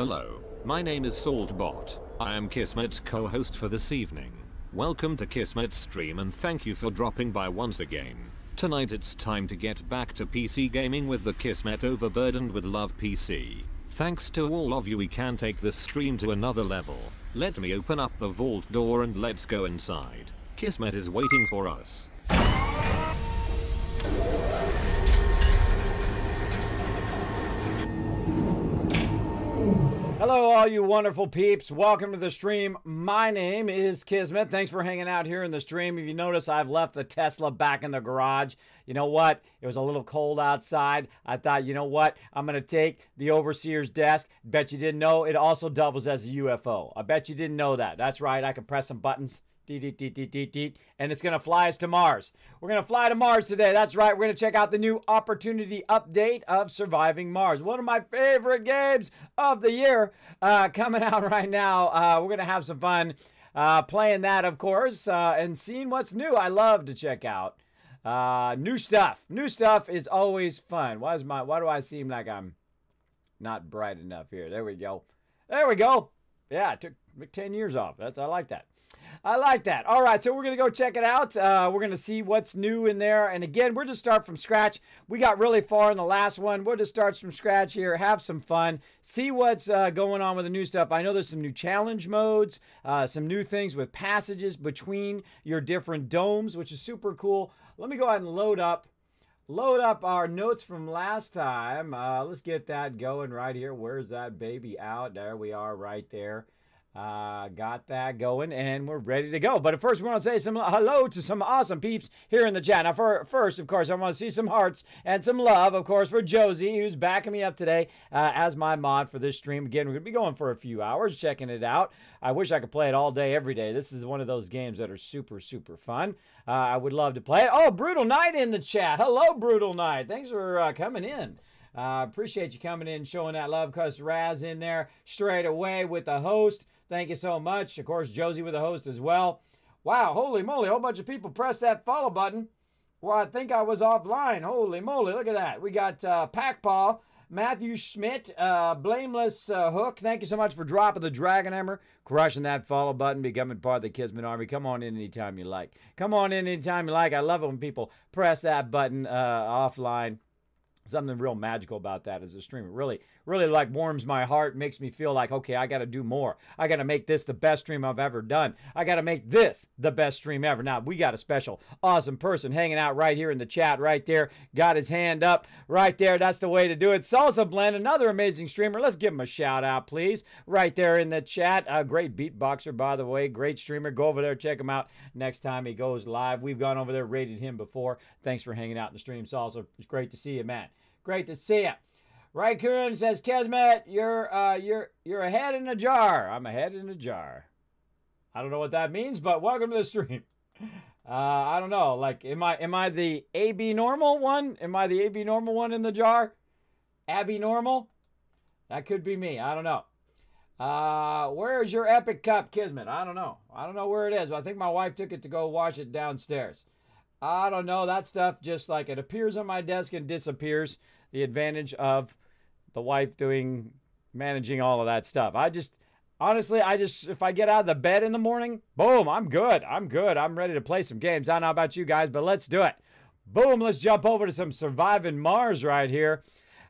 Hello, my name is Saltbot. I am Kismet's co-host for this evening. Welcome to Kismet's stream and thank you for dropping by once again. Tonight it's time to get back to PC gaming with the Kismet Overburdened with Love PC. Thanks to all of you, we can take this stream to another level. Let me open up the vault door and let's go inside. Kismet is waiting for us. Hello all you wonderful peeps, welcome to the stream. My name is Kismet. Thanks for hanging out here in the stream. If you notice, I've left the Tesla back in the garage. You know what? It was a little cold outside. I thought, you know what? I'm going to take the overseer's desk. Bet you didn't know it also doubles as a UFO. I bet you didn't know that. That's right, I can press some buttons. And it's going to fly us to Mars. We're going to fly to Mars today. That's right. We're going to check out the new opportunity update of Surviving Mars. One of my favorite games of the year coming out right now. We're going to have some fun playing that, of course, and seeing what's new. I love to check out new stuff. New stuff is always fun. Why do I seem like I'm not bright enough here? There we go. There we go. Yeah, it took 10 years off. I like that. I like that. All right, so we're going to go check it out. We're going to see what's new in there. And again, we're just start from scratch. We got really far in the last one. We'll just start from scratch here, have some fun, see what's going on with the new stuff. I know there's some new challenge modes, some new things with passages between your different domes, which is super cool. Let me go ahead and load up our notes from last time. Let's get that going right here. Where's that baby out? There we are right there. Got that going and we're ready to go. But first we want to say some hello to some awesome peeps here in the chat. Now first, of course, I want to see some hearts and some love, of course, for Josie, who's backing me up today as my mod for this stream. Again, we're going to be going for a few hours checking it out. I wish I could play it all day, every day. This is one of those games that are super, super fun. I would love to play it. Oh, Brutal Knight in the chat. Hello, Brutal Knight. Thanks for coming in. Appreciate you coming in, showing that love. Cuz Raz in there straight away with the host. Thank you so much. Of course, Josie with the host as well. Wow, holy moly, a whole bunch of people pressed that follow button. Well, I think I was offline. Holy moly, look at that. We got Packpaw, Matthew Schmidt, Blameless Hook. Thank you so much for dropping the Dragon Hammer, crushing that follow button, becoming part of the Kismet Army. Come on in anytime you like. Come on in anytime you like. I love it when people press that button offline. Something real magical about that as a streamer. Really like warms my heart, makes me feel like, okay, I got to do more. I got to make this the best stream I've ever done. I got to make this the best stream ever. Now, we got a special, awesome person hanging out right here in the chat right there. Got his hand up right there. That's the way to do it. Salsa Blend, another amazing streamer. Let's give him a shout out, please. Right there in the chat. A great beatboxer, by the way. Great streamer. Go over there, check him out next time he goes live. We've gone over there, rated him before. Thanks for hanging out in the stream, Salsa. It's great to see you, man. Great to see you. Raikkoon says, Kismet, you're a head in a jar. I'm a head in a jar. I don't know what that means, but welcome to the stream. I don't know. Like, am I the AB normal one? Am I the AB normal one in the jar? Abby normal? That could be me. I don't know. Where's your epic cup, Kismet? I don't know. I don't know where it is. I think my wife took it to go wash it downstairs. I don't know. That stuff just like it appears on my desk and disappears. The advantage of the wife managing all of that stuff. Honestly, if I get out of the bed in the morning, boom, I'm good. I'm good. I'm ready to play some games. I don't know about you guys, but let's do it. Boom, let's jump over to some Surviving Mars right here.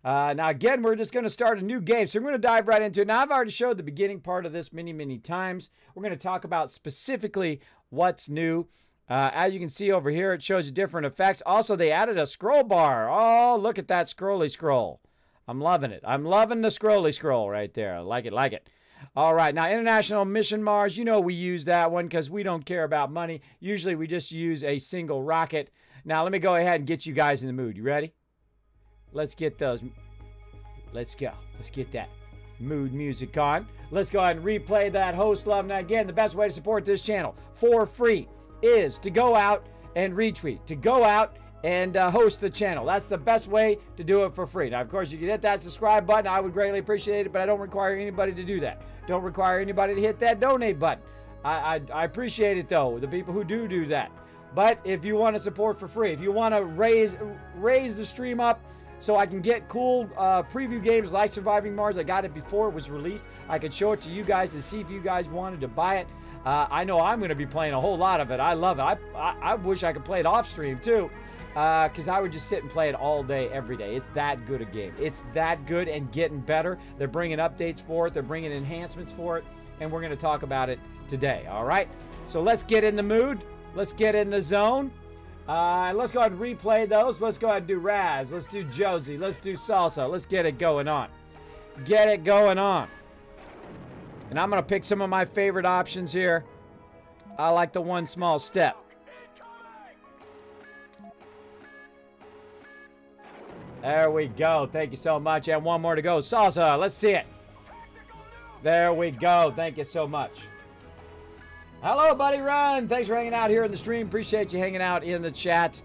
Now, again, we're just going to start a new game. So we're going to dive right into it. Now, I've already showed the beginning part of this many, many times. We're going to talk about specifically what's new. As you can see over here, it shows you different effects. Also, they added a scroll bar. Oh, look at that scrolly scroll. I'm loving it. I'm loving the scrolly scroll right there. I like it, like it. All right, now International Mission Mars, you know we use that one because we don't care about money. Usually we just use a single rocket. Now, let me go ahead and get you guys in the mood. You ready? Let's get those. Let's go. Let's get that mood music on. Let's go ahead and replay that host love. Now, again, the best way to support this channel for free is to go out and retweet, to go out and host the channel. That's the best way to do it for free. Now, of course, you can hit that subscribe button. I would greatly appreciate it, but I don't require anybody to do that. Don't require anybody to hit that donate button. I appreciate it, though, the people who do that. But if you want to support for free, if you want to raise the stream up so I can get cool preview games like Surviving Mars. I got it before it was released. I could show it to you guys to see if you guys wanted to buy it. I know I'm going to be playing a whole lot of it. I love it. I wish I could play it off stream too, because I would just sit and play it all day, every day. It's that good a game. It's that good and getting better. They're bringing updates for it. They're bringing enhancements for it, and we're going to talk about it today, all right? So let's get in the mood. Let's get in the zone. Let's go ahead and replay those. Let's go ahead and do Raz. Let's do Josie. Let's do Salsa. Let's get it going on. Get it going on. And I'm going to pick some of my favorite options here. I like the one small step. There we go. Thank you so much. And one more to go. Salsa, let's see it. There we go. Thank you so much. Hello, Buddy Run. Thanks for hanging out here in the stream. Appreciate you hanging out in the chat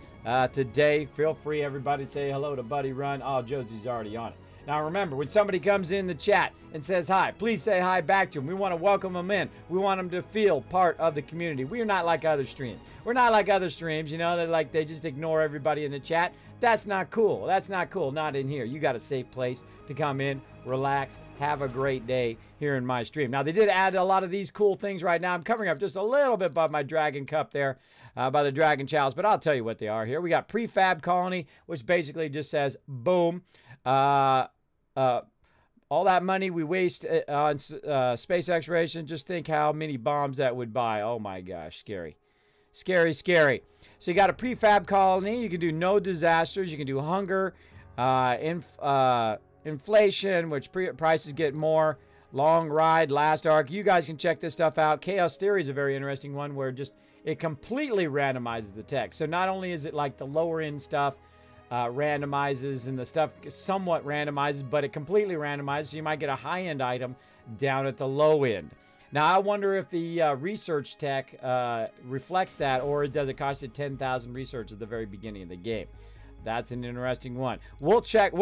today. Feel free, everybody, to say hello to Buddy Run. Oh, Josie's already on it. Now, remember, when somebody comes in the chat and says hi, please say hi back to them. We want to welcome them in. We want them to feel part of the community. We are not like other streams. We're not like other streams, you know, they just ignore everybody in the chat. That's not cool. That's not cool. Not in here. You got a safe place to come in, relax, have a great day here in my stream. Now, they did add a lot of these cool things right now. I'm covering up just a little bit by my Dragon Cup there, by the Dragon Chalice, but I'll tell you what they are here. We got Prefab Colony, which basically just says, boom. All that money we waste on space exploration, just think how many bombs that would buy. Oh, my gosh, scary. Scary, scary. So you got a prefab colony. You can do no disasters. You can do hunger, inflation, which prices get more. Long ride, last arc. You guys can check this stuff out. Chaos Theory is a very interesting one where just it completely randomizes the text. So not only is it like the lower end stuff randomizes and the stuff somewhat randomizes, but it completely randomizes. So you might get a high end item down at the low end. Now, I wonder if the research tech reflects that, or does it cost you 10,000 research at the very beginning of the game? That's an interesting one. We'll check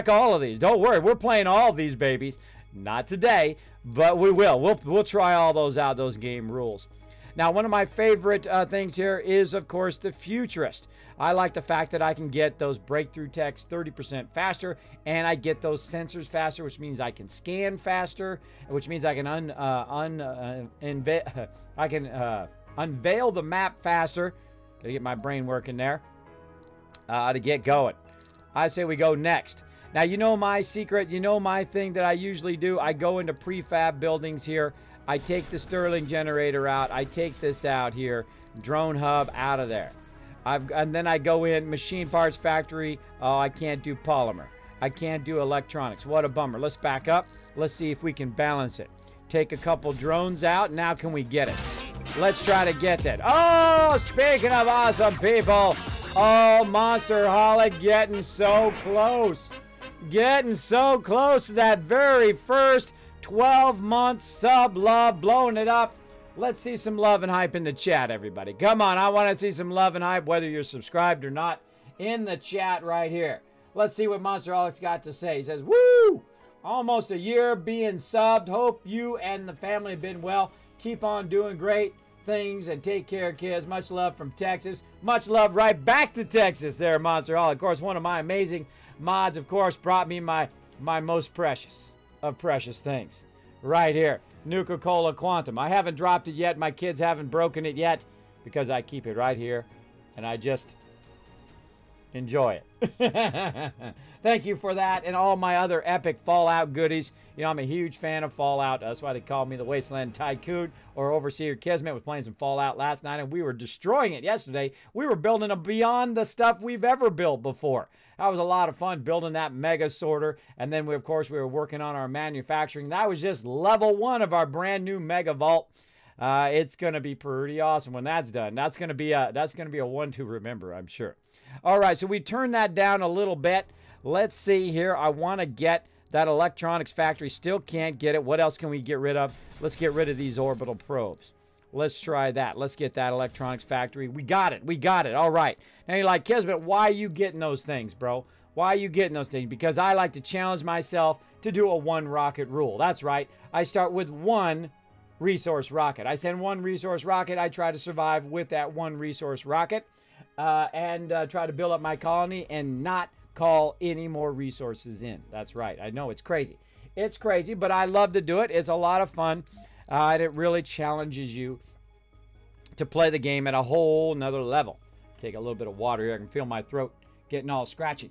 all of these. Don't worry, we're playing all of these babies. Not today, but we will. We'll try all those out, those game rules. Now, one of my favorite things here is, of course, the Futurist. I like the fact that I can get those breakthrough techs 30% faster, and I get those sensors faster, which means I can scan faster, which means I can unveil the map faster. Gotta get my brain working there to get going. I say we go next. Now, you know my secret, you know my thing that I usually do. I go into prefab buildings here. I take the Stirling generator out. I take this out here. Drone hub out of there. And then I go in machine parts factory. Oh, I can't do polymer. I can't do electronics. What a bummer. Let's back up. Let's see if we can balance it. Take a couple drones out. Now can we get it? Let's try to get that. Oh, speaking of awesome people. Oh, Monster Holic getting so close. Getting so close to that very first 12-month sub love, blowing it up. Let's see some love and hype in the chat, everybody. Come on, I want to see some love and hype, whether you're subscribed or not, in the chat right here. Let's see what Monster Holic's got to say. He says, woo! Almost a year being subbed. Hope you and the family have been well. Keep on doing great things and take care, kids. Much love from Texas. Much love right back to Texas there, Monster Holic. Of course, one of my amazing mods, of course, brought me my most precious of precious things right here. Nuka-Cola Quantum. I haven't dropped it yet. My kids haven't broken it yet because I keep it right here and I just enjoy it. Thank you for that and all my other epic Fallout goodies. You know, I'm a huge fan of Fallout. That's why they call me the Wasteland Tycoon, or Overseer Kismet. Was playing some Fallout last night and we were destroying it yesterday. We were building beyond the stuff we've ever built before. That was a lot of fun building that mega sorter. And then, of course, we were working on our manufacturing. That was just level 1 of our brand new mega vault. It's going to be pretty awesome when that's done. That's going to be a one to remember, I'm sure. All right, so we turn that down a little bit. Let's see here. I want to get that electronics factory. Still can't get it. What else can we get rid of? Let's get rid of these orbital probes. Let's try that. Let's get that electronics factory. We got it. We got it. All right. Now you're like, Kismet, why are you getting those things, bro? Why are you getting those things? Because I like to challenge myself to do a 1 rocket rule. That's right. I start with 1 resource rocket. I send 1 resource rocket. I try to survive with that 1 resource rocket and try to build up my colony and not call any more resources in. That's right. I know it's crazy. It's crazy, but I love to do it. It's a lot of fun, and it really challenges you to play the game at a whole nother level. Take a little bit of water here. I can feel my throat getting all scratchy.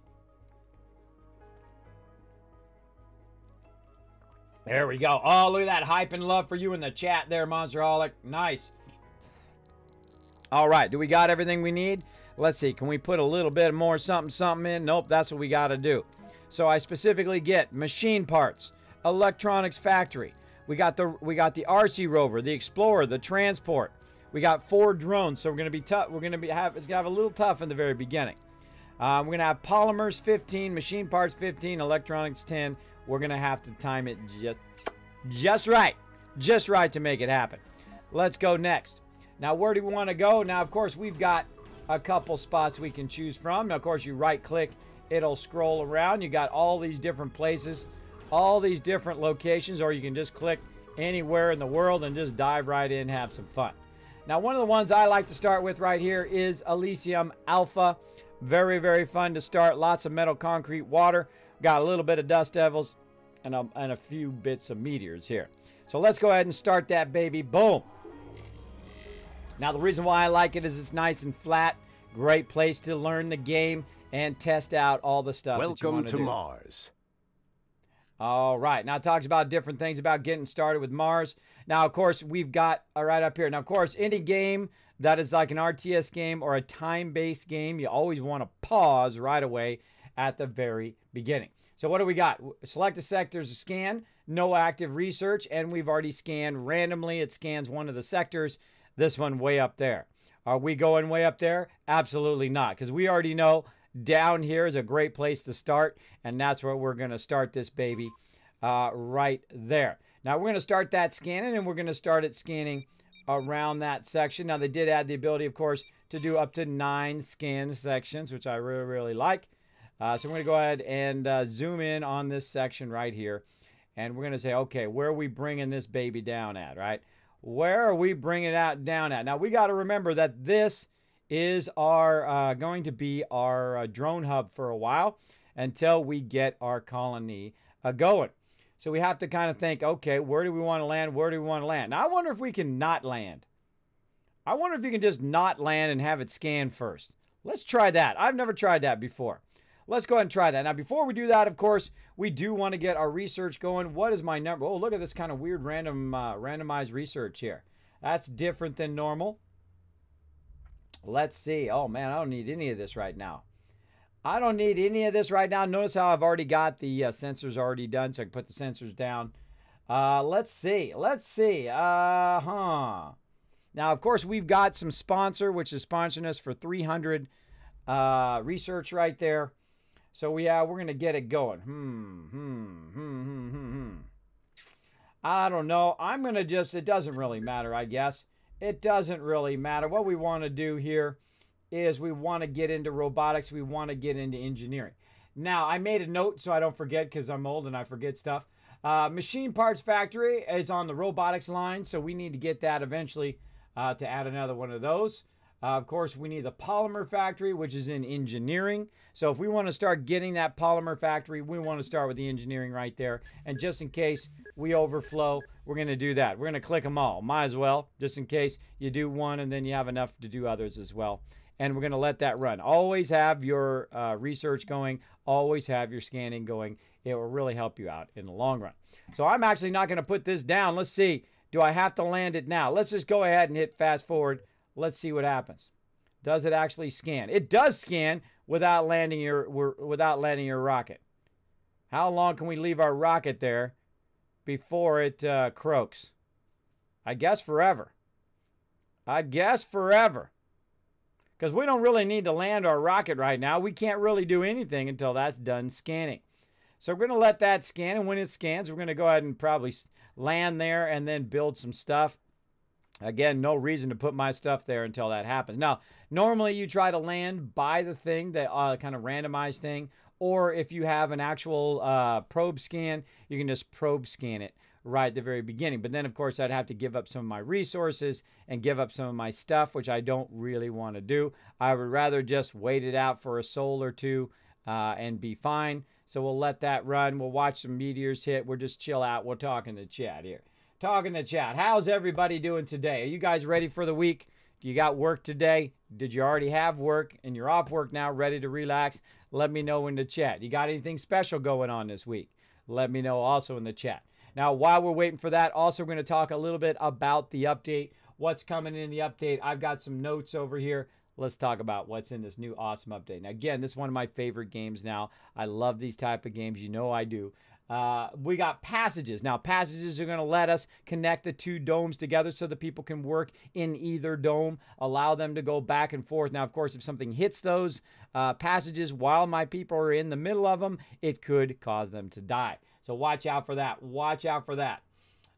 There we go. Oh, look at that hype and love for you in the chat there, Monsterholic. Nice. All right. Do we got everything we need? Let's see. Can we put a little bit more something in? Nope. That's what we got to do. So I specifically get machine parts, electronics factory. We got the RC rover, the Explorer, the transport. We got 4 drones, so we're going to be tough. We're going to it's going to have a little tough in the very beginning. We're going to have polymers 15, machine parts 15, electronics 10. We're going to have to time it just right to make it happen. Let's go next. Now, where do we want to go? Now, of course, we've got a couple spots we can choose from. Now, of course, you right-click, it'll scroll around. You got all these different places, all these different locations, or you can just click anywhere in the world and just dive right in, have some fun. Now, one of the ones I like to start with right here is Elysium Alpha. Very, very fun to start. Lots of metal, concrete, water. Got a little bit of dust devils and a few bits of meteors here. So let's go ahead and start that baby. Boom. Now, the reason why I like it is it's nice and flat. Great place to learn the game and test out all the stuff that you want to do. Welcome to Mars. All right. Now, it talks about different things about getting started with Mars. Now, of course, we've got right up here. Now, of course, any game that is like an RTS game or a time-based game, you always want to pause right away at the very beginning. So what do we got? Select the sectors to scan. No active research. And we've already scanned randomly. It scans one of the sectors. This one way up there. Are we going way up there? Absolutely not. Because we already know down here is a great place to start, and that's where we're going to start this baby right there. Now, we're going to start that scanning, and we're going to start it scanning around that section. Now, they did add the ability, of course, to do up to 9 scan sections, which I really, really like. So we're going to go ahead and zoom in on this section right here, and we're going to say, okay, where are we bringing this baby down at, right? Where are we bringing it down at? Now, we got to remember that this is our going to be our drone hub for a while until we get our colony going. So we have to kind of think, okay, where do we want to land? Where do we want to land? Now, I wonder if we can not land. I wonder if you can just not land and have it scan first. Let's try that. I've never tried that before. Let's go ahead and try that. Now, before we do that, of course, we do want to get our research going. What is my number? Oh, look at this kind of weird randomized research here. That's different than normal. Let's see. Oh, man, I don't need any of this right now. I don't need any of this right now. Notice how I've already got the sensors already done, so I can put the sensors down. Let's see. Let's see. Now, of course, we've got some sponsor, which is sponsoring us for 300 research right there. So, yeah, we're going to get it going. I don't know. I'm going to just, it doesn't really matter, I guess. It doesn't really matter. What we want to do here is we want to get into robotics. We want to get into engineering. Now, I made a note so I don't forget because I'm old and I forget stuff. Machine parts factory is on the robotics line, so we need to get that eventually to add another one of those. Of course, we need the polymer factory, which is in engineering. So if we want to start getting that polymer factory, we want to start with the engineering right there. And just in case we overflow, we're going to do that. We're going to click them all. Might as well, just in case you do one and then you have enough to do others as well. And we're going to let that run. Always have your research going. Always have your scanning going. It will really help you out in the long run. So I'm actually not going to put this down. Let's see. Do I have to land it now? Let's just go ahead and hit fast forward. Let's see what happens. Does it actually scan? It does scan without landing your rocket. How long can we leave our rocket there before it croaks? I guess forever. I guess forever. Because we don't really need to land our rocket right now. We can't really do anything until that's done scanning. So we're going to let that scan, and when it scans, we're going to go ahead and probably land there and then build some stuff. Again, no reason to put my stuff there until that happens. Now, normally you try to land by the thing, that kind of randomized thing, or if you have an actual probe scan, you can just probe scan it right at the very beginning. But then, of course, I'd have to give up some of my resources and give up some of my stuff, which I don't really want to do. I would rather just wait it out for a sol or two and be fine. So we'll let that run. We'll watch some meteors hit. We'll just chill out. We'll talk in the chat here. Talking to chat. How's everybody doing today? Are you guys ready for the week? Do you got work today? Did you already have work and you're off work now, ready to relax? Let me know in the chat. You got anything special going on this week? Let me know also in the chat. Now, while we're waiting for that, also we're going to talk a little bit about the update. What's coming in the update? I've got some notes over here. Let's talk about what's in this new awesome update. Now, again, this is one of my favorite games now. I love these type of games. You know I do. We got passages. Now, passages are going to let us connect the two domes together so that people can work in either dome, allow them to go back and forth. Now, of course, if something hits those passages while my people are in the middle of them, it could cause them to die. So watch out for that. Watch out for that.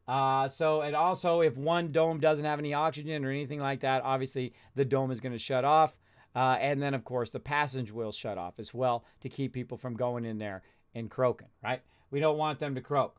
And also, if one dome doesn't have any oxygen or anything like that, obviously the dome is going to shut off. And then, of course, the passage will shut off as well to keep people from going in there and croaking, right? We don't want them to croak.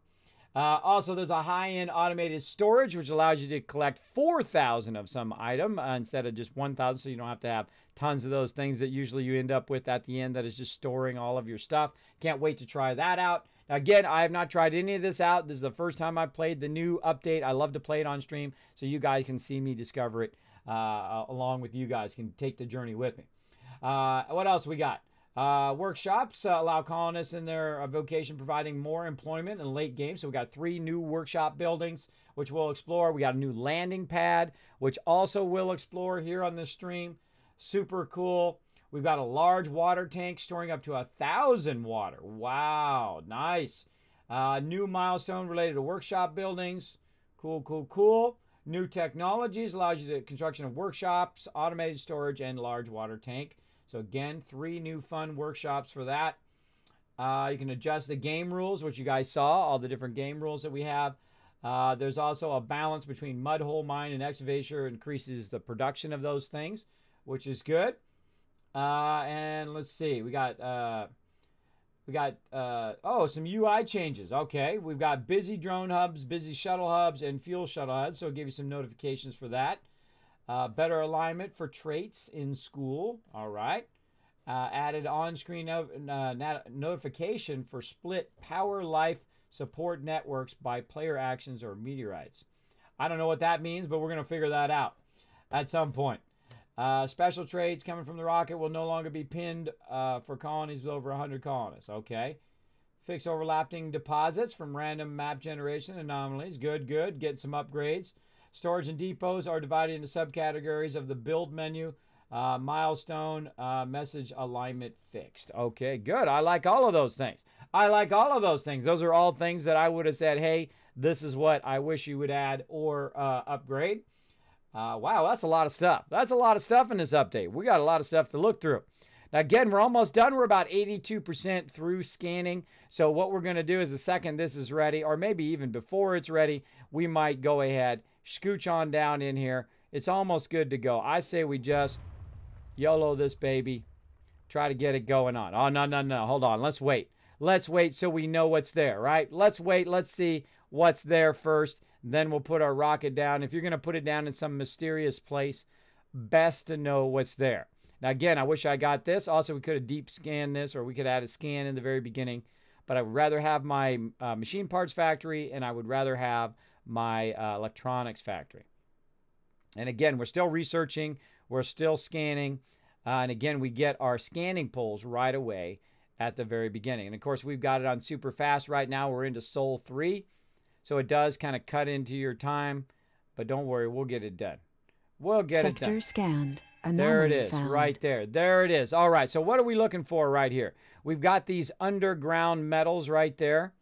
Also, there's a high-end automated storage, which allows you to collect 4,000 of some item instead of just 1,000, so you don't have to have tons of those things that usually you end up with at the end that is just storing all of your stuff. Can't wait to try that out. Now, again, I have not tried any of this out. This is the first time I played the new update. I love to play it on stream so you guys can see me discover it along with you guys, can take the journey with me. What else we got? Workshops allow colonists in their vocation providing more employment in late game. So we got 3 new workshop buildings, which we'll explore. We got a new landing pad, which also we'll explore here on the stream. Super cool. We've got a large water tank storing up to 1,000 water. Wow, nice. New milestone related to workshop buildings. Cool, cool, cool. New technologies allows you the construction of workshops, automated storage, and large water tank. So again, 3 new fun workshops for that. You can adjust the game rules, which you guys saw, all the different game rules that we have. There's also a balance between mud hole mine and excavation, increases the production of those things, which is good. And let's see, we got some UI changes. Okay, we've got busy drone hubs, busy shuttle hubs, and fuel shuttle hubs. So I'll give you some notifications for that. Better alignment for traits in school. All right. Added on-screen notification for split power life support networks by player actions or meteorites. I don't know what that means, but we're going to figure that out at some point. Special traits coming from the rocket will no longer be pinned for colonies with over 100 colonists. Okay. Fix overlapping deposits from random map generation anomalies. Good, good. Getting some upgrades. Storage and depots are divided into subcategories of the build menu. Milestone, message alignment fixed. Okay, good. I like all of those things. I like all of those things. Those are all things that I would have said, hey, this is what I wish you would add or upgrade. Wow, that's a lot of stuff. That's a lot of stuff in this update. We got a lot of stuff to look through. Now, again, we're almost done. We're about 82% through scanning. So what we're going to do is the second this is ready, or maybe even before it's ready, we might go ahead, scooch on down in here. It's almost good to go. I say we just YOLO this baby. Try to get it going on. Oh, no. Hold on. Let's wait. Let's wait so we know what's there, right? Let's wait. Let's see what's there first. Then we'll put our rocket down. If you're going to put it down in some mysterious place, best to know what's there. Now, again, I wish I got this. Also, we could have deep scanned this, or we could add a scan in the very beginning. But I would rather have my machine parts factory, and I would rather have my electronics factory. And again, we're still researching. We're still scanning. And again, we get our scanning polls right away at the very beginning. And of course, we've got it on super fast right now. We're into Sol 3. So it does kind of cut into your time. But don't worry, we'll get it done. We'll get it done. Sector scanned. There it is, found. right there. There it is. All right, so what are we looking for right here? We've got these underground metals right there,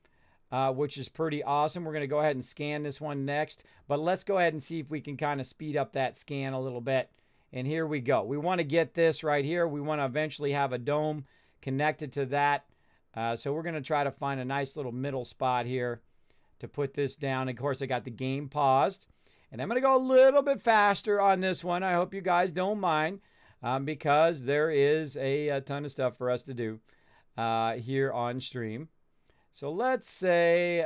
which is pretty awesome. We're going to go ahead and scan this one next. But let's go ahead and see if we can kind of speed up that scan a little bit. And here we go. We want to get this right here. We want to eventually have a dome connected to that. So we're going to try to find a nice little middle spot here to put this down. Of course, I got the game paused. And I'm going to go a little bit faster on this one. I hope you guys don't mind because there is a ton of stuff for us to do here on stream. So let's say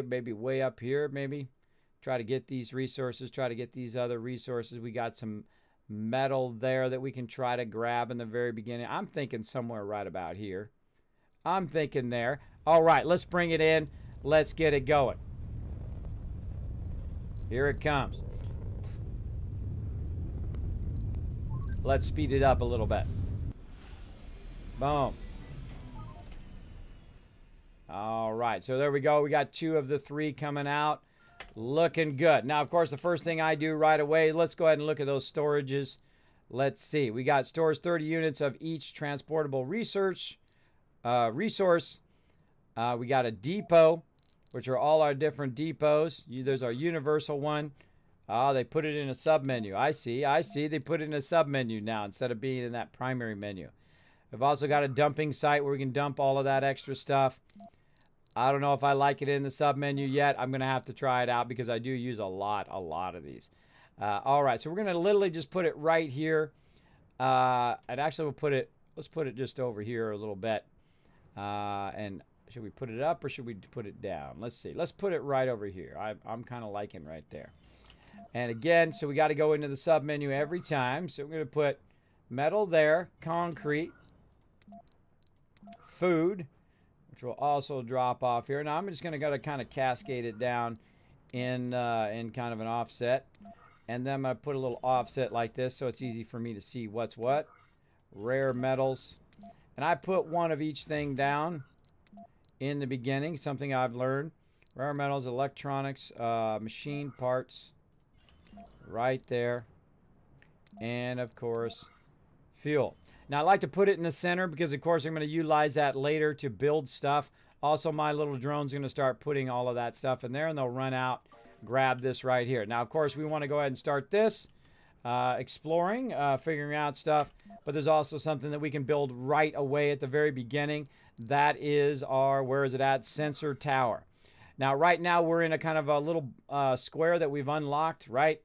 maybe way up here, maybe. Try to get these resources, try to get these other resources. We got some metal there that we can try to grab in the very beginning? I'm thinking somewhere right about here. I'm thinking there. All right, let's bring it in. Let's get it going. Here it comes. Let's speed it up a little bit. Boom. All right, so there we go. We got 2 of the 3 coming out. Looking good. Now, of course, the first thing I do right away, let's go ahead and look at those storages. Let's see. We got stores 30 units of each transportable resource. We got a depot, which are all our different depots. There's our universal one. Oh, they put it in a sub-menu. I see. They put it in a sub-menu now instead of being in that primary menu. We've also got a dumping site where we can dump all of that extra stuff. I don't know if I like it in the sub-menu yet. I'm going to have to try it out because I do use a lot of these. All right, so we're going to literally just put it right here. And actually, let's put it just over here a little bit. And should we put it up or should we put it down? Let's see. Let's put it right over here. I'm kind of liking right there. And again, so we got to go into the sub-menu every time. So we're going to put metal there, concrete, food, which will also drop off here. Now I'm just going to kind of cascade it down in kind of an offset. And then I'm going to put a little offset like this so it's easy for me to see what's what. Rare metals. And I put 1 of each thing down in the beginning, something I've learned. Rare metals, electronics, machine parts, right there. And, of course, fuel. Now, I like to put it in the center because, of course, I'm going to utilize that later to build stuff. Also, my little drone's going to start putting all of that stuff in there, and they'll run out, grab this right here. Now, of course, we want to go ahead and start this. Exploring, figuring out stuff, but there's also something that we can build right away at the very beginning. That is our, where is it at? Sensor tower. Now, right now, we're in a kind of a little square that we've unlocked, right?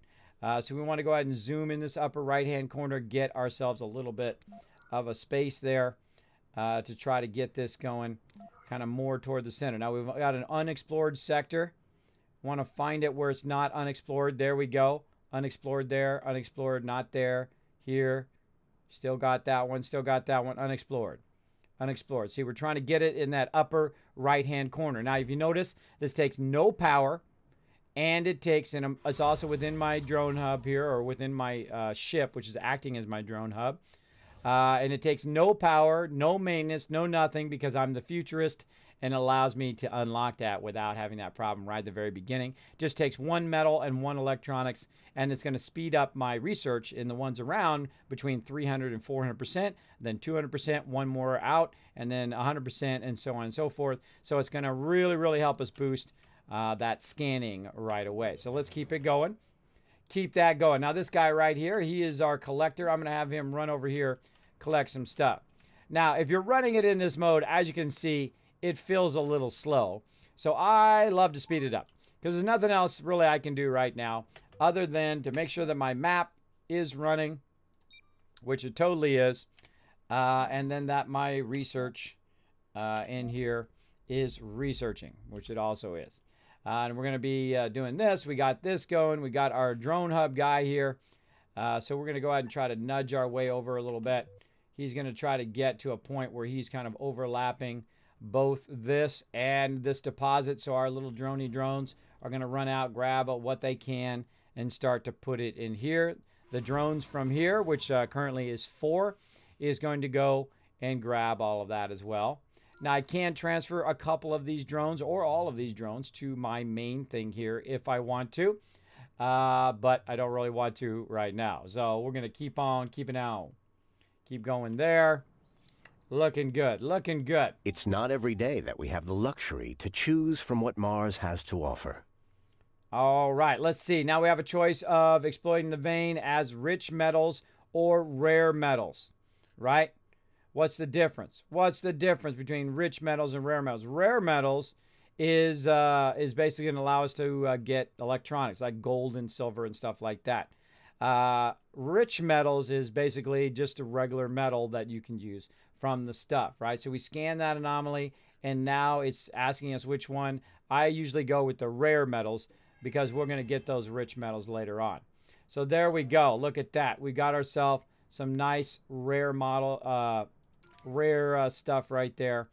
So we want to go ahead and zoom in this upper right-hand corner, get ourselves a little bit of a space there to try to get this going kind of more toward the center. Now, we've got an unexplored sector. Want to find it where it's not unexplored. There we go. Unexplored there, unexplored, not there, here. Still got that one, unexplored. Unexplored. See, we're trying to get it in that upper right-hand corner. Now, if you notice, this takes no power, and it takes, and it's also within my drone hub here, or within my ship, which is acting as my drone hub. And it takes no power, no maintenance, no nothing, because I'm the futurist, and allows me to unlock that without having that problem right at the very beginning. Just takes 1 metal and 1 electronics, and it's going to speed up my research in the ones around between 300 and 400%, then 200%, 1 more out, and then 100%, and so on and so forth. So it's going to really help us boost that scanning right away. So let's keep it going. Keep that going. Now this guy right here, he is our collector. I'm going to have him run over here, collect some stuff. Now, if you're running it in this mode, as you can see, it feels a little slow. So I love to speed it up because there's nothing else really I can do right now other than to make sure that my map is running, which it totally is, and then that my research in here is researching, which it also is. And we're going to be doing this. We got this going. We got our drone hub guy here. So we're going to go ahead and try to nudge our way over a little bit. He's going to try to get to a point where he's kind of overlapping both this and this deposit. So our little droney drones are going to run out, grab what they can, and start to put it in here. The drones from here, which currently is 4, is going to go and grab all of that as well. Now, I can transfer a couple of these drones or all of these drones to my main thing here if I want to, but I don't really want to right now. So we're going to keep on keeping on. Keep going there. Looking good, looking good. It's not every day that we have the luxury to choose from what Mars has to offer. All right, let's see. Now we have a choice of exploiting the vein as rich metals or rare metals, right? What's the difference? What's the difference between rich metals and rare metals? Rare metals is basically going to allow us to get electronics like gold and silver and stuff like that. Rich metals is basically just a regular metal that you can use from the stuff, right? So we scan that anomaly, and now it's asking us which one. I usually go with the rare metals because we're going to get those rich metals later on. So there we go. Look at that. We got ourselves some nice rare model, rare stuff right there.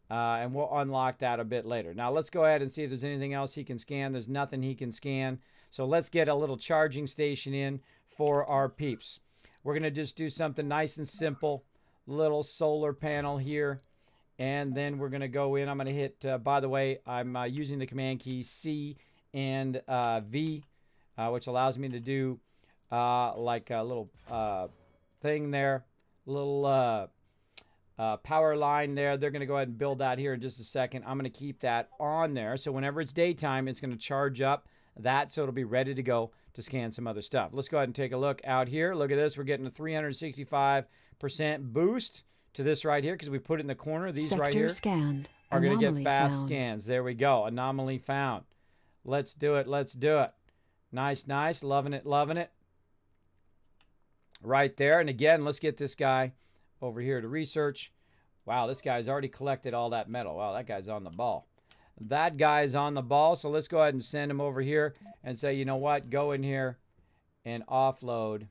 And we'll unlock that a bit later. Now let's go ahead and see if there's anything else he can scan. There's nothing he can scan. So let's get a little charging station in for our peeps. We're going to just do something nice and simple. Little solar panel here. And then we're going to go in. I'm going to hit, by the way, I'm using the command keys C and V, which allows me to do like a little thing there. Little power line there. They're going to go ahead and build that here in just a second. I'm going to keep that on there. So whenever it's daytime, it's going to charge up that so it'll be ready to go to scan some other stuff. Let's go ahead and take a look out here. Look at this. We're getting a 365% boost to this right here because we put it in the corner. These right here scanned. are going to get Anomaly fast found. scans. There we go. Anomaly found. Let's do it. Let's do it. Nice, nice. Loving it, loving it. Right there. And again, let's get this guy over here to research. Wow, this guy's already collected all that metal. Wow, that guy's on the ball. That guy's on the ball, so let's go ahead and send him over here and say, you know what, go in here and offload.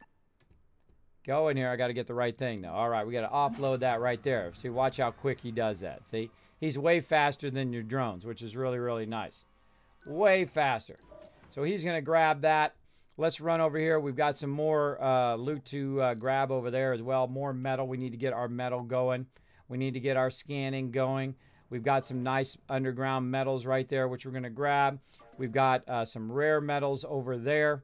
Go in here. I got to get the right thing, though. All right, we got to offload that right there. See, watch how quick he does that. See, he's way faster than your drones, which is really, really nice. Way faster. So he's going to grab that. Let's run over here. We've got some more loot to grab over there as well. More metal. We need to get our metal going. We need to get our scanning going. We've got some nice underground metals right there, which we're going to grab. We've got some rare metals over there.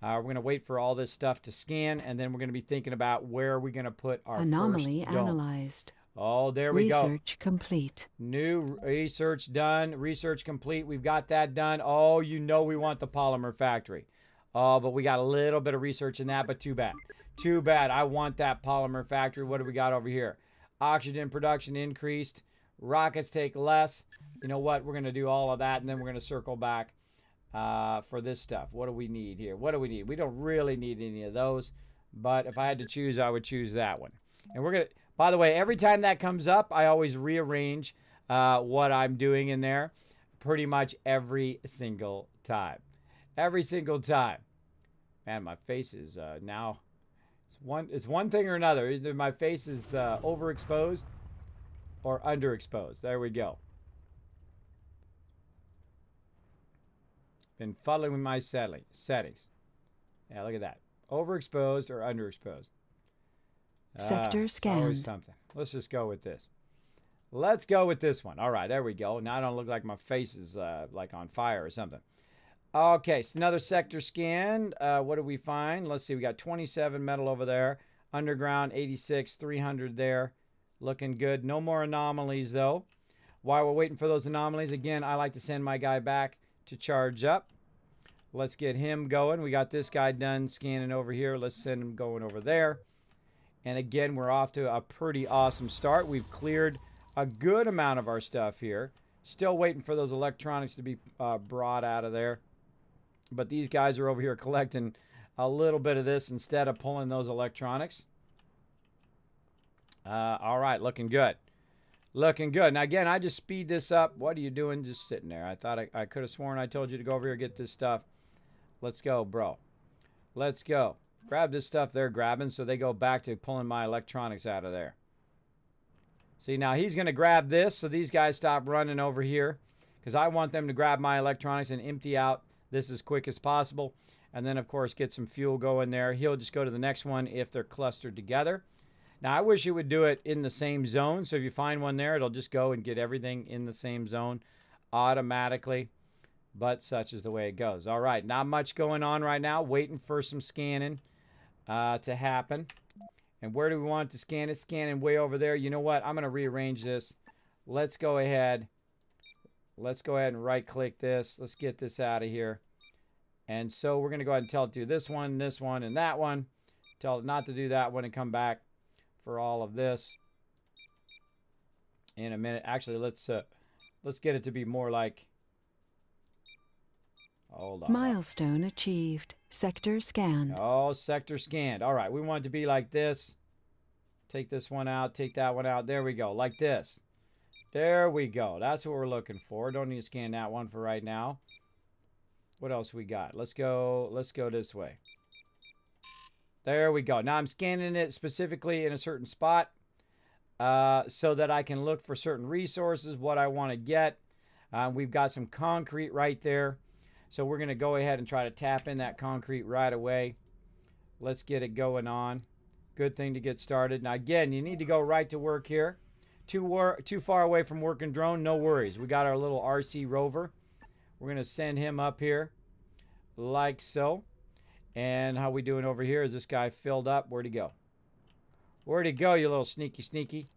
We're going to wait for all this stuff to scan, and then we're going to be thinking about where are we going to put our Anomaly first dome. analyzed. Oh, there we go. Research complete. New research done. Research complete. We've got that done. Oh, you know we want the polymer factory. Oh, but we got a little bit of research in that, but too bad. Too bad. I want that polymer factory. What do we got over here? Oxygen production increased. Rockets take less. You know what? We're going to do all of that, and then we're going to circle back for this stuff. What do we need here? What do we need? We don't really need any of those, but if I had to choose, I would choose that one. And we're going to, by the way, every time that comes up, I always rearrange what I'm doing in there pretty much every single time. Every single time. Man, my face is now, it's one thing or another. Either my face is overexposed or underexposed. There we go. Been fuddling with my settings. Yeah, look at that. Overexposed or underexposed. Sector Always scanned. something. Let's just go with this. Let's go with this one. All right, there we go. Now I don't look like my face is like on fire or something. Okay, so another sector scan. What do we find? Let's see. We got 27 metal over there. Underground, 86, 300 there. Looking good. No more anomalies, though. While we're waiting for those anomalies, again, I like to send my guy back to charge up. Let's get him going. We got this guy done scanning over here. Let's send him going over there. And again, we're off to a pretty awesome start. We've cleared a good amount of our stuff here. Still waiting for those electronics to be brought out of there. But these guys are over here collecting a little bit of this instead of pulling those electronics. All right, looking good. Looking good. Now, again, I just speed this up. What are you doing just sitting there? I thought I could have sworn I told you to go over here and get this stuff. Let's go, bro. Let's go. Grab this stuff they're grabbing so they go back to pulling my electronics out of there. See, now he's going to grab this so these guys stop running over here because I want them to grab my electronics and empty out this as quick as possible. And then, of course, get some fuel going there. He'll just go to the next one if they're clustered together. Now, I wish it would do it in the same zone. So if you find one there, it'll just go and get everything in the same zone automatically. But such is the way it goes. All right, not much going on right now. Waiting for some scanning to happen. And where do we want to scan it? Scanning way over there. You know what? I'm going to rearrange this. Let's go ahead. Let's go ahead and right-click this. Let's get this out of here. And so we're going to go ahead and tell it to do this one, and that one. Tell it not to do that one and come back for all of this in a minute. Actually, let's get it to be more like, hold on. Milestone achieved. Sector scanned. Oh, sector scanned. All right, we want it to be like this. Take this one out, take that one out. There we go, like this. There we go. That's what we're looking for. Don't need to scan that one for right now. What else we got? Let's go this way. There we go. Now I'm scanning it specifically in a certain spot so that I can look for certain resources, what I want to get. We've got some concrete right there. So we're going to go ahead and try to tap in that concrete right away. Let's get it going on. Good thing to get started. Now again, you need to go right to work here. Too far away from working drone, no worries. We got our little RC rover. We're going to send him up here like so. And how we doing over here? Is this guy filled up? Where'd he go? Where'd he go, you little sneaky?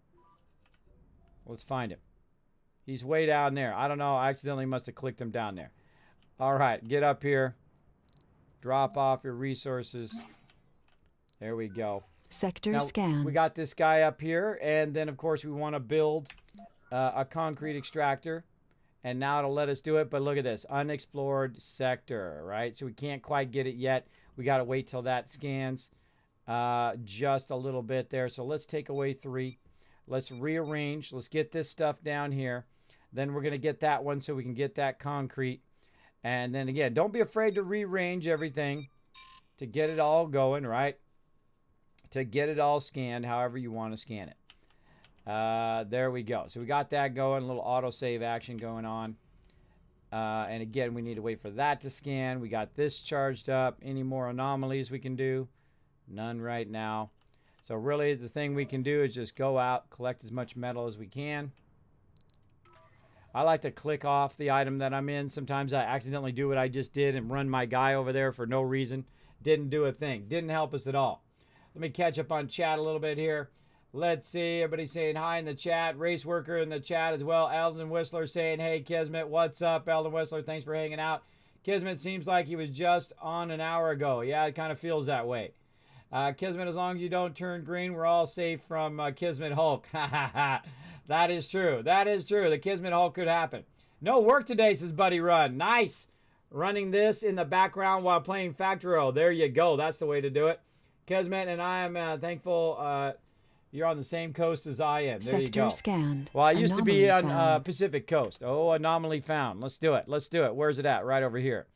Let's find him. He's way down there. I don't know. I accidentally must have clicked him down there. All right, get up here. Drop off your resources. There we go. Sector now, scan. We got this guy up here, and then, of course, we want to build a concrete extractor. And now it'll let us do it, but look at this. Unexplored sector, right? So we can't quite get it yet. We got to wait till that scans just a little bit there. So let's take away 3. Let's rearrange. Let's get this stuff down here. Then we're going to get that one so we can get that concrete. And then again, don't be afraid to rearrange everything to get it all going, right? To get it all scanned however you want to scan it. There we go. So we got that going, a little autosave action going on. And again, we need to wait for that to scan. We got this charged up. Any more anomalies we can do? None right now. So really the thing we can do is just go out, collect as much metal as we can. I like to click off the item that I'm in. Sometimes I accidentally do what I just did and run my guy over there for no reason. Didn't do a thing. Didn't help us at all. Let me catch up on chat a little bit here. Let's see. Everybody saying hi in the chat. Race Worker in the chat as well. Eldon Whistler saying, hey, Kismet, what's up? Eldon Whistler, thanks for hanging out. Kismet seems like he was just on an hour ago. Yeah, it kind of feels that way. Kismet, as long as you don't turn green, we're all safe from Kismet Hulk. That is true. That is true. The Kismet Hulk could happen. No work today, says Buddy Run. Nice. Running this in the background while playing Factorio. There you go. That's the way to do it. Kismet, and I am thankful you're on the same coast as I am. There you go. Sector scanned. Well, I used to be Anomaly on found. Pacific Coast. Oh, anomaly found. Let's do it. Let's do it. Where's it at? Right over here.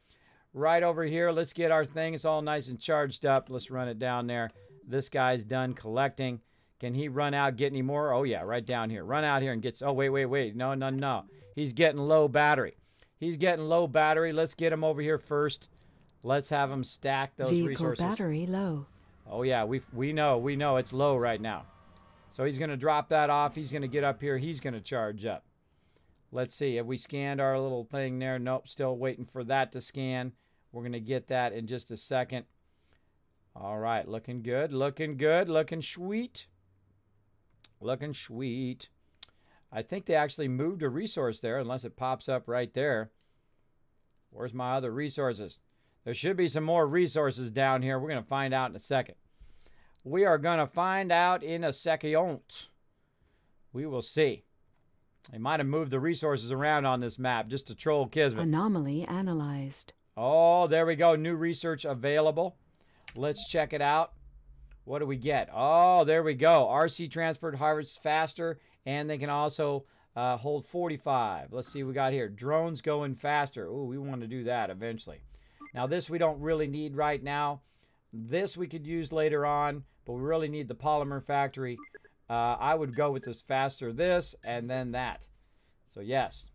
Right over here. Let's get our thing. It's all nice and charged up. Let's run it down there. This guy's done collecting. Can he run out, get any more? Oh, yeah, right down here. Run out here and get... Oh, wait. No. He's getting low battery. He's getting low battery. Let's get him over here first. Let's have him stack those Vehicle resources. battery low. Oh, yeah, we know it's low right now. So he's going to drop that off. He's going to get up here. He's going to charge up. Let's see. Have we scanned our little thing there? Nope, still waiting for that to scan. We're going to get that in just a second. All right, looking good, looking good, looking sweet. Looking sweet. I think they actually moved a resource there, unless it pops up right there. Where's my other resources? There should be some more resources down here. We're going to find out in a second. We are going to find out in a second. We will see. They might have moved the resources around on this map just to troll Kismet. Anomaly analyzed. Oh, there we go. New research available. Let's check it out. What do we get? Oh, there we go. RC transport harvests faster, and they can also hold 45. Let's see what we got here. Drones going faster. Ooh, we want to do that eventually. Now, this we don't really need right now. This we could use later on, but we really need the polymer factory. I would go with this faster this, and then that. So, yes.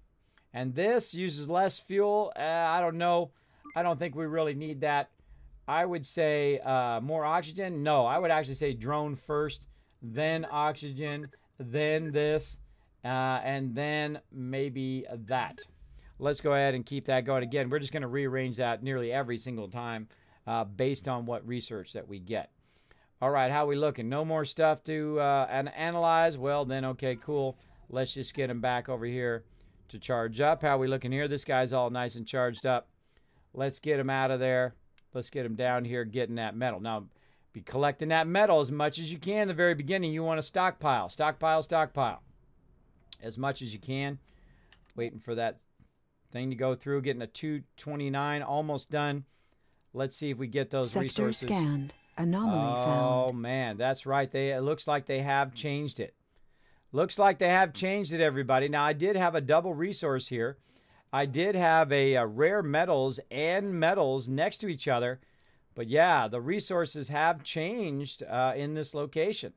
And this uses less fuel. I don't know. I don't think we really need that. I would say more oxygen. No, I would actually say drone first, then oxygen, then this, and then maybe that. Let's go ahead and keep that going. Again, we're just going to rearrange that nearly every single time based on what research that we get. All right, how we looking? No more stuff to analyze? Well, then, okay, cool. Let's just get him back over here to charge up. How we looking here? This guy's all nice and charged up. Let's get him out of there. Let's get him down here getting that metal. Now, be collecting that metal as much as you can in the very beginning. You want to stockpile, stockpile. As much as you can. Waiting for that thing to go through. Getting a 229, almost done. Let's see if we get those Sector resources. scanned. Anomaly Oh, found. man, that's right. It looks like they have changed it. Looks like they have changed it, everybody. Now, I did have a double resource here. I did have a rare metals and metals next to each other, But yeah, the resources have changed in this location.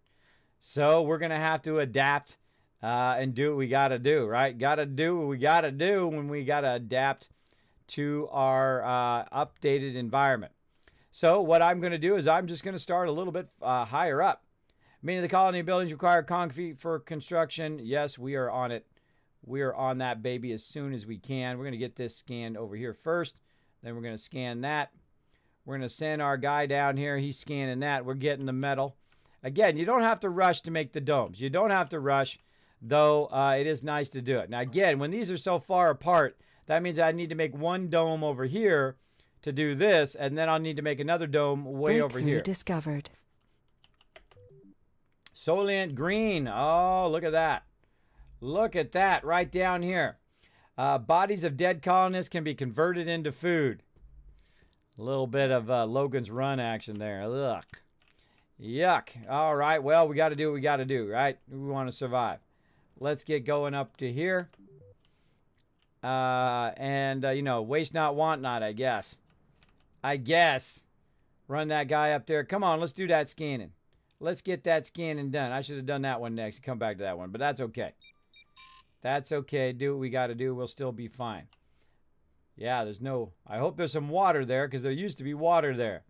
So we're going to have to adapt and do what we got to do, right? Got to do what we got to do when we got to adapt to our updated environment. So what I'm going to do is I'm just going to start a little bit higher up. Many of the colony buildings require concrete for construction. Yes, we are on it. We are on that baby as soon as we can. We're going to get this scanned over here first. Then we're going to scan that. We're going to send our guy down here. He's scanning that. We're getting the metal. Again, you don't have to rush to make the domes. You don't have to rush, though it is nice to do it. Now, again, when these are so far apart, that means I need to make one dome over here to do this, and then I'll need to make another dome way over here. Discovered. Solient green. Oh, look at that. Look at that right down here. Bodies of dead colonists can be converted into food. A little bit of Logan's Run action there. Ugh. Yuck. All right. Well, we got to do what we got to do, right? We want to survive. Let's get going up to here. You know, waste not, want not, I guess. Run that guy up there. Come on, let's do that scanning. Let's get that scanning done. I should have done that one next and come back to that one, but that's okay. That's okay. Do what we got to do. We'll still be fine. Yeah, there's no... I hope there's some water there because there used to be water there.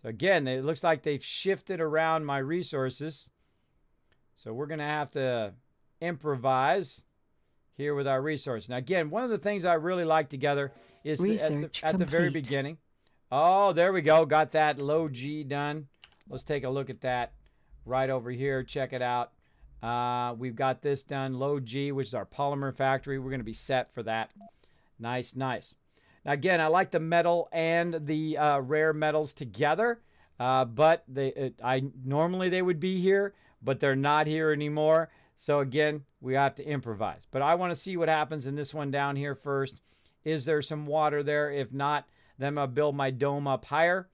So again, it looks like they've shifted around my resources. So we're going to have to improvise here with our resources. Now again, one of the things I really like together is at the very beginning. Oh, there we go. Got that low G done. Let's take a look at that right over here. Check it out. We've got this done. Low G, which is our polymer factory. We're going to be set for that. Nice, nice. Now, again, I like the metal and the rare metals together, but normally they would be here, but they're not here anymore. So, again, we have to improvise. But I want to see what happens in this one down here first. Is there some water there? If not, then I'll build my dome up higher,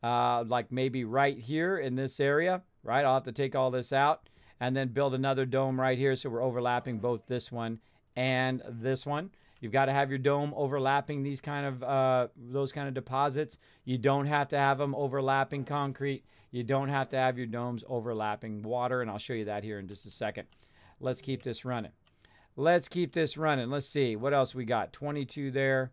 like maybe right here in this area, right? I'll have to take all this out and then build another dome right here so we're overlapping both this one and this one. You've got to have your dome overlapping these kind of those kind of deposits. You don't have to have them overlapping concrete. You don't have to have your domes overlapping water, and I'll show you that here in just a second. Let's keep this running. Let's keep this running. Let's see. What else we got? 22 there.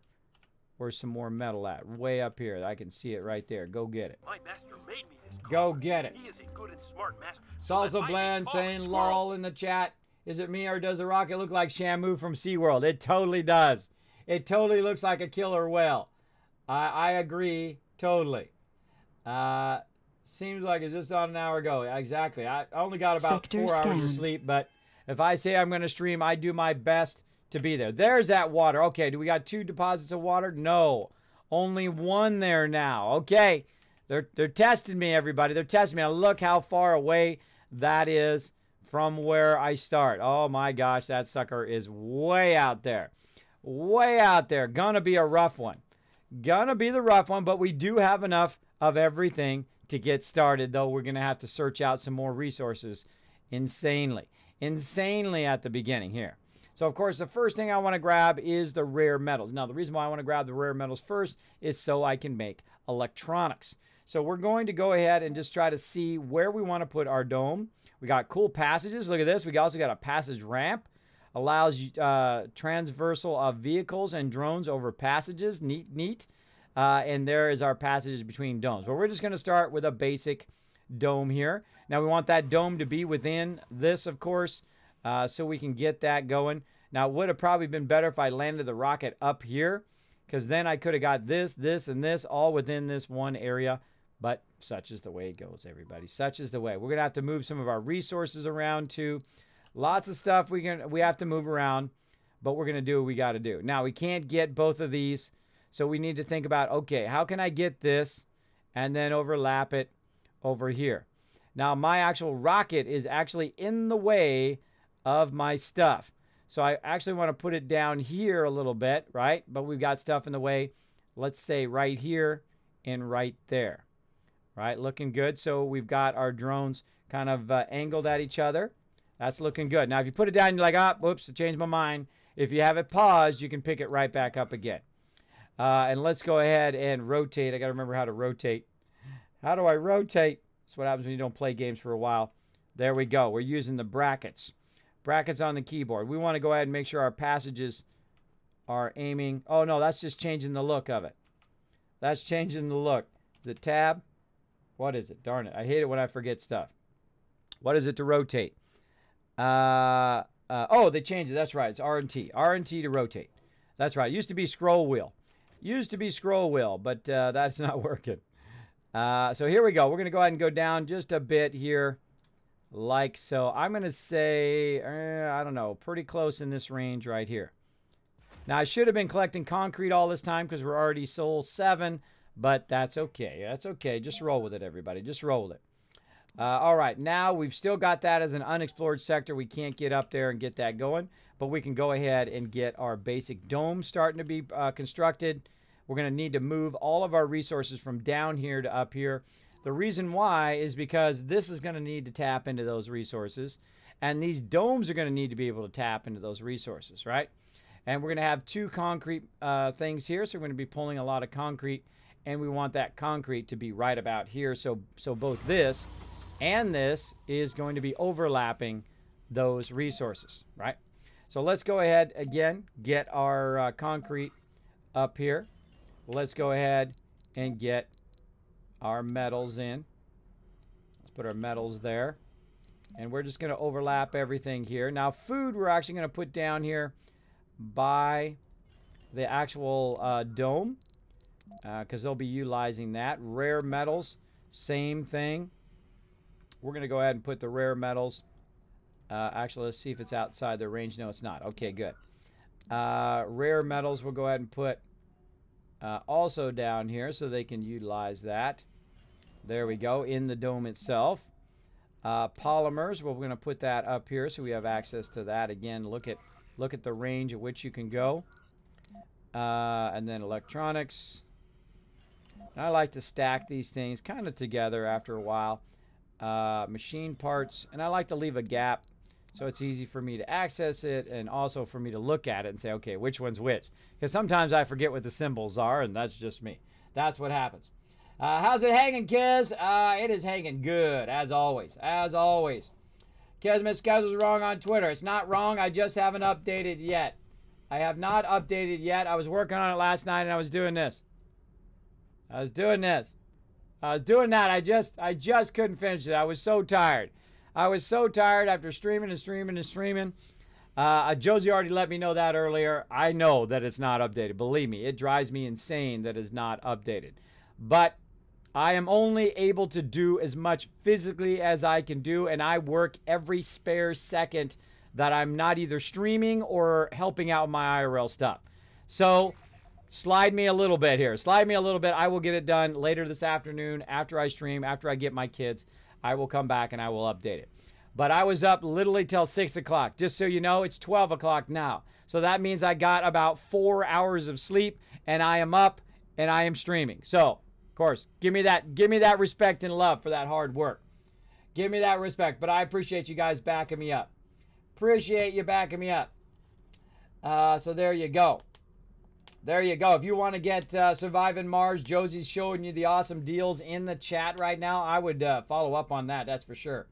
Where's some more metal at? Way up here. I can see it right there. Go get it. My master made me this Go get it. He is a good and smart master. Salsa Blend saying lol in the chat. Is it me or does the rocket look like Shamu from SeaWorld? It totally does. It totally looks like a killer whale. I agree totally. Seems like it's just on an hour ago. Exactly. I only got about 4 hours of sleep, but if I say I'm going to stream, I do my best to be there. There's that water. Okay, do we got 2 deposits of water? No. Only 1 there now. Okay. They're testing me, everybody. They're testing me. Now look how far away that is from where I start. Oh my gosh, that sucker is way out there. Way out there. Gonna be a rough one. Gonna be the rough one, but we do have enough of everything to get started, though we're gonna have to search out some more resources insanely at the beginning here. So, of course, the first thing I want to grab is the rare metals. Now, the reason why I want to grab the rare metals first is so I can make electronics. So we're going to go ahead and just try to see where we want to put our dome. We got cool passages. Look at this. We also got a passage ramp. Allows transversal of vehicles and drones over passages. Neat, neat. And there is our passages between domes. But we're just going to start with a basic dome here. Now, we want that dome to be within this, of course, so we can get that going. Now, it would have probably been better if I landed the rocket up here, because then I could have got this, this, and this all within this one area. But such is the way it goes, everybody. Such is the way. We're going to have to move some of our resources around, too. Lots of stuff we have to move around, but we're going to do what we got to do. Now, we can't get both of these, so we need to think about, okay, how can I get this and then overlap it over here? Now, my actual rocket is actually in the way of my stuff. So I actually want to put it down here a little bit, right? But we've got stuff in the way, let's say right here and right there. Right, looking good. So we've got our drones kind of angled at each other. That's looking good. Now, if you put it down, you're like, ah, whoops, I changed my mind. If you have it paused, you can pick it right back up again. And let's go ahead and rotate. I got to remember how to rotate. How do I rotate? That's what happens when you don't play games for a while. There we go. We're using the brackets. Brackets on the keyboard. We want to go ahead and make sure our passages are aiming. Oh, no, that's just changing the look of it. That's changing the look. Is it tab? What is it? Darn it. I hate it when I forget stuff. What is it to rotate? Oh, they changed it. That's right. It's R and T. R and T to rotate. That's right. It used to be scroll wheel. Used to be scroll wheel, but that's not working. So here we go. We're going to go ahead and go down just a bit here, like so. I'm going to say, I don't know, pretty close in this range right here. Now, I should have been collecting concrete all this time because we're already soul 7, but that's okay. That's okay. Just roll with it, everybody. Just roll with it. All right. Now, we've still got that as an unexplored sector. We can't get up there and get that going, but we can go ahead and get our basic dome starting to be constructed. We're going to need to move all of our resources from down here to up here. The reason why is because this is going to need to tap into those resources, and these domes are going to need to be able to tap into those resources, right? And we're going to have 2 concrete things here, so we're going to be pulling a lot of concrete, and we want that concrete to be right about here. So both this and this is going to be overlapping those resources, right? So let's go ahead, again, get our concrete up here. Let's go ahead and get our metals in. Let's put our metals there. And we're just going to overlap everything here. Now, food we're actually going to put down here by the actual dome because they'll be utilizing that. Rare metals, same thing. We're going to go ahead and put the rare metals. Actually, let's see if it's outside the range. No, it's not. Okay, good. Rare metals we'll go ahead and put also down here so they can utilize that. There we go, in the dome itself. Polymers, well, we're going to put that up here so we have access to that. Again, look at the range at which you can go. And then electronics. And I like to stack these things kind of together after a while. Machine parts, and I like to leave a gap so it's easy for me to access it and also for me to look at it and say, okay, which one's which? Because sometimes I forget what the symbols are, and that's just me. That's what happens. How's it hanging, kids? It is hanging good, as always. As always. Kismet schedule's wrong on Twitter. It's not wrong. I just haven't updated yet. I have not updated yet. I was working on it last night, and I was doing this. I was doing this. I was doing that. I just couldn't finish it. I was so tired. I was so tired after streaming and streaming and streaming. Josie already let me know that earlier. I know that it's not updated. Believe me, it drives me insane that it's not updated. But I am only able to do as much physically as I can do, and I work every spare second that I'm not either streaming or helping out with my IRL stuff. So slide me a little bit here. Slide me a little bit. I will get it done later this afternoon after I stream, after I get my kids. I will come back and I will update it. But I was up literally till 6 o'clock. Just so you know, it's 12 o'clock now. So that means I got about 4 hours of sleep, and I am up and I am streaming. So, of course, give me that respect and love for that hard work. Give me that respect. But I appreciate you guys backing me up. Appreciate you backing me up. So there you go. There you go. If you want to get Surviving Mars, Josie's showing you the awesome deals in the chat right now. I would follow up on that, that's for sure.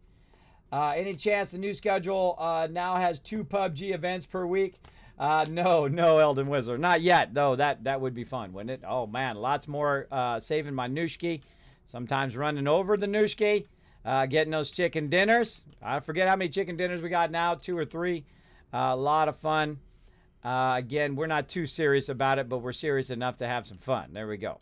Any chance the new schedule now has 2 PUBG events per week? No, Eldon Whistler. Not yet, though. That would be fun, wouldn't it? Oh, man, lots more saving my Nooshki. Sometimes running over the Nooshki. Getting those chicken dinners. I forget how many chicken dinners we got now, 2 or 3. A lot of fun. Again, we're not too serious about it, but we're serious enough to have some fun. There we go.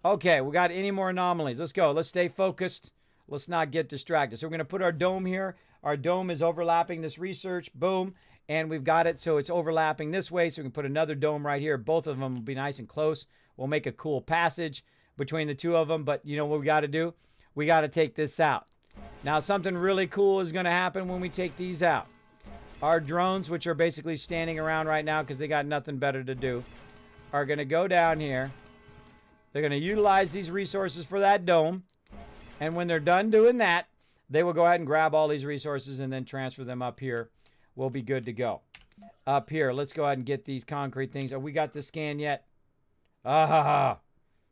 Okay, we got any more anomalies? Let's go. Let's stay focused. Let's not get distracted. So we're going to put our dome here. Our dome is overlapping this research. Boom. And we've got it so it's overlapping this way. So we can put another dome right here. Both of them will be nice and close. We'll make a cool passage between the 2 of them. But you know what we got to do? We got to take this out. Now, something really cool is going to happen when we take these out. Our drones, which are basically standing around right now because they got nothing better to do, are going to go down here. They're going to utilize these resources for that dome. And when they're done doing that, they will go ahead and grab all these resources and then transfer them up here. We'll be good to go. Up here, let's go ahead and get these concrete things. Oh, we got the scan yet? Ah,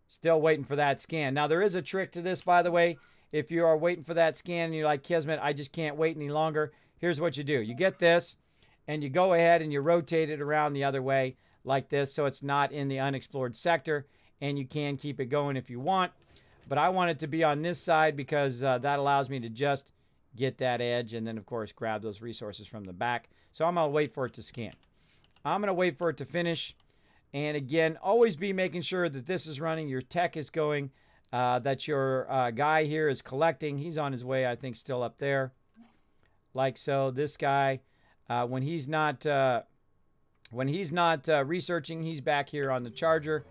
still waiting for that scan. Now, there is a trick to this, by the way. If you are waiting for that scan and you're like, Kismet, I just can't wait any longer, here's what you do. You get this, and you go ahead and you rotate it around the other way like this so it's not in the unexplored sector, and you can keep it going if you want. But I want it to be on this side because that allows me to just get that edge and then, of course, grab those resources from the back. So I'm going to wait for it to scan. I'm going to wait for it to finish. And again, always be making sure that this is running, your tech is going, that your guy here is collecting. He's on his way, I think, still up there. Like so. This guy, when he's not researching, he's back here on the charger.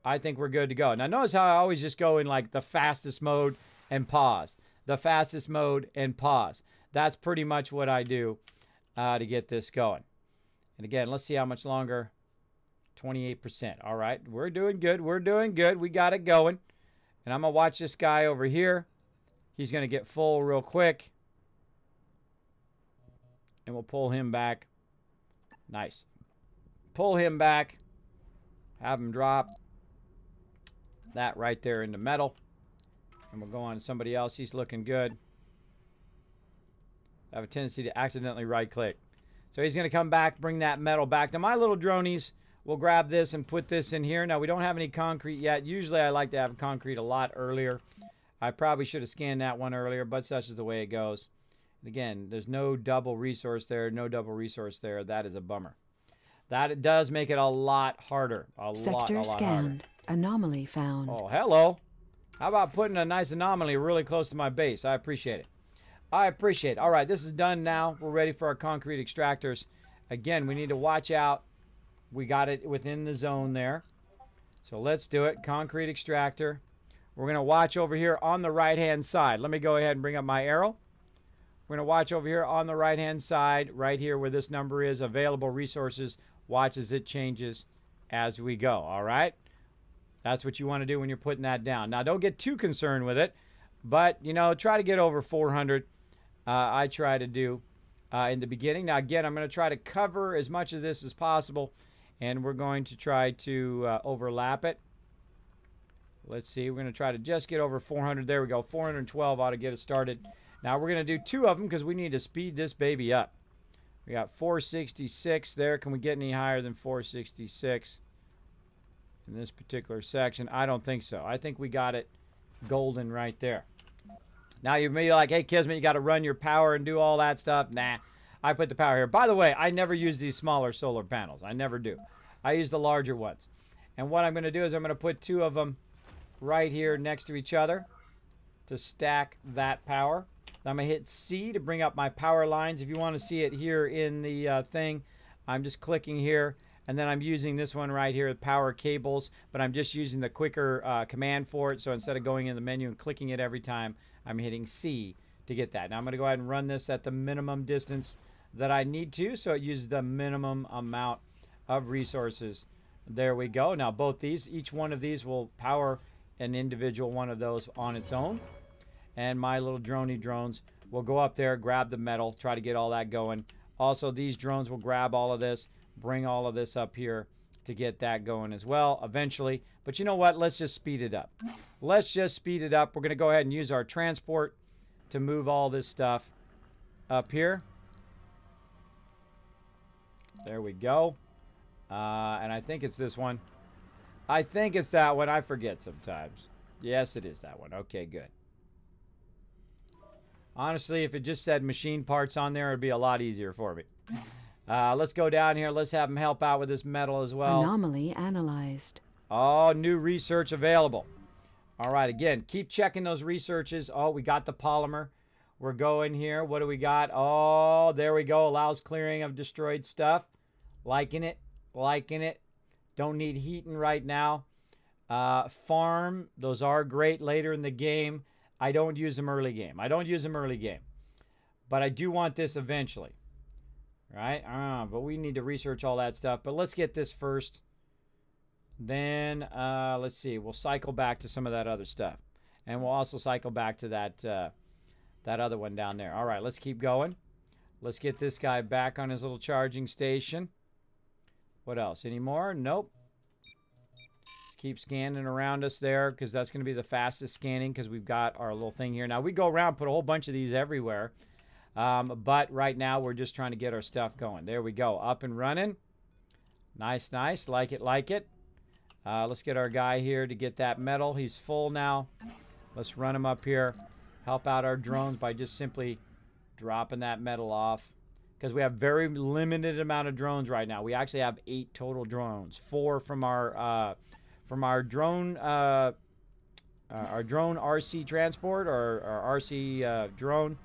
I think we're good to go. Now, notice how I always just go in like the fastest mode and pause. The fastest mode and pause. That's pretty much what I do to get this going. And again, let's see how much longer. 28%. All right, we're doing good. We're doing good. We got it going. And I'm going to watch this guy over here. He's going to get full real quick. And we'll pull him back. Nice. Pull him back. Have him drop that right there into metal. And we'll go on to somebody else. He's looking good. I have a tendency to accidentally right-click. So he's going to come back, bring that metal back. Now, my little dronies will grab this and put this in here. Now, we don't have any concrete yet. Usually, I like to have concrete a lot earlier. I probably should have scanned that one earlier, but such is the way it goes. And again, there's no double resource there, no double resource there. That is a bummer. That it does make it a lot harder. A lot Sector scanned. harder. Anomaly found. Oh, hello. How about putting a nice anomaly really close to my base? I appreciate it. I appreciate it. All right, this is done now. We're ready for our concrete extractors. Again, we need to watch out. We got it within the zone there. So let's do it. Concrete extractor. We're going to watch over here on the right-hand side. Let me go ahead and bring up my arrow. We're going to watch over here on the right-hand side, right here where this number is, available resources. Watch as it changes as we go, all right? That's what you want to do when you're putting that down. Now, don't get too concerned with it, but, you know, try to get over 400. I try to do in the beginning. Now, again, I'm going to try to cover as much of this as possible, and we're going to try to overlap it. Let's see. We're going to try to just get over 400. There we go. 412 ought to get us started. Now, we're going to do 2 of them because we need to speed this baby up. We got 466 there. Can we get any higher than 466 in this particular section? I don't think so. I think we got it golden right there. Now, you may be like, hey, Kismet, you got to run your power and do all that stuff. Nah, I put the power here. By the way, I never use these smaller solar panels. I never do. I use the larger ones. And what I'm going to do is I'm going to put 2 of them right here next to each other to stack that power. I'm going to hit C to bring up my power lines. If you want to see it here in the thing, I'm just clicking here. And then I'm using this one right here, power cables. But I'm just using the quicker command for it. So instead of going in the menu and clicking it every time, I'm hitting C to get that. Now I'm going to go ahead and run this at the minimum distance that I need to. So it uses the minimum amount of resources. There we go. Now both these, each one of these will power an individual one of those on its own. And my little droney drones will go up there, grab the metal, try to get all that going. Also, these drones will grab all of this, bring all of this up here to get that going as well eventually. But you know what? Let's just speed it up. Let's just speed it up. We're going to go ahead and use our transport to move all this stuff up here. There we go. And I think it's this one. I think it's that one. I forget sometimes. Yes, it is that one. Okay, good. Honestly, if it just said machine parts on there, it'd be a lot easier for me. Let's go down here. Let's have them help out with this metal as well. Anomaly analyzed. Oh, new research available. All right, again, keep checking those researches. Oh, we got the polymer. We're going here. What do we got? Oh, there we go. Allows clearing of destroyed stuff. Liking it. Liking it. Don't need heating right now. Farm. Those are great later in the game. I don't use them early game. I don't use them early game. But I do want this eventually. Right? But we need to research all that stuff. But let's get this first. Then, let's see. We'll cycle back to some of that other stuff. And we'll also cycle back to that, that other one down there. All right, let's keep going. Let's get this guy back on his little charging station. What else? Any more? Nope. Let's keep scanning around us there because that's going to be the fastest scanning because we've got our little thing here. Now, we go around, put a whole bunch of these everywhere. But right now, we're just trying to get our stuff going. There we go. Up and running. Nice, nice. Like it, like it. Let's get our guy here to get that metal. He's full now. Let's run him up here. Help out our drones by just simply dropping that metal off. Because we have very limited amount of drones right now. We actually have 8 total drones. 4 from our drone RC transport or our RC drone.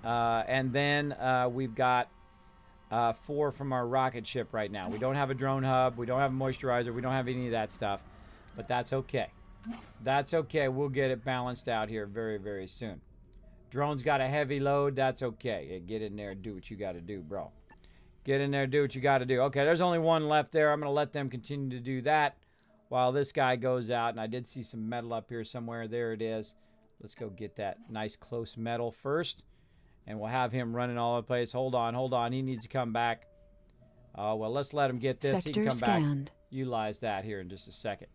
And then we've got 4 from our rocket ship right now. We don't have a drone hub. We don't have a moisturizer. We don't have any of that stuff. But that's okay. That's okay. We'll get it balanced out here very, very soon. Drone's got a heavy load. That's okay. Yeah, get in there and do what you got to do, bro. Get in there and do what you got to do. Okay, there's only one left there. I'm going to let them continue to do that while this guy goes out. And I did see some metal up here somewhere. There it is. Let's go get that nice close metal first. And we'll have him running all over the place. Hold on, hold on. He needs to come back. Well, let's let him get this. He can come back. Utilize that here in just a second.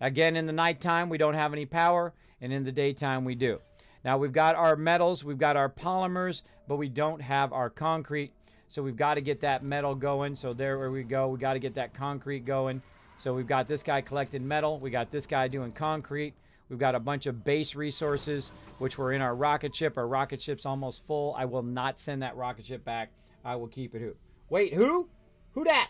Again, in the nighttime, we don't have any power. And in the daytime, we do. Now, we've got our metals. We've got our polymers. But we don't have our concrete. So we've got to get that metal going. So there we go. We got to get that concrete going. So we've got this guy collecting metal. We got this guy doing concrete. We've got a bunch of base resources, which were in our rocket ship. Our rocket ship's almost full. I will not send that rocket ship back. I will keep it. Who? Wait, who? Who dat?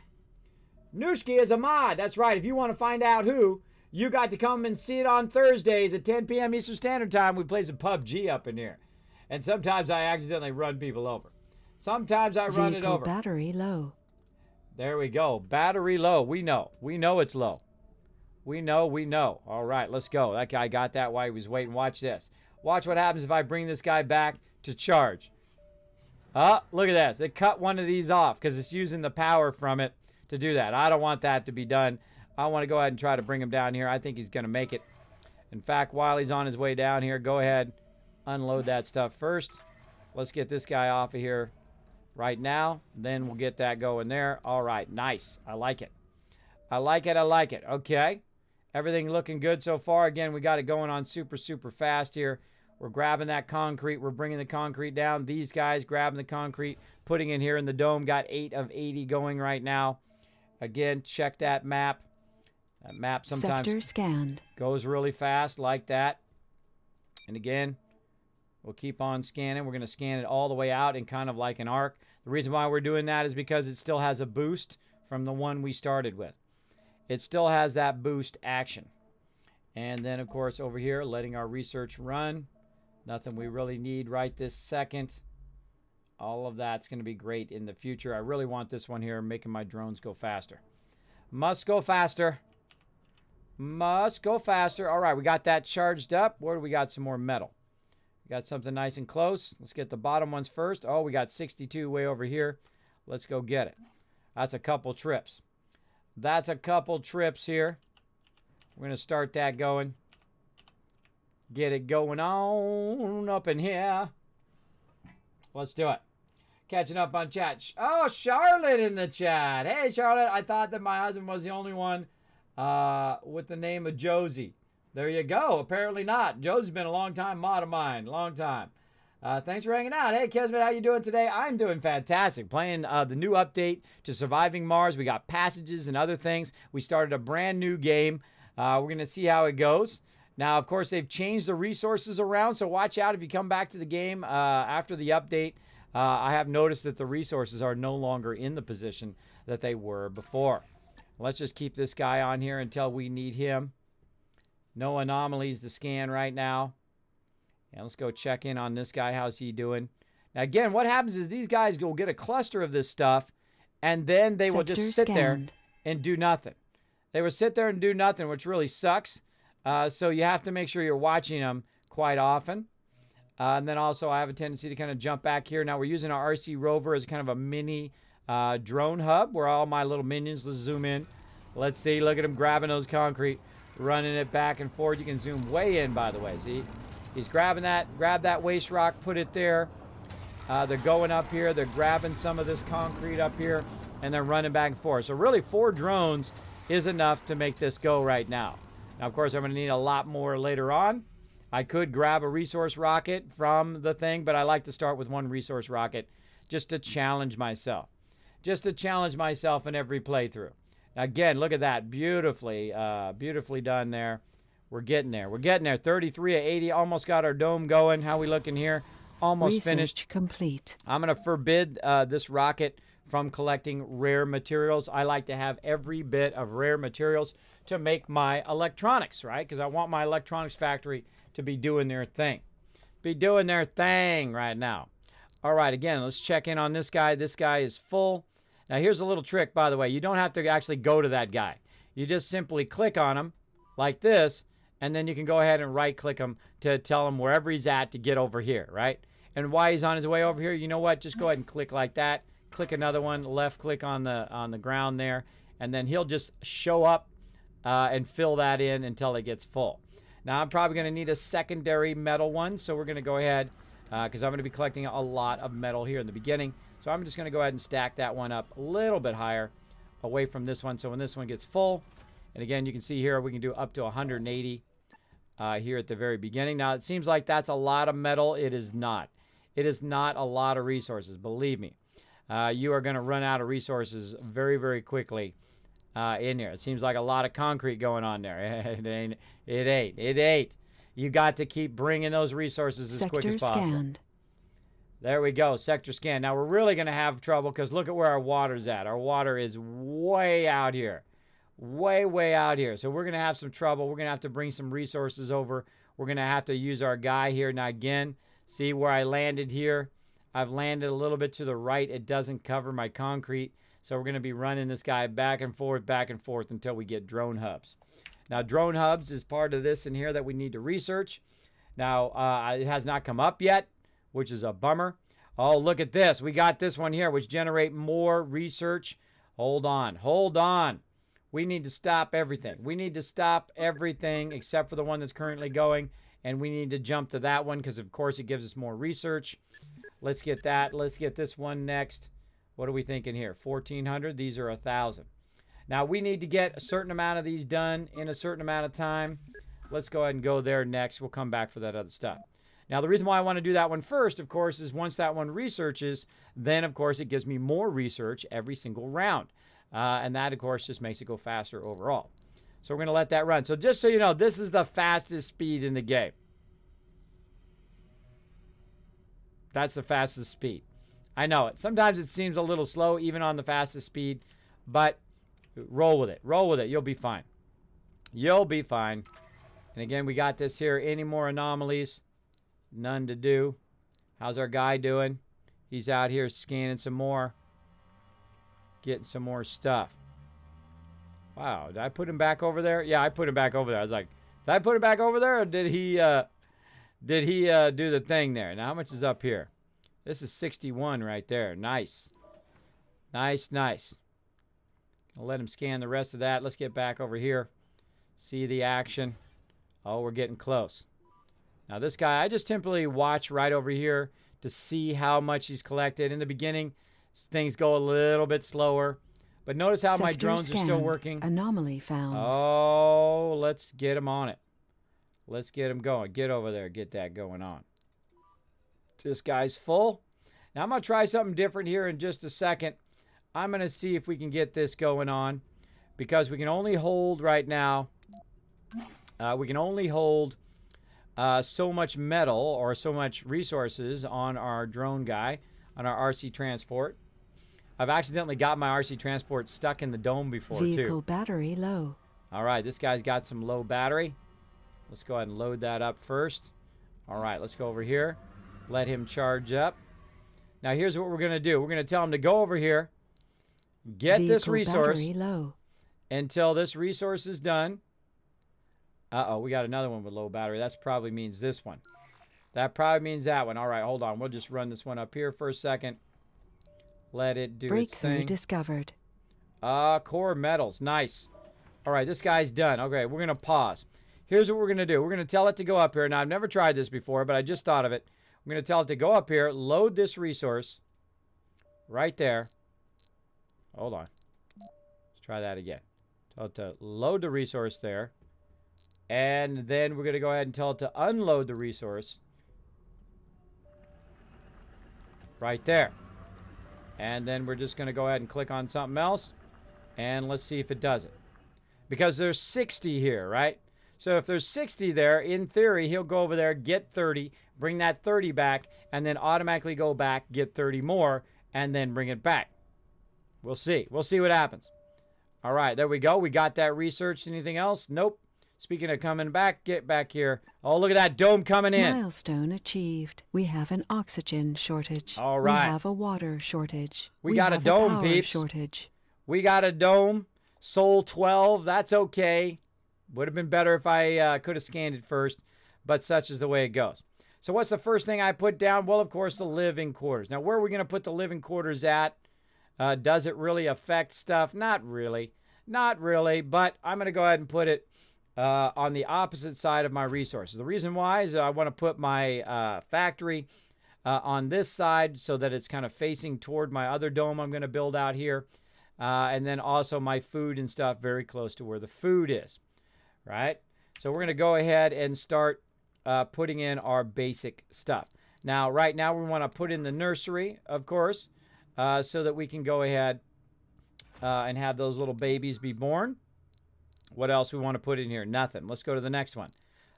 Nushki is a mod. That's right. If you want to find out who, you got to come and see it on Thursdays at 10 p.m. Eastern Standard Time. We play some PUBG up in here. And sometimes I accidentally run people over. Sometimes I run it over. Battery low. There we go. Battery low. We know. We know it's low. We know, we know. All right, let's go. That guy got that while he was waiting. Watch this. Watch what happens if I bring this guy back to charge. Look at that. They cut one of these off because it's using the power from it to do that. I don't want that to be done. I want to go ahead and try to bring him down here. I think he's going to make it. In fact, while he's on his way down here, go ahead, unload that stuff first. Let's get this guy off of here right now. Then we'll get that going there. All right, nice. I like it. I like it. I like it. Okay. Everything looking good so far. Again, we got it going on super, super fast here. We're grabbing that concrete. We're bringing the concrete down. These guys grabbing the concrete, putting it here in the dome. Got 8 of 80 going right now. Again, check that map. That map sometimes Sector scanned. Goes really fast like that. And again, we'll keep on scanning. We're going to scan it all the way out in kind of like an arc. The reason why we're doing that is because it still has a boost from the one we started with. It still has that boost action. And then, of course, over here, letting our research run. Nothing we really need right this second. All of that's going to be great in the future. I really want this one here, making my drones go faster. Must go faster. Must go faster. All right, we got that charged up. Where do we got some more metal? We got something nice and close. Let's get the bottom ones first. Oh, we got 62 way over here. Let's go get it. That's a couple trips. That's a couple trips here. We're going to start that going. Get it going on up in here. Let's do it. Catching up on chat. Oh, Charlotte in the chat. Hey, Charlotte. I thought that my husband was the only one with the name of Josie. There you go. Apparently not. Josie's been a long time mod of mine. Long time. Thanks for hanging out. Hey, Kismet, how you doing today? I'm doing fantastic. Playing the new update to Surviving Mars. We got passages and other things. We started a brand new game. We're going to see how it goes. Now, of course, they've changed the resources around, so watch out if you come back to the game after the update. I have noticed that the resources are no longer in the position that they were before. Let's just keep this guy on here until we need him. No anomalies to scan right now. And let's go check in on this guy. How's he doing? Now, again, what happens is these guys will get a cluster of this stuff, and then they will just sit there and do nothing. They will sit there and do nothing, which really sucks. So you have to make sure you're watching them quite often. And then also I have a tendency to kind of jump back here. Now we're using our RC rover as kind of a mini drone hub where all my little minions, let's zoom in. Let's see, look at him grabbing those concrete, running it back and forth. You can zoom way in, by the way. See, he's grabbing that, grab that waste rock, put it there. They're going up here. They're grabbing some of this concrete up here, and they're running back and forth. So really 4 drones is enough to make this go right now. Now, of course, I'm going to need a lot more later on. I could grab a resource rocket from the thing, but I like to start with one resource rocket just to challenge myself. Just to challenge myself in every playthrough. Now, again, look at that. Beautifully, beautifully done there. We're getting there. We're getting there. 33 of 80. Almost got our dome going. How we looking here? Almost finished. Research complete. I'm going to forbid this rocket from collecting rare materials. I like to have every bit of rare materials to make my electronics, right? Because I want my electronics factory to be doing their thing. Be doing their thing right now. All right, again, let's check in on this guy. This guy is full. Now, here's a little trick, by the way. You don't have to actually go to that guy. You just simply click on him like this, and then you can go ahead and right-click him to tell him wherever he's at to get over here, right? And why he's on his way over here, you know what? Just go ahead and click like that. Click another one, left click on the ground there, and then he'll just show up and fill that in until it gets full. Now, I'm probably going to need a secondary metal one, so we're going to go ahead, because I'm going to be collecting a lot of metal here in the beginning. So I'm just going to go ahead and stack that one up a little bit higher away from this one. So when this one gets full, and again, you can see here we can do up to 180 here at the very beginning. Now, it seems like that's a lot of metal. It is not. It is not a lot of resources, believe me. You are going to run out of resources very, very quickly in here. It seems like a lot of concrete going on there. It ain't. You got to keep bringing those resources as quick as possible. Sector scanned. There we go, sector scan. Now, we're really going to have trouble because look at where our water's at. Our water is way out here. Way, way out here. So we're going to have some trouble. We're going to have to bring some resources over. We're going to have to use our guy here. Now, again, see where I landed here? I've landed a little bit to the right. It doesn't cover my concrete. So we're going to be running this guy back and forth until we get drone hubs. Now, drone hubs is part of this in here that we need to research. Now, it has not come up yet, which is a bummer. Oh, look at this. We got this one here, which generate more research. Hold on. Hold on. We need to stop everything. We need to stop everything except for the one that's currently going. And we need to jump to that one because, of course, it gives us more research. Let's get that. Let's get this one next. What are we thinking here? 1,400. These are 1,000. Now, we need to get a certain amount of these done in a certain amount of time. Let's go ahead and go there next. We'll come back for that other stuff. Now, the reason why I want to do that one first, of course, is once that one researches, then, of course, it gives me more research every single round. And that, of course, just makes it go faster overall. So we're going to let that run. So just so you know, this is the fastest speed in the game. That's the fastest speed. I know it. Sometimes it seems a little slow, even on the fastest speed. But roll with it. Roll with it. You'll be fine. You'll be fine. And again, we got this here. Any more anomalies? None to do. How's our guy doing? He's out here scanning some more. Getting some more stuff. Wow, did I put him back over there? Yeah, I put him back over there. I was like, did I put him back over there, or did he do the thing there? Now, how much is up here? This is 61 right there. Nice. Nice, nice. I'll let him scan the rest of that. Let's get back over here. See the action. Oh, we're getting close. Now, this guy, I just simply watch right over here to see how much he's collected. In the beginning, things go a little bit slower. But notice how my drones are still working. Anomaly found. Oh, let's get him on it. Let's get him going. Get over there. Get that going on. This guy's full. Now, I'm going to try something different here in just a second. I'm going to see if we can get this going on. Because we can only hold right now. We can only hold so much metal or so much resources on our drone guy, on our RC transport. I've accidentally got my RC transport stuck in the dome before, Vehicle too. battery low. All right, this guy's got some low battery. Let's go ahead and load that up first. All right, let's go over here. Let him charge up. Now, here's what we're going to do. We're going to tell him to go over here, get this resource battery low. until this resource is done. Uh-oh, we got another one with low battery. That probably means this one. That probably means that one. All right, hold on. We'll just run this one up here for a second. Let it do its Breakthrough thing. discovered. Core metals. Nice. All right, this guy's done. Okay, we're going to pause. Here's what we're going to do. We're going to tell it to go up here. Now, I've never tried this before, but I just thought of it. We're going to tell it to go up here, load this resource right there. Hold on. Let's try that again. Tell it to load the resource there. And then we're going to go ahead and tell it to unload the resource. Right there. And then we're just going to go ahead and click on something else. And let's see if it does it. Because there's 60 here, right? So if there's 60 there, in theory, he'll go over there, get 30, bring that 30 back, and then automatically go back, get 30 more, and then bring it back. We'll see. We'll see what happens. All right, there we go. We got that researched. Anything else? Nope. Speaking of coming back, get back here. Oh, look at that dome coming in. Milestone achieved. We have an oxygen shortage. All right. We have a water shortage. We got a have dome, power peeps. shortage. We got a dome. Soul 12. That's okay. Would have been better if I could have scanned it first, but such is the way it goes. So what's the first thing I put down? Well, of course, the living quarters. Now, where are we going to put the living quarters at? Does it really affect stuff? Not really. Not really, but I'm going to go ahead and put it on the opposite side of my resources. The reason why is I want to put my factory on this side so that it's kind of facing toward my other dome I'm going to build out here. And then also my food and stuff very close to where the food is, right? So we're going to go ahead and start putting in our basic stuff. Now, right now we want to put in the nursery, of course, so that we can go ahead and have those little babies be born. What else we want to put in here? Nothing. Let's go to the next one.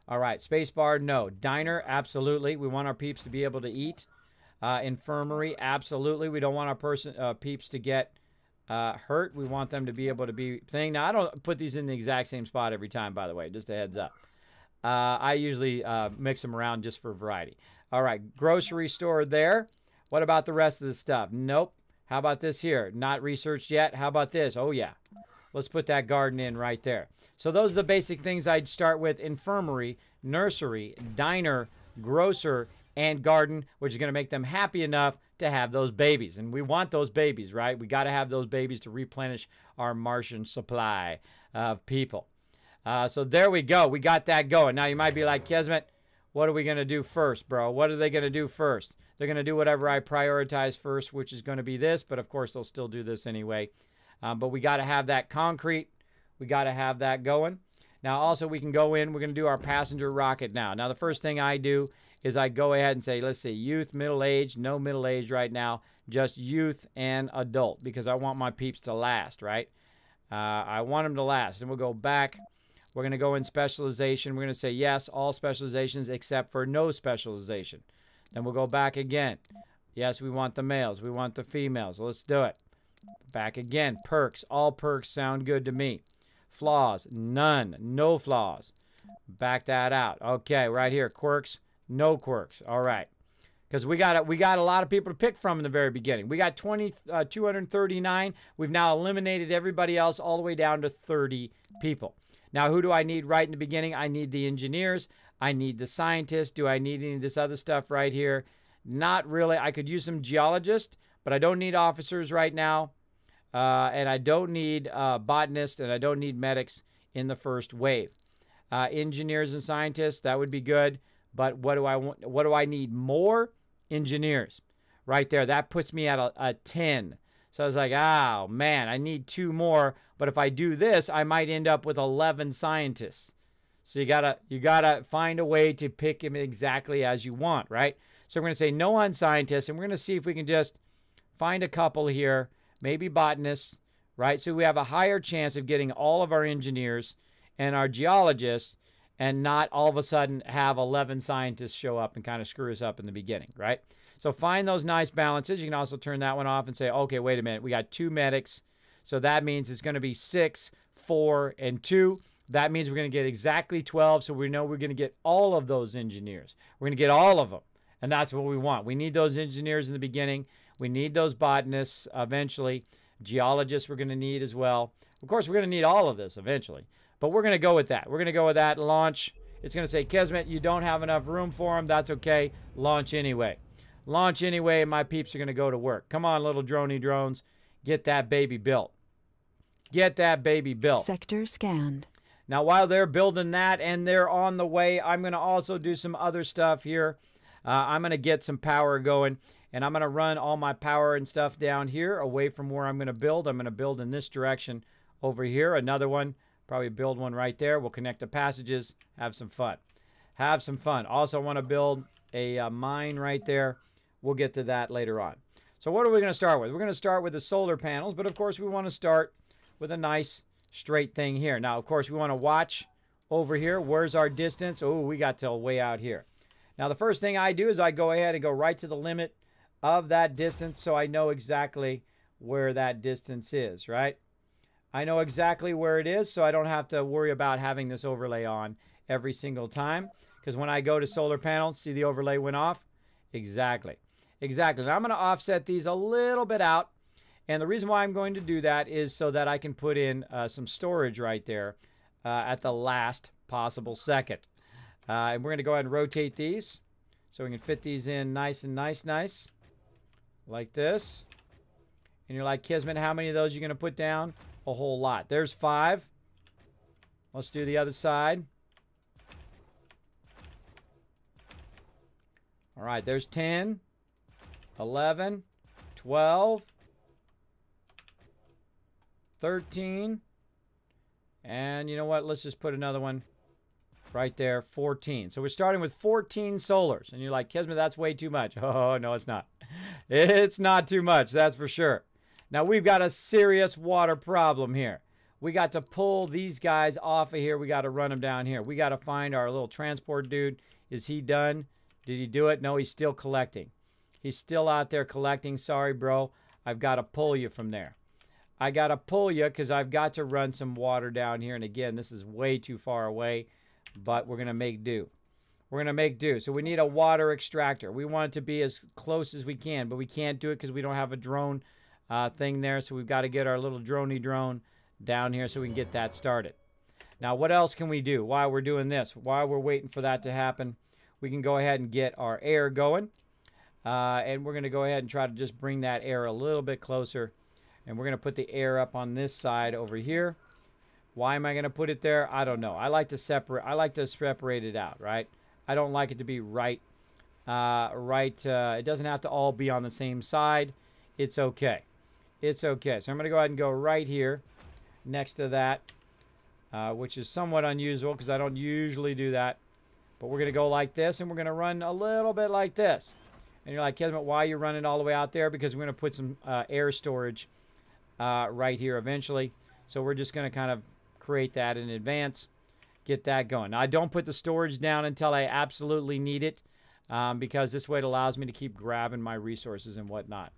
All right, spacebar, no. Diner, absolutely. We want our peeps to be able to eat. Infirmary, absolutely. We don't want our peeps to get hurt. We want them to be able to be thing. Now, I don't put these in the exact same spot every time, by the way, just a heads up. I usually mix them around just for variety. All right, grocery store there. What about the rest of the stuff? Nope. How about this here? Not researched yet. How about this? Oh, yeah. Let's put that garden in right there. So those are the basic things I'd start with: infirmary, nursery, diner, grocer, and garden, which is going to make them happy enough to have those babies. And we want those babies, right? We got to have those babies to replenish our Martian supply of people. So there we go. We got that going. Now you might be like, Kismet, what are we going to do first, bro? What are they going to do first? They're going to do whatever I prioritize first, which is going to be this. But of course, they'll still do this anyway. But we got to have that concrete. We got to have that going. Now, also, we can go in. We're going to do our passenger rocket now. Now, the first thing I do is I go ahead and say, let's see, youth, middle age. No middle age right now. Just youth and adult, because I want my peeps to last, right? I want them to last. And we'll go back. We're going to go in specialization. We're going to say, yes, all specializations except for no specialization. Then we'll go back again. Yes, we want the males. We want the females. Let's do it. Back again. Perks. All perks sound good to me. Flaws. None. No flaws. Back that out. Okay, right here. Quirks. No quirks. All right. Because we got a lot of people to pick from in the very beginning. We got 239. We've now eliminated everybody else all the way down to 30 people. Now, who do I need right in the beginning? I need the engineers. I need the scientists. Do I need any of this other stuff right here? Not really. I could use some geologists, but I don't need officers right now. And I don't need botanists, and I don't need medics in the first wave. Engineers and scientists, that would be good. But what do I want? What do I need more? Engineers. Right there. That puts me at a 10. So I was like, oh, man, I need 2 more. But if I do this, I might end up with 11 scientists. So you gotta find a way to pick them exactly as you want, right? So we're going to say no on scientists, and we're going to see if we can just find a couple here, maybe botanists, right? So we have a higher chance of getting all of our engineers and our geologists and not all of a sudden have 11 scientists show up and kind of screw us up in the beginning, right? So find those nice balances. You can also turn that one off and say, okay, wait a minute. We got 2 medics. So that means it's going to be 6, 4, and 2. That means we're going to get exactly 12. So we know we're going to get all of those engineers. We're going to get all of them. And that's what we want. We need those engineers in the beginning. We need those botanists eventually. Geologists we're going to need as well. Of course, we're going to need all of this eventually. But we're going to go with that. We're going to go with that. Launch. It's going to say, Kismet, you don't have enough room for them. That's okay. Launch anyway. Launch anyway, and my peeps are going to go to work. Come on, little droney drones. Get that baby built. Get that baby built. Sector scanned. Now, while they're building that and they're on the way, I'm going to also do some other stuff here. I'm going to get some power going, and I'm going to run all my power and stuff down here away from where I'm going to build. I'm going to build in this direction over here. Another one, probably build one right there. We'll connect the passages, have some fun. Have some fun. Also want to build a mine right there. We'll get to that later on. So what are we going to start with? We're going to start with the solar panels, but of course we want to start with a nice straight thing here. Now, of course, we want to watch over here. Where's our distance? Oh, we got till way out here. Now, the first thing I do is I go ahead and go right to the limit of that distance so I know exactly where that distance is, right? I know exactly where it is, so I don't have to worry about having this overlay on every single time. Because when I go to solar panels, see the overlay went off? Exactly. Exactly. Now I'm going to offset these a little bit out. And the reason why I'm going to do that is so that I can put in some storage right there at the last possible second. And we're going to go ahead and rotate these so we can fit these in nice and nice. Like this. And you're like, Kismet, how many of those are you going to put down? A whole lot. There's 5. Let's do the other side. All right, there's 10, 11, 12, 13, and you know what? Let's just put another one right there, 14. So we're starting with 14 solars. And you're like, Kismet, that's way too much. Oh, no, it's not. It's not too much, that's for sure. Now, we've got a serious water problem here. We got to pull these guys off of here. We got to run them down here. We got to find our little transport dude. Is he done? Did he do it? No, he's still collecting. He's still out there collecting. Sorry, bro. I've got to pull you from there. I got to pull you because I've got to run some water down here. And again, this is way too far away, but we're going to make do. We're going to make do. So we need a water extractor. We want it to be as close as we can, but we can't do it because we don't have a drone thing there. So we've got to get our little droney drone down here so we can get that started. Now, what else can we do while we're doing this? While we're waiting for that to happen, we can go ahead and get our air going. And we're going to go ahead and try to just bring that air a little bit closer. And we're going to put the air up on this side over here. Why am I going to put it there? I don't know. I like to separate it out, right? I don't like it to be right. It doesn't have to all be on the same side. It's okay. It's okay. So I'm going to go ahead and go right here next to that, which is somewhat unusual because I don't usually do that. But we're going to go like this, and we're going to run a little bit like this. And you're like, Kismet, why are you running all the way out there? Because we're going to put some air storage right here eventually. So we're just going to kind of create that in advance, get that going. Now, I don't put the storage down until I absolutely need it because this way it allows me to keep grabbing my resources and whatnot.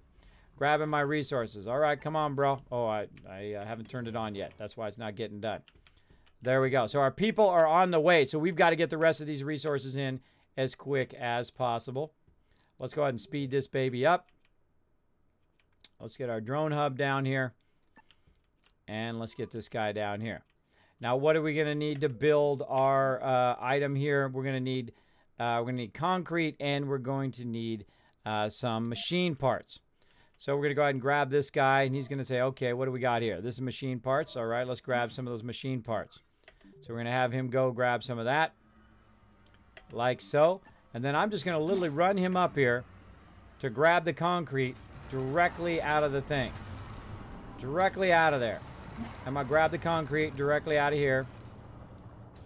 Grabbing my resources. All right, come on, bro. Oh, I haven't turned it on yet. That's why it's not getting done. There we go. So our people are on the way. So we've got to get the rest of these resources in as quick as possible. Let's go ahead and speed this baby up. Let's get our drone hub down here. And let's get this guy down here. Now, what are we going to need to build our item here? We're going to need concrete, and we're going to need some machine parts. So we're going to go ahead and grab this guy, and he's going to say, okay, what do we got here? This is machine parts. All right, let's grab some of those machine parts. So we're going to have him go grab some of that, like so. And then I'm just going to literally run him up here to grab the concrete directly out of the thing. Directly out of there. I'm going to grab the concrete directly out of here.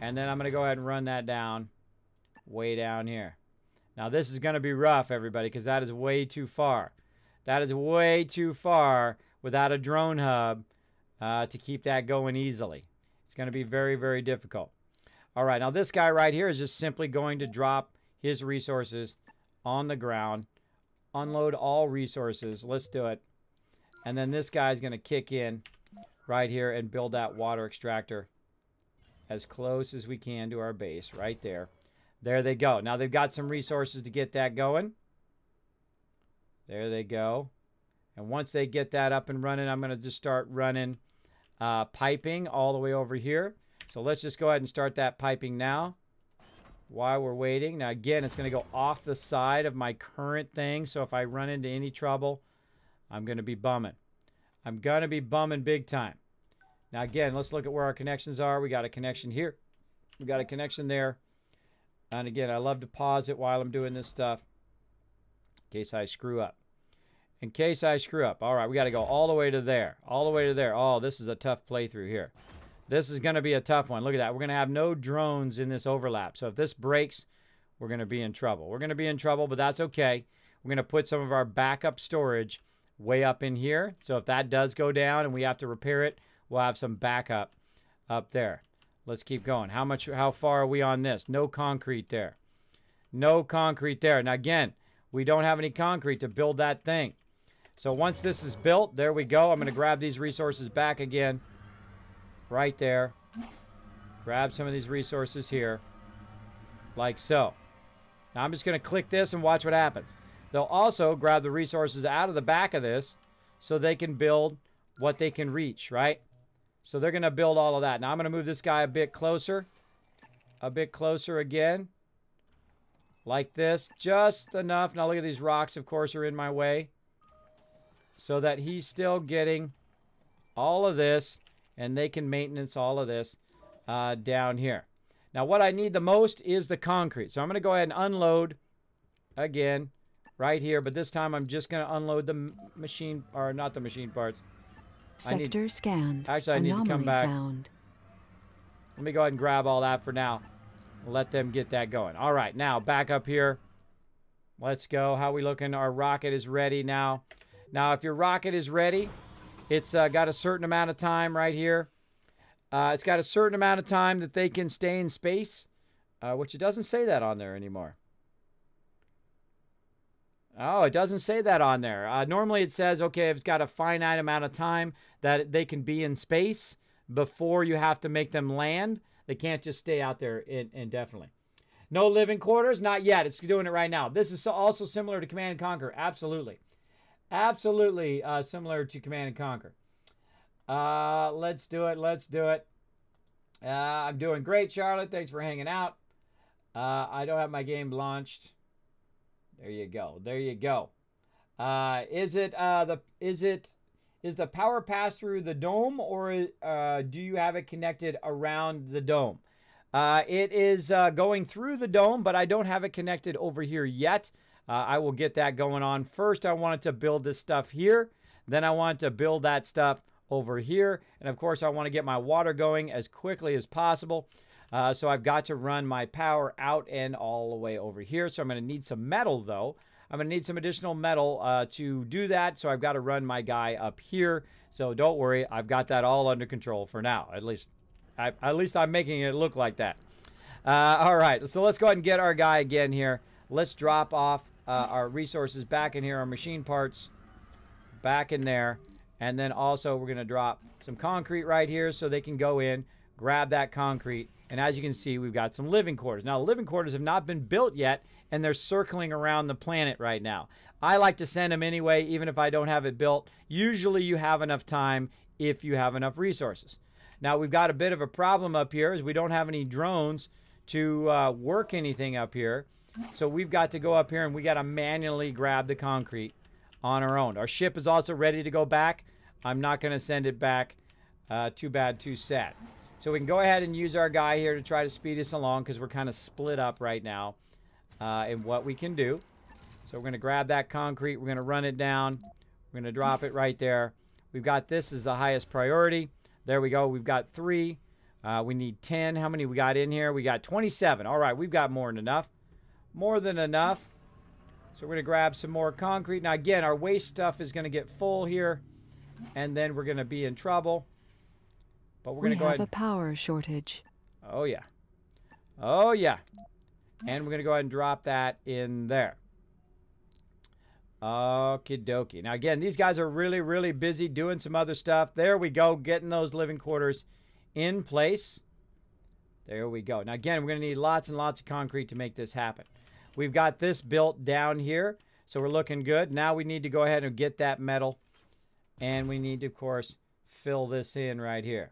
And then I'm going to go ahead and run that down, way down here. Now, this is going to be rough, everybody, because that is way too far. That is way too far without a drone hub to keep that going easily. It's going to be very, very difficult. All right, now this guy right here is just simply going to drop his resources on the ground, unload all resources. Let's do it. And then this guy's going to kick in right here and build that water extractor as close as we can to our base right there. There they go. Now they've got some resources to get that going. There they go. And once they get that up and running, I'm going to just start running piping all the way over here. So let's just go ahead and start that piping now while we're waiting. Now, again, it's going to go off the side of my current thing. So if I run into any trouble, I'm going to be bumming. I'm going to be bumming big time. Now, again, let's look at where our connections are. We got a connection here. We got a connection there. And again, I love to pause it while I'm doing this stuff in case I screw up. in case I screw up. All right, we got to go all the way to there. All the way to there. Oh, this is a tough playthrough here. This is going to be a tough one. Look at that. We're going to have no drones in this overlap. So if this breaks, we're going to be in trouble. We're going to be in trouble, but that's okay. We're going to put some of our backup storage way up in here. So if that does go down and we have to repair it, we'll have some backup up there. Let's keep going. How far are we on this? No concrete there. No concrete there. Now again, we don't have any concrete to build that thing. So once this is built, there we go. I'm going to grab these resources back again. Right there. Grab some of these resources here. Like so. Now I'm just going to click this and watch what happens. They'll also grab the resources out of the back of this so they can build what they can reach, right? So they're going to build all of that. Now I'm going to move this guy a bit closer. A bit closer again. Like this. Just enough. Now look at these rocks, of course, are in my way. So that he's still getting all of this. And they can maintenance all of this down here. Now what I need the most is the concrete. So I'm going to go ahead and unload again right here. But this time I'm just going to unload the machine, or not the machine parts. Sector scanned. Actually, I need to come back. Found. Let me go ahead and grab all that for now. Let them get that going. All right, now back up here. Let's go. How we looking? Our rocket is ready now. Now, if your rocket is ready, it's got a certain amount of time right here. It's got a certain amount of time that they can stay in space, which it doesn't say that on there anymore. Oh, it doesn't say that on there. Normally it says, okay, it's got a finite amount of time that they can be in space before you have to make them land. They can't just stay out there indefinitely. No living quarters? Not yet. It's doing it right now. This is also similar to Command & Conquer. Absolutely. Absolutely similar to Command & Conquer. Let's do it. Let's do it. I'm doing great, Charlotte. Thanks for hanging out. I don't have my game launched. There you go. There you go. Is the power pass through the dome, or do you have it connected around the dome? It is going through the dome, but I don't have it connected over here yet. I will get that going on. First, I wanted to build this stuff here. Then I want to build that stuff over here. And of course, I want to get my water going as quickly as possible. So I've got to run my power out and all the way over here. So I'm going to need some metal, though. I'm going to need some additional metal to do that. So I've got to run my guy up here. So don't worry, I've got that all under control for now. At least I'm making it look like that. All right, so let's go ahead and get our guy again here. Let's drop off our resources back in here, our machine parts back in there. And then also we're going to drop some concrete right here so they can go in, grab that concrete. And as you can see, we've got some living quarters. Now, the living quarters have not been built yet, and they're circling around the planet right now. I like to send them anyway, even if I don't have it built. Usually you have enough time if you have enough resources. Now, we've got a bit of a problem up here, as we don't have any drones to work anything up here. So we've got to go up here, and we got to manually grab the concrete on our own. Our ship is also ready to go back. I'm not going to send it back. Too bad, too sad. So we can go ahead and use our guy here to try to speed us along, because we're kind of split up right now in what we can do. So we're going to grab that concrete. We're going to run it down. We're going to drop it right there. We've got this as the highest priority. There we go. We've got 3. We need 10. How many we got in here? We got 27. All right, we've got more than enough. More than enough. So we're going to grab some more concrete. Now, again, our waste stuff is going to get full here, and then we're going to be in trouble. But we're going to go ahead. We have a power shortage. Oh, yeah. Oh, yeah. And we're going to go ahead and drop that in there. Okie dokie. Now, again, these guys are really, really busy doing some other stuff. There we go, getting those living quarters in place. There we go. Now, again, we're going to need lots and lots of concrete to make this happen. We've got this built down here, so we're looking good. Now we need to go ahead and get that metal, and we need to, of course, fill this in right here.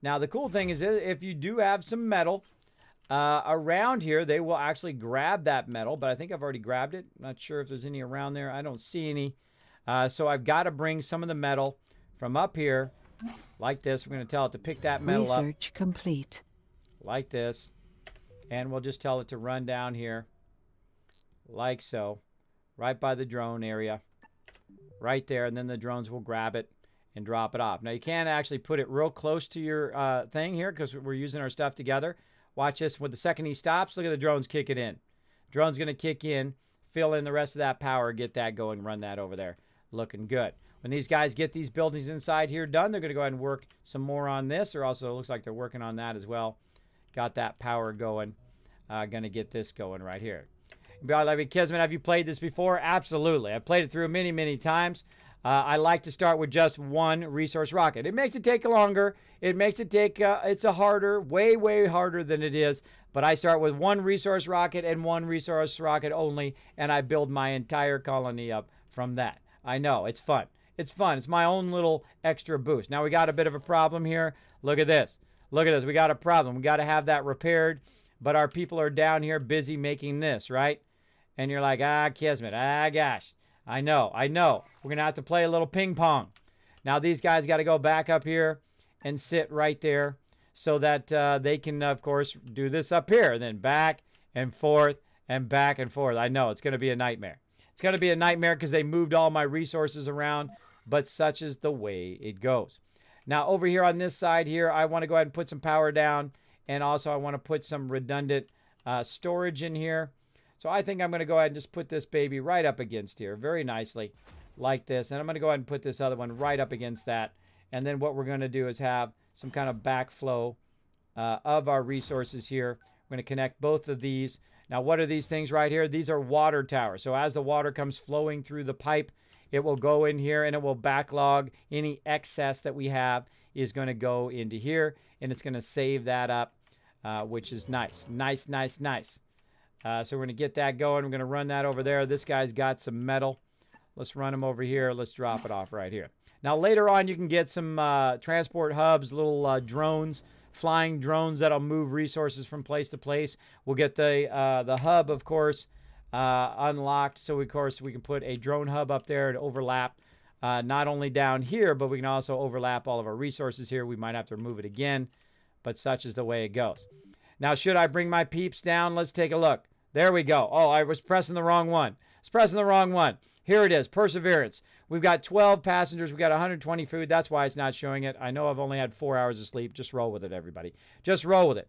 Now, the cool thing is if you do have some metal around here, they will actually grab that metal, but I think I've already grabbed it. I'm not sure if there's any around there. I don't see any. So I've got to bring some of the metal from up here like this. We're going to tell it to pick that metal up. Research complete. Like this. And we'll just tell it to run down here like so, right by the drone area. right there, and then the drones will grab it and drop it off. Now, you can't actually put it real close to your thing here because we're using our stuff together. Watch this. With the second he stops, look at the drones kick it in. Drone's going to kick in, fill in the rest of that power, get that going, run that over there. Looking good. When these guys get these buildings inside here done, they're going to go ahead and work some more on this. Or also, it looks like they're working on that as well. Got that power going. Going to get this going right here. Like, Kismet, have you played this before? Absolutely. I've played it through many, many times. I like to start with just one resource rocket. It makes it take longer. It makes it take, it's a harder, way, way harder than it is. But I start with one resource rocket and one resource rocket only, and I build my entire colony up from that. I know, it's fun. It's fun. It's my own little extra boost. Now, we got a bit of a problem here. Look at this. Look at this. We got a problem. We got to have that repaired. But our people are down here busy making this, right? And you're like, Kismet, gosh. I know. We're going to have to play a little ping pong. Now, these guys got to go back up here and sit right there so that they can, of course, do this up here. Then back and forth and back and forth. I know. It's going to be a nightmare. It's going to be a nightmare because they moved all my resources around, but such is the way it goes. Now, over here on this side here, I want to go ahead and put some power down, and also I want to put some redundant storage in here. So I think I'm going to go ahead and just put this baby right up against here very nicely like this. And I'm going to go ahead and put this other one right up against that. And then what we're going to do is have some kind of backflow of our resources here. We're going to connect both of these. Now, what are these things right here? These are water towers. So as the water comes flowing through the pipe, it will go in here and it will backlog. Any excess that we have is going to go into here, and it's going to save that up, which is nice. Nice. So we're going to get that going. We're going to run that over there. This guy's got some metal. Let's run him over here. Let's drop it off right here. Now, later on, you can get some transport hubs, little drones, flying drones that'll move resources from place to place. We'll get the hub, of course, unlocked. So, of course, we can put a drone hub up there and overlap not only down here, but we can also overlap all of our resources here. We might have to remove it again, but such is the way it goes. Now, should I bring my peeps down? Let's take a look. There we go. Oh, I was pressing the wrong one. Here it is, Perseverance. We've got 12 passengers. We've got 120 food. That's why it's not showing it. I know I've only had 4 hours of sleep. Just roll with it, everybody. Just roll with it.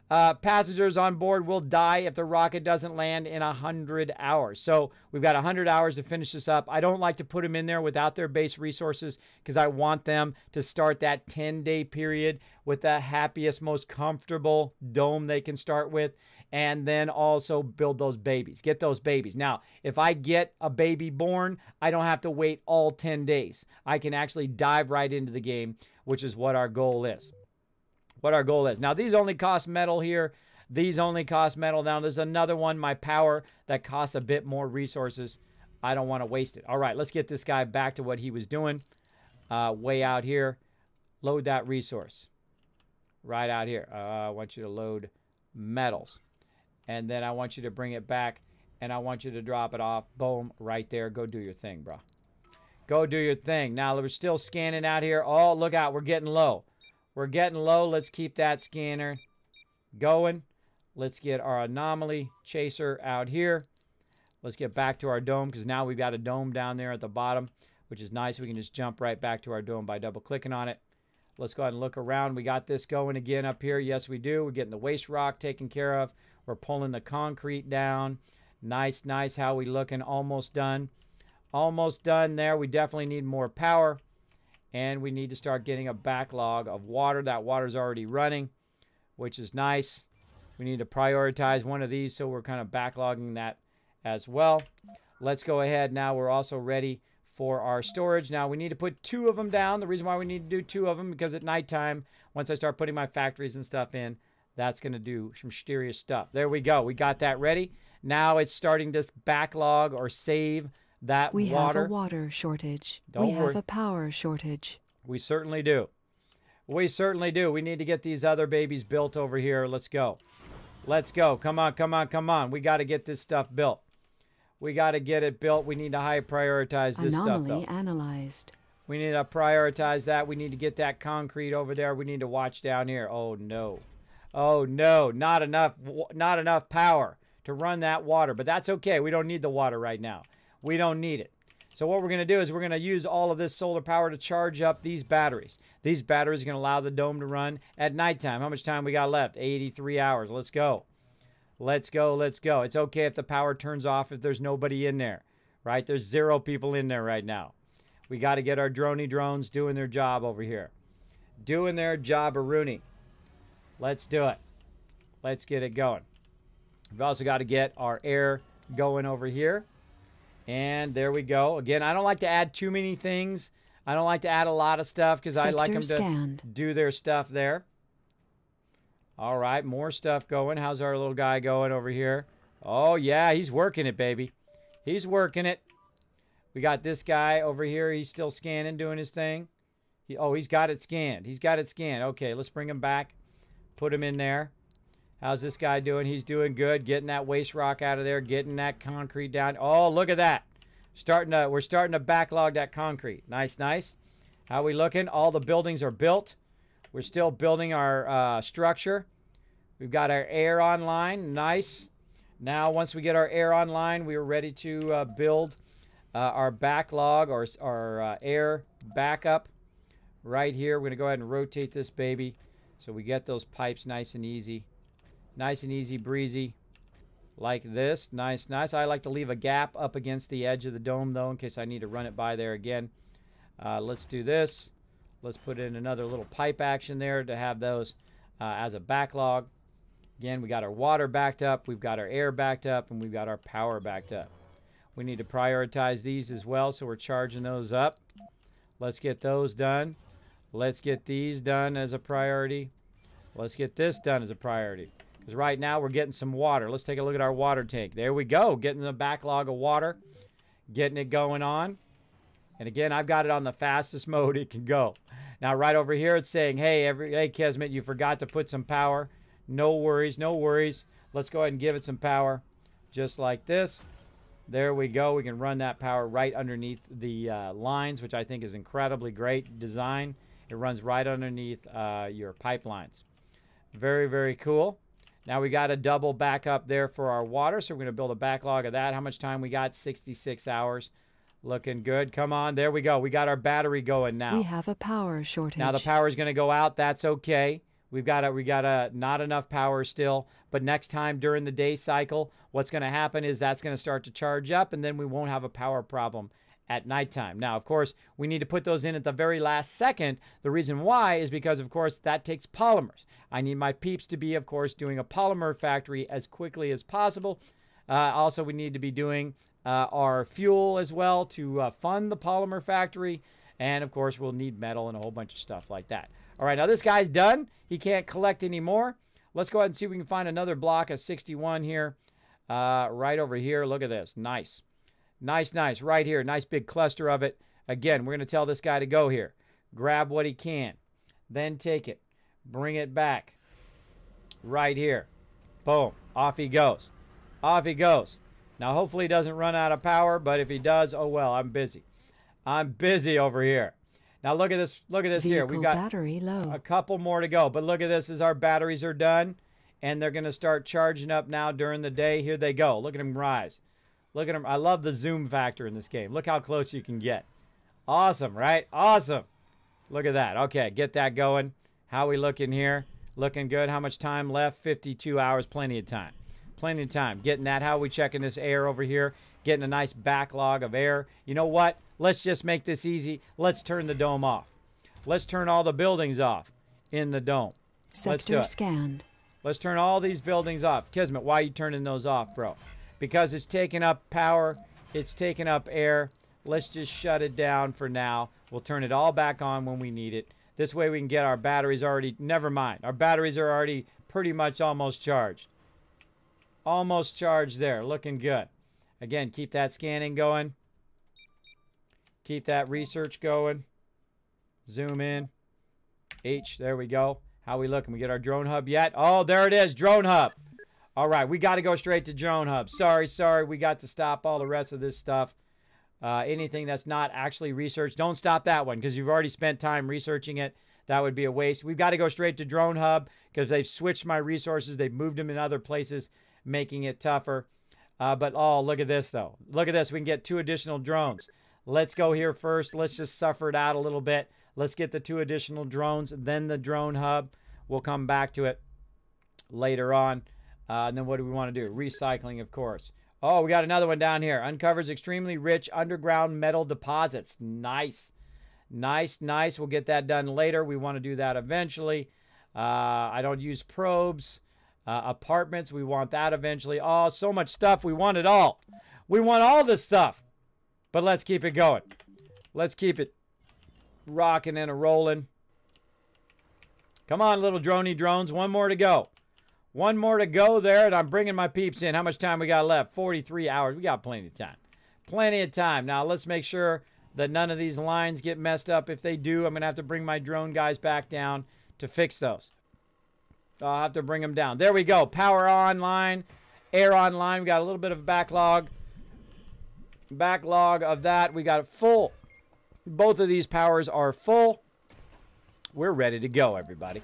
Passengers on board will die if the rocket doesn't land in 100 hours. So we've got 100 hours to finish this up. I don't like to put them in there without their base resources because I want them to start that 10-day period with the happiest, most comfortable dome they can start with, and then also build those babies. Get those babies. Now, if I get a baby born, I don't have to wait all 10 days. I can actually dive right into the game, which is what our goal is. Now, these only cost metal here. These only cost metal. Now, there's another one, my power, that costs a bit more resources. I don't want to waste it. All right, let's get this guy back to what he was doing. Way out here. Load that resource. Right out here. I want you to load metals. And then I want you to bring it back, and I want you to drop it off. Boom, right there. Go do your thing, bro. Go do your thing. Now, we're still scanning out here. Oh, look out. We're getting low. Let's keep that scanner going. Let's get our anomaly chaser out here. Let's get back to our dome because now we've got a dome down there at the bottom, which is nice. We can just jump right back to our dome by double-clicking on it. Let's go ahead and look around. We got this going again up here. Yes, we do. We're getting the waste rock taken care of. We're pulling the concrete down. Nice. How we looking? Almost done. Almost done there. We definitely need more power. And we need to start getting a backlog of water. That water's already running, which is nice. We need to prioritize one of these, so we're kind of backlogging that as well. Let's go ahead now. We're also ready for our storage. Now, we need to put 2 of them down. The reason why we need to do 2 of them, because at nighttime, once I start putting my factories and stuff in, that's going to do some mysterious stuff. There we go. We got that ready. Now it's starting to backlog or save that water. We have a water shortage. We have a power shortage. We certainly do. We need to get these other babies built over here. Let's go. Come on. We got to get this stuff built. We got to get it built. We need to high prioritize this stuff, though. Anomaly analyzed. We need to prioritize that. We need to get that concrete over there. We need to watch down here. Oh, no. Not enough power to run that water. But that's okay. We don't need the water right now. We don't need it. So what we're going to do is we're going to use all of this solar power to charge up these batteries. These batteries are going to allow the dome to run at nighttime. How much time we got left? 83 hours. Let's go. Let's go. Let's go. It's okay if the power turns off if there's nobody in there, right? There's 0 people in there right now. We got to get our droney drones doing their job over here. Doing their job, Rooney. Let's do it. Let's get it going. We've also got to get our air going over here. And there we go. Again, I don't like to add too many things. I don't like to add a lot of stuff because I like them to do their stuff there. All right, more stuff going. How's our little guy going over here? Oh, yeah, he's working it, baby. He's working it. We got this guy over here. He's still scanning, doing his thing. He's got it scanned. He's got it scanned. Okay, let's bring him back. Put him in there. How's this guy doing? He's doing good. Getting that waste rock out of there. Getting that concrete down. Oh, look at that. We're starting to backlog that concrete. Nice, nice. How we looking? All the buildings are built. We're still building our structure. We've got our air online. Nice. Now, once we get our air online, we are ready to build our backlog or our air backup right here. We're going to go ahead and rotate this baby so we get those pipes nice and easy. Nice and easy breezy like this. Nice, nice. I like to leave a gap up against the edge of the dome, though, in case I need to run it by there again. Let's do this. Let's put in another little pipe action there to have those as a backlog. Again, we got our water backed up, we've got our air backed up, and we've got our power backed up. We need to prioritize these as well, so we're charging those up. Let's get those done. Let's get these done as a priority. Let's get this done as a priority. Because right now we're getting some water. Let's take a look at our water tank. There we go. Getting the backlog of water. Getting it going on. And again, I've got it on the fastest mode it can go. Now right over here it's saying, hey Kismet, you forgot to put some power. No worries, no worries. Let's go ahead and give it some power. Just like this. There we go. We can run that power right underneath the lines, which I think is incredibly great design. It runs right underneath your pipelines. Very, very cool. Now we got a double backup there for our water, so we're going to build a backlog of that. How much time we got? 66 hours. Looking good. Come on, there we go. We got our battery going now. We have a power shortage. Now the power is going to go out. That's okay. We got not enough power still, but next time during the day cycle, what's going to happen is that's going to start to charge up, and then we won't have a power problem at nighttime. Now, of course, we need to put those in at the very last second. The reason why is because, of course, that takes polymers. I need my peeps to be, of course, doing a polymer factory as quickly as possible. Also, we need to be doing our fuel as well to fund the polymer factory. And, of course, we'll need metal and a whole bunch of stuff like that. All right, now this guy's done. He can't collect anymore. Let's go ahead and see if we can find another block of 61 here. Right over here. Look at this. Nice. Nice, nice. Right here. Nice big cluster of it. Again, we're going to tell this guy to go here. Grab what he can. Then take it. Bring it back. Right here. Boom. Off he goes. Off he goes. Now, hopefully he doesn't run out of power, but if he does, oh well, I'm busy. I'm busy over here. Now, look at this. Look at this here. We've got battery low. A couple more to go, but look at this as our batteries are done, and they're going to start charging up now during the day. Here they go. Look at them rise. Look at them. I love the zoom factor in this game. Look how close you can get. Awesome, right? Awesome. Look at that. Okay, get that going. How we looking here? Looking good. How much time left? 52 hours. Plenty of time. Plenty of time. Getting that. How are we checking this air over here? Getting a nice backlog of air. You know what? Let's just make this easy. Let's turn the dome off. Let's turn all the buildings off in the dome. Sector scanned. Let's turn all these buildings off. Kismet, why are you turning those off, bro? Because it's taking up power. It's taking up air. Let's just shut it down for now. We'll turn it all back on when we need it. This way we can get our batteries already. Never mind. Our batteries are already pretty much almost charged. Almost charged there. Looking good. Again, keep that scanning going. Keep that research going. Zoom in. H, there we go. How we looking? We get our drone hub yet? Oh, there it is. Drone hub. All right, we got to go straight to drone hub. Sorry. We got to stop all the rest of this stuff. Anything that's not actually researched, don't stop that one because you've already spent time researching it. That would be a waste. We've got to go straight to drone hub because they've switched my resources. They've moved them in other places, making it tougher. But, oh, look at this, though. Look at this. We can get 2 additional drones. Let's go here first. Let's just suffer it out a little bit. Let's get the 2 additional drones, then the drone hub. We'll come back to it later on. And then what do we want to do? Recycling, of course. Oh, we got another one down here. Uncovers extremely rich underground metal deposits. Nice. Nice, nice. We'll get that done later. We want to do that eventually. I don't use probes. Apartments, we want that eventually. Oh, so much stuff. We want it all. We want all this stuff. But let's keep it going. Let's keep it rocking and a-rolling. Come on, little droney drones. One more to go. One more to go there, and I'm bringing my peeps in. How much time we got left? 43 hours. We got plenty of time. Plenty of time. Now, let's make sure that none of these lines get messed up. If they do, I'm going to have to bring my drone guys back down to fix those. I'll have to bring them down. There we go. Power online. Air online. We got a little bit of a backlog. Backlog of that. We got it full. Both of these powers are full. We're ready to go, everybody.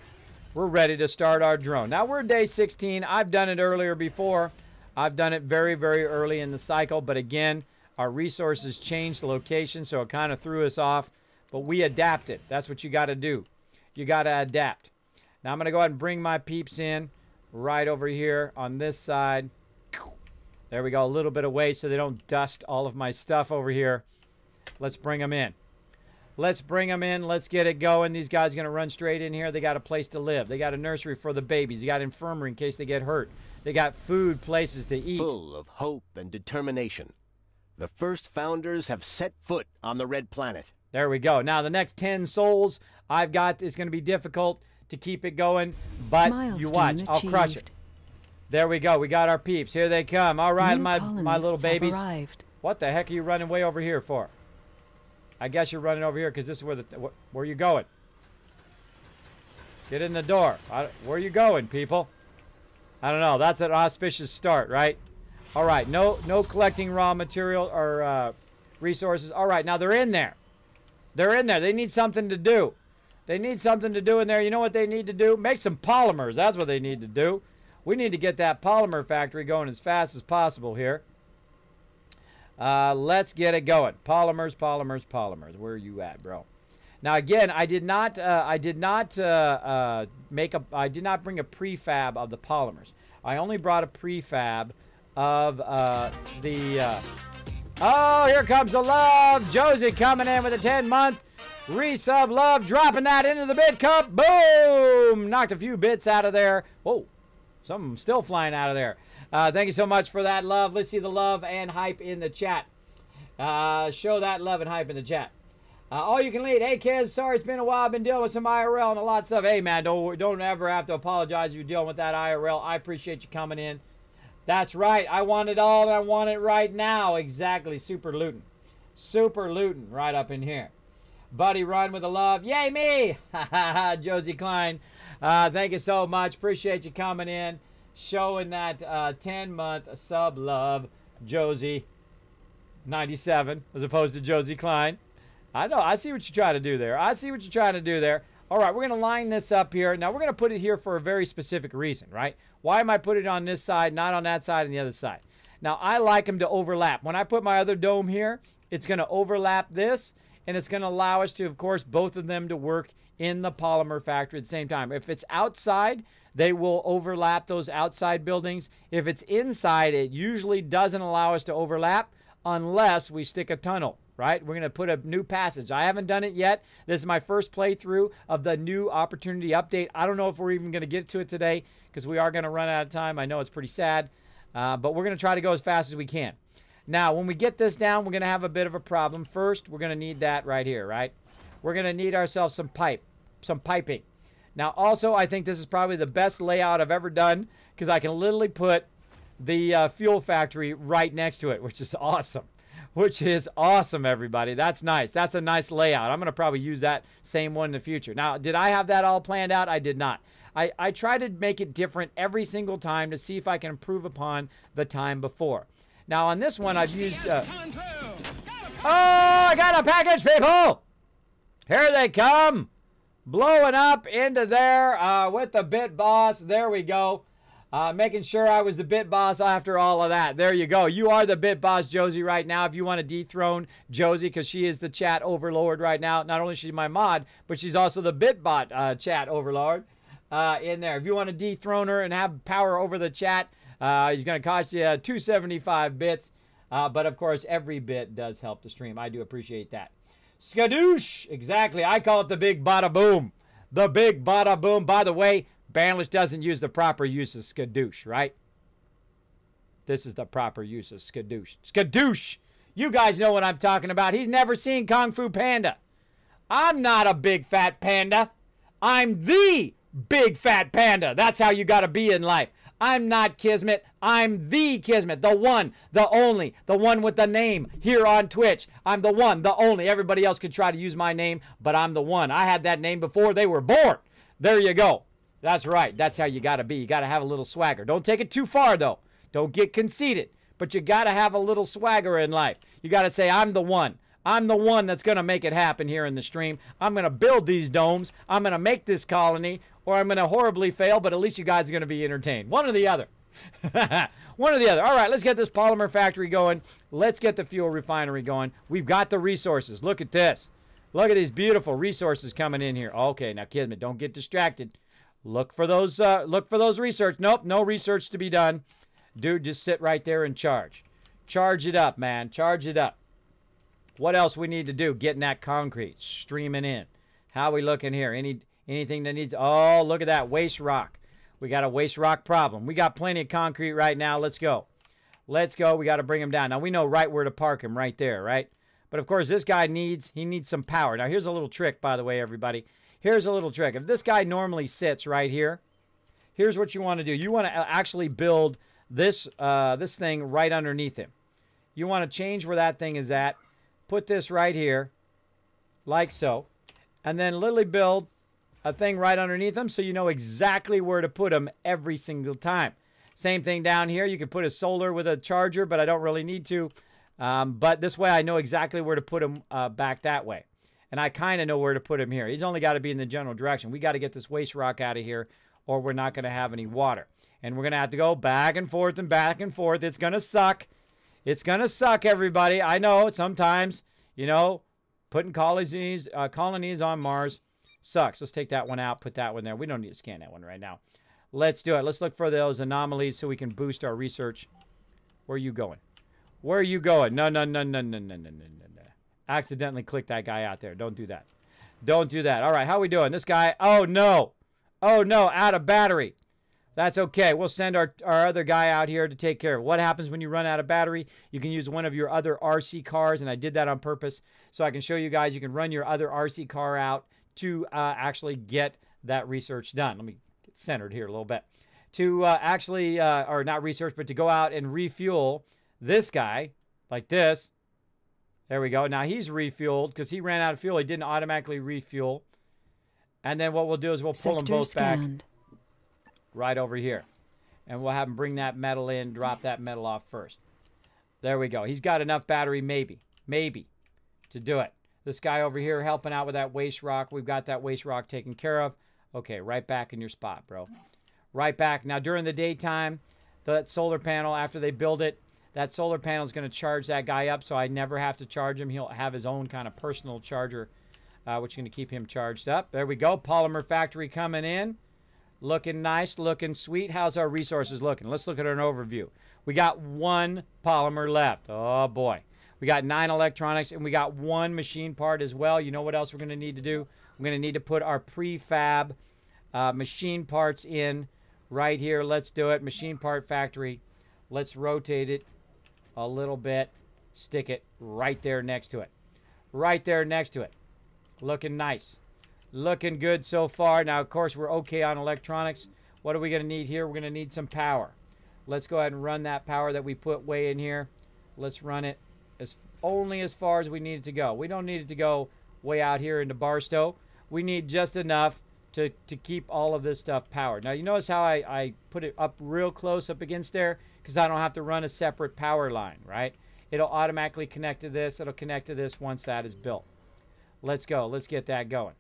We're ready to start our drone. Now, we're day 16. I've done it earlier before. I've done it very, very early in the cycle. But again, our resources changed the location, so it kind of threw us off. But we adapted. That's what you got to do. You got to adapt. Now I'm going to go ahead and bring my peeps in right over here on this side. There we go. A little bit away so they don't dust all of my stuff over here. Let's bring them in. Let's bring them in. Let's get it going. These guys are going to run straight in here. They got a place to live. They got a nursery for the babies. They got infirmary in case they get hurt. They got food, places to eat. Full of hope and determination, the first founders have set foot on the Red Planet. There we go. Now the next 10 souls I've got, it's going to be difficult to keep it going, but Milestone you watch. I'll crush it. achieved. There we go. We got our peeps. Here they come. All right, New my colonists little have babies. arrived. What the heck are you running way over here for? I guess you're running over here because this is where you going. Get in the door. Where are you going, people? I don't know. That's an auspicious start, right? All right. No collecting raw material or resources. All right. Now they're in there. They're in there. They need something to do. They need something to do in there. You know what they need to do? Make some polymers. That's what they need to do. We need to get that polymer factory going as fast as possible here. Let's get it going. Polymers, polymers, polymers. Where are you at, bro? Now again, I did not bring a prefab of the polymers. I only brought a prefab of oh, here comes the love. Josie coming in with a 10-month resub love, dropping that into the bid cup. Boom! Knocked a few bits out of there. Whoa, some still flying out of there. Thank you so much for that love. Let's see the love and hype in the chat. Show that love and hype in the chat. All you can lead. Hey, kids, sorry it's been a while. I've been dealing with some IRL and a lot of stuff. Hey, man, don't ever have to apologize if you're dealing with that IRL. I appreciate you coming in. That's right. I want it all, and I want it right now. Exactly. Super looting. Super looting right up in here. Buddy Run with a love. Yay, me! Josie Klein. Thank you so much. Appreciate you coming in. Showing that 10-month sub love. Josie 97 as opposed to Josie Klein. I know. I see what you're trying to do there. I see what you're trying to do there. All right, we're going to line this up here. Now, we're going to put it here for a very specific reason, right? Why am I putting it on this side, not on that side and the other side? Now, I like them to overlap. When I put my other dome here, it's going to overlap this, and it's going to allow us to, of course, both of them to work in the polymer factory at the same time. If it's outside, they will overlap those outside buildings. If it's inside, it usually doesn't allow us to overlap unless we stick a tunnel, right? We're going to put a new passage. I haven't done it yet. This is my first playthrough of the new opportunity update. I don't know if we're even going to get to it today because we are going to run out of time. I know it's pretty sad, but we're going to try to go as fast as we can. Now, when we get this down, we're going to have a bit of a problem. First, we're going to need that right here, right? We're going to need ourselves some piping. Now, also, I think this is probably the best layout I've ever done because I can literally put the fuel factory right next to it, which is awesome. Which is awesome, everybody. That's nice. That's a nice layout. I'm going to probably use that same one in the future. Now, did I have that all planned out? I did not. I try to make it different every single time to see if I can improve upon the time before. Now, on this one, I've used... Oh, I got a package, people! Here they come. Blowing up into there with the Bit Boss. There we go. Making sure I was the bit boss after all of that. There you go. You are the bit boss, Josie, right now. If you want to dethrone Josie, because she is the chat overlord right now. Not only is she my mod, but she's also the bitbot chat overlord in there. If you want to dethrone her and have power over the chat, it's going to cost you 275 bits. But, of course, every bit does help the stream. I do appreciate that. Skadoosh! Exactly. I call it the big bada boom. The big bada boom. By the way, Banlish doesn't use the proper use of skadoosh, right? This is the proper use of skadoosh. Skadoosh! You guys know what I'm talking about. He's never seen Kung Fu Panda. I'm not a big fat panda. I'm the big fat panda. That's how you got to be in life. I'm not Kismet. I'm the Kismet. The one, the only, the one with the name here on Twitch. I'm the one, the only. Everybody else could try to use my name, but I'm the one. I had that name before they were born. There you go. That's right. That's how you got to be. You got to have a little swagger. Don't take it too far, though. Don't get conceited. But you got to have a little swagger in life. You got to say, I'm the one. I'm the one that's going to make it happen here in the stream. I'm going to build these domes. I'm going to make this colony, or I'm going to horribly fail, but at least you guys are going to be entertained. One or the other. One or the other. All right, let's get this polymer factory going. Let's get the fuel refinery going. We've got the resources. Look at this. Look at these beautiful resources coming in here. Okay, now, Kismet, don't get distracted. Look for those research. Nope, no research to be done. Dude, just sit right there and charge. Charge it up, man. Charge it up. What else we need to do? Getting that concrete streaming in. How we looking here? Anything that needs... Oh, look at that. Waste rock. We got a waste rock problem. We got plenty of concrete right now. Let's go. Let's go. We got to bring him down. Now, we know right where to park him right there, right? But, of course, this guy needs some power. Now, here's a little trick, by the way, everybody. Here's a little trick. If this guy normally sits right here, here's what you want to do. You want to actually build this thing right underneath him. You want to change where that thing is at. Put this right here, like so. And then literally build a thing right underneath him so you know exactly where to put him every single time. Same thing down here. You can put a solar with a charger, but I don't really need to. But this way I know exactly where to put him back that way. And I kind of know where to put him here. He's only got to be in the general direction. We got to get this waste rock out of here or we're not going to have any water. And we're going to have to go back and forth and back and forth. It's going to suck. It's going to suck, everybody. I know sometimes, you know, putting colonies on Mars sucks. Let's take that one out, put that one there. We don't need to scan that one right now. Let's do it. Let's look for those anomalies so we can boost our research. Where are you going? Where are you going? No. Accidentally click that guy out there. Don't do that. Don't do that. All right, how are we doing? This guy, oh no, out of battery. That's okay. We'll send our other guy out here to take care of it. What happens when you run out of battery? You can use one of your other RC cars, and I did that on purpose so I can show you guys you can run your other RC car out to actually get that research done. Let me get centered here a little bit. To actually, or not research, but to go out and refuel this guy like this. There we go. Now he's refueled because he ran out of fuel. He didn't automatically refuel. And then what we'll do is we'll pull them both back right over here. And we'll have him bring that metal in, drop that metal off first. There we go. He's got enough battery, maybe, to do it. This guy over here helping out with that waste rock. We've got that waste rock taken care of. Okay, right back in your spot, bro. Right back. Now, during the daytime, that solar panel, after they build it, that solar panel is going to charge that guy up, so I never have to charge him. He'll have his own kind of personal charger, which is going to keep him charged up. There we go. Polymer factory coming in. Looking nice, looking sweet. How's our resources looking? Let's look at an overview. We got 1 polymer left. Oh, boy. We got 9 electronics, and we got 1 machine part as well. You know what else we're going to need to do? We're going to need to put our prefab machine parts in right here. Let's do it. Machine part factory. Let's rotate it a little bit. Stick it right there next to it. Right there next to it. Looking nice. Looking good so far. Now, of course, we're okay on electronics. What are we going to need here? We're going to need some power. Let's go ahead and run that power that we put way in here. Let's run it only as far as we need it to go. We don't need it to go way out here into Barstow. We need just enough to keep all of this stuff powered. Now, you notice how I put it up real close up against there? Because I don't have to run a separate power line, right? It'll automatically connect to this. It'll connect to this once that is built. Let's go. Let's get that going.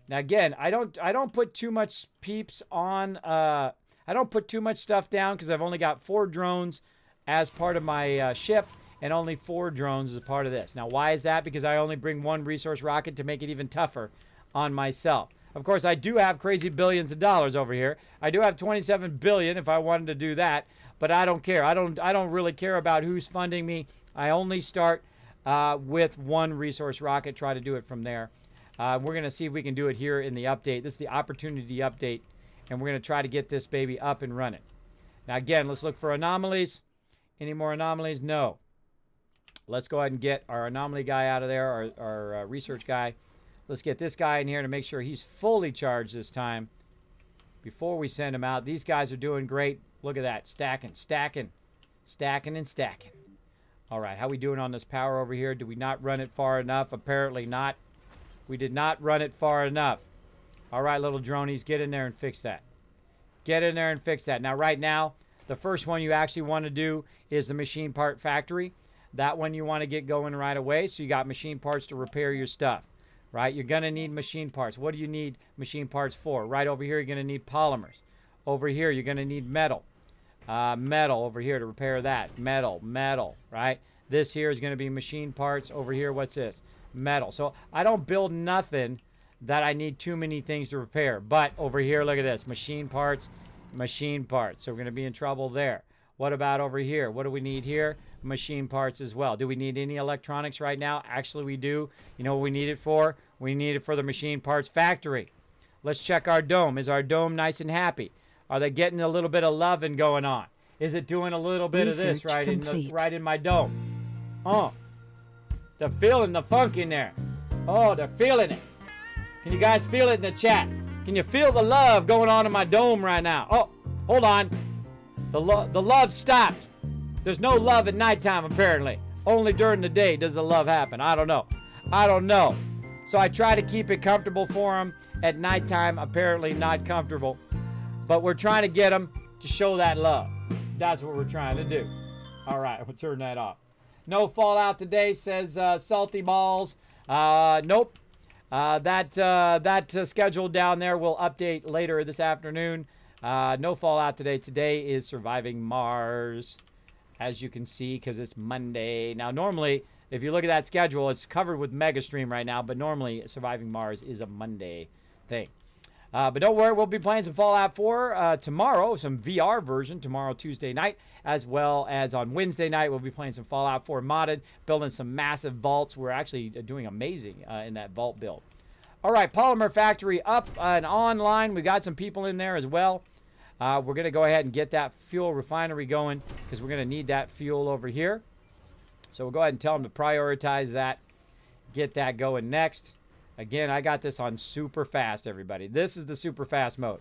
Now, again, I don't put too much peeps on. I I don't put too much stuff down because I've only got 4 drones as part of my ship and only 4 drones as a part of this. Now, why is that? Because I only bring 1 resource rocket to make it even tougher on myself. Of course, I do have crazy billions of dollars over here. I do have 27 billion if I wanted to do that, but I don't care. I don't really care about who's funding me. I only start with 1 resource rocket, try to do it from there. We're going to see if we can do it here in the update. This is the opportunity update, and we're going to try to get this baby up and running. Now, again, let's look for anomalies. Any more anomalies? No. Let's go ahead and get our anomaly guy out of there, our research guy. Let's get this guy in here to make sure he's fully charged this time before we send him out. These guys are doing great. Look at that. Stacking, stacking, stacking, and stacking. All right, how we doing on this power over here? Did we not run it far enough? Apparently not. We did not run it far enough. All right, little dronies, get in there and fix that. Get in there and fix that. Now, right now, the first one you actually want to do is the machine part factory. That one you want to get going right away, so you got machine parts to repair your stuff. Right? You're going to need machine parts. What do you need machine parts for? Right over here, you're going to need polymers. Over here, you're going to need metal. Metal over here to repair that. Metal, metal, right? This here is going to be machine parts. Over here, what's this? Metal. So I don't build nothing that I need too many things to repair. But over here, look at this. Machine parts, machine parts. So we're going to be in trouble there. What about over here? What do we need here? Machine parts as well. Do we need any electronics right now? Actually, we do. You know what we need it for? We need it for the machine parts factory. Let's check our dome. Is our dome nice and happy? Are they getting a little bit of loving going on? Is it doing a little bit of this right in my dome? Oh, they're feeling the funk in there. Oh, they're feeling it. Can you guys feel it in the chat? Can you feel the love going on in my dome right now? Oh, hold on. The love stopped. There's no love at nighttime, apparently. Only during the day does the love happen. I don't know. I don't know. So I try to keep it comfortable for them. At nighttime, apparently not comfortable. But we're trying to get them to show that love. That's what we're trying to do. All right, we'll turn that off. No fallout today, says Salty Balls. Nope. That schedule down there will update later this afternoon. No fallout today. Today is Surviving Mars, as you can see, because it's Monday. Now, normally, if you look at that schedule, it's covered with Mega Stream right now, but normally Surviving Mars is a Monday thing. But don't worry, we'll be playing some Fallout 4 tomorrow, some VR version tomorrow, Tuesday night, as well as on Wednesday night, we'll be playing some Fallout 4 modded, building some massive vaults. We're actually doing amazing in that vault build. All right, Polymer Factory up and online. We got some people in there as well. We're going to go ahead and get that fuel refinery going because we're going to need that fuel over here. So we'll go ahead and tell them to prioritize that, get that going next. Again, I got this on super fast, everybody. This is the super fast mode.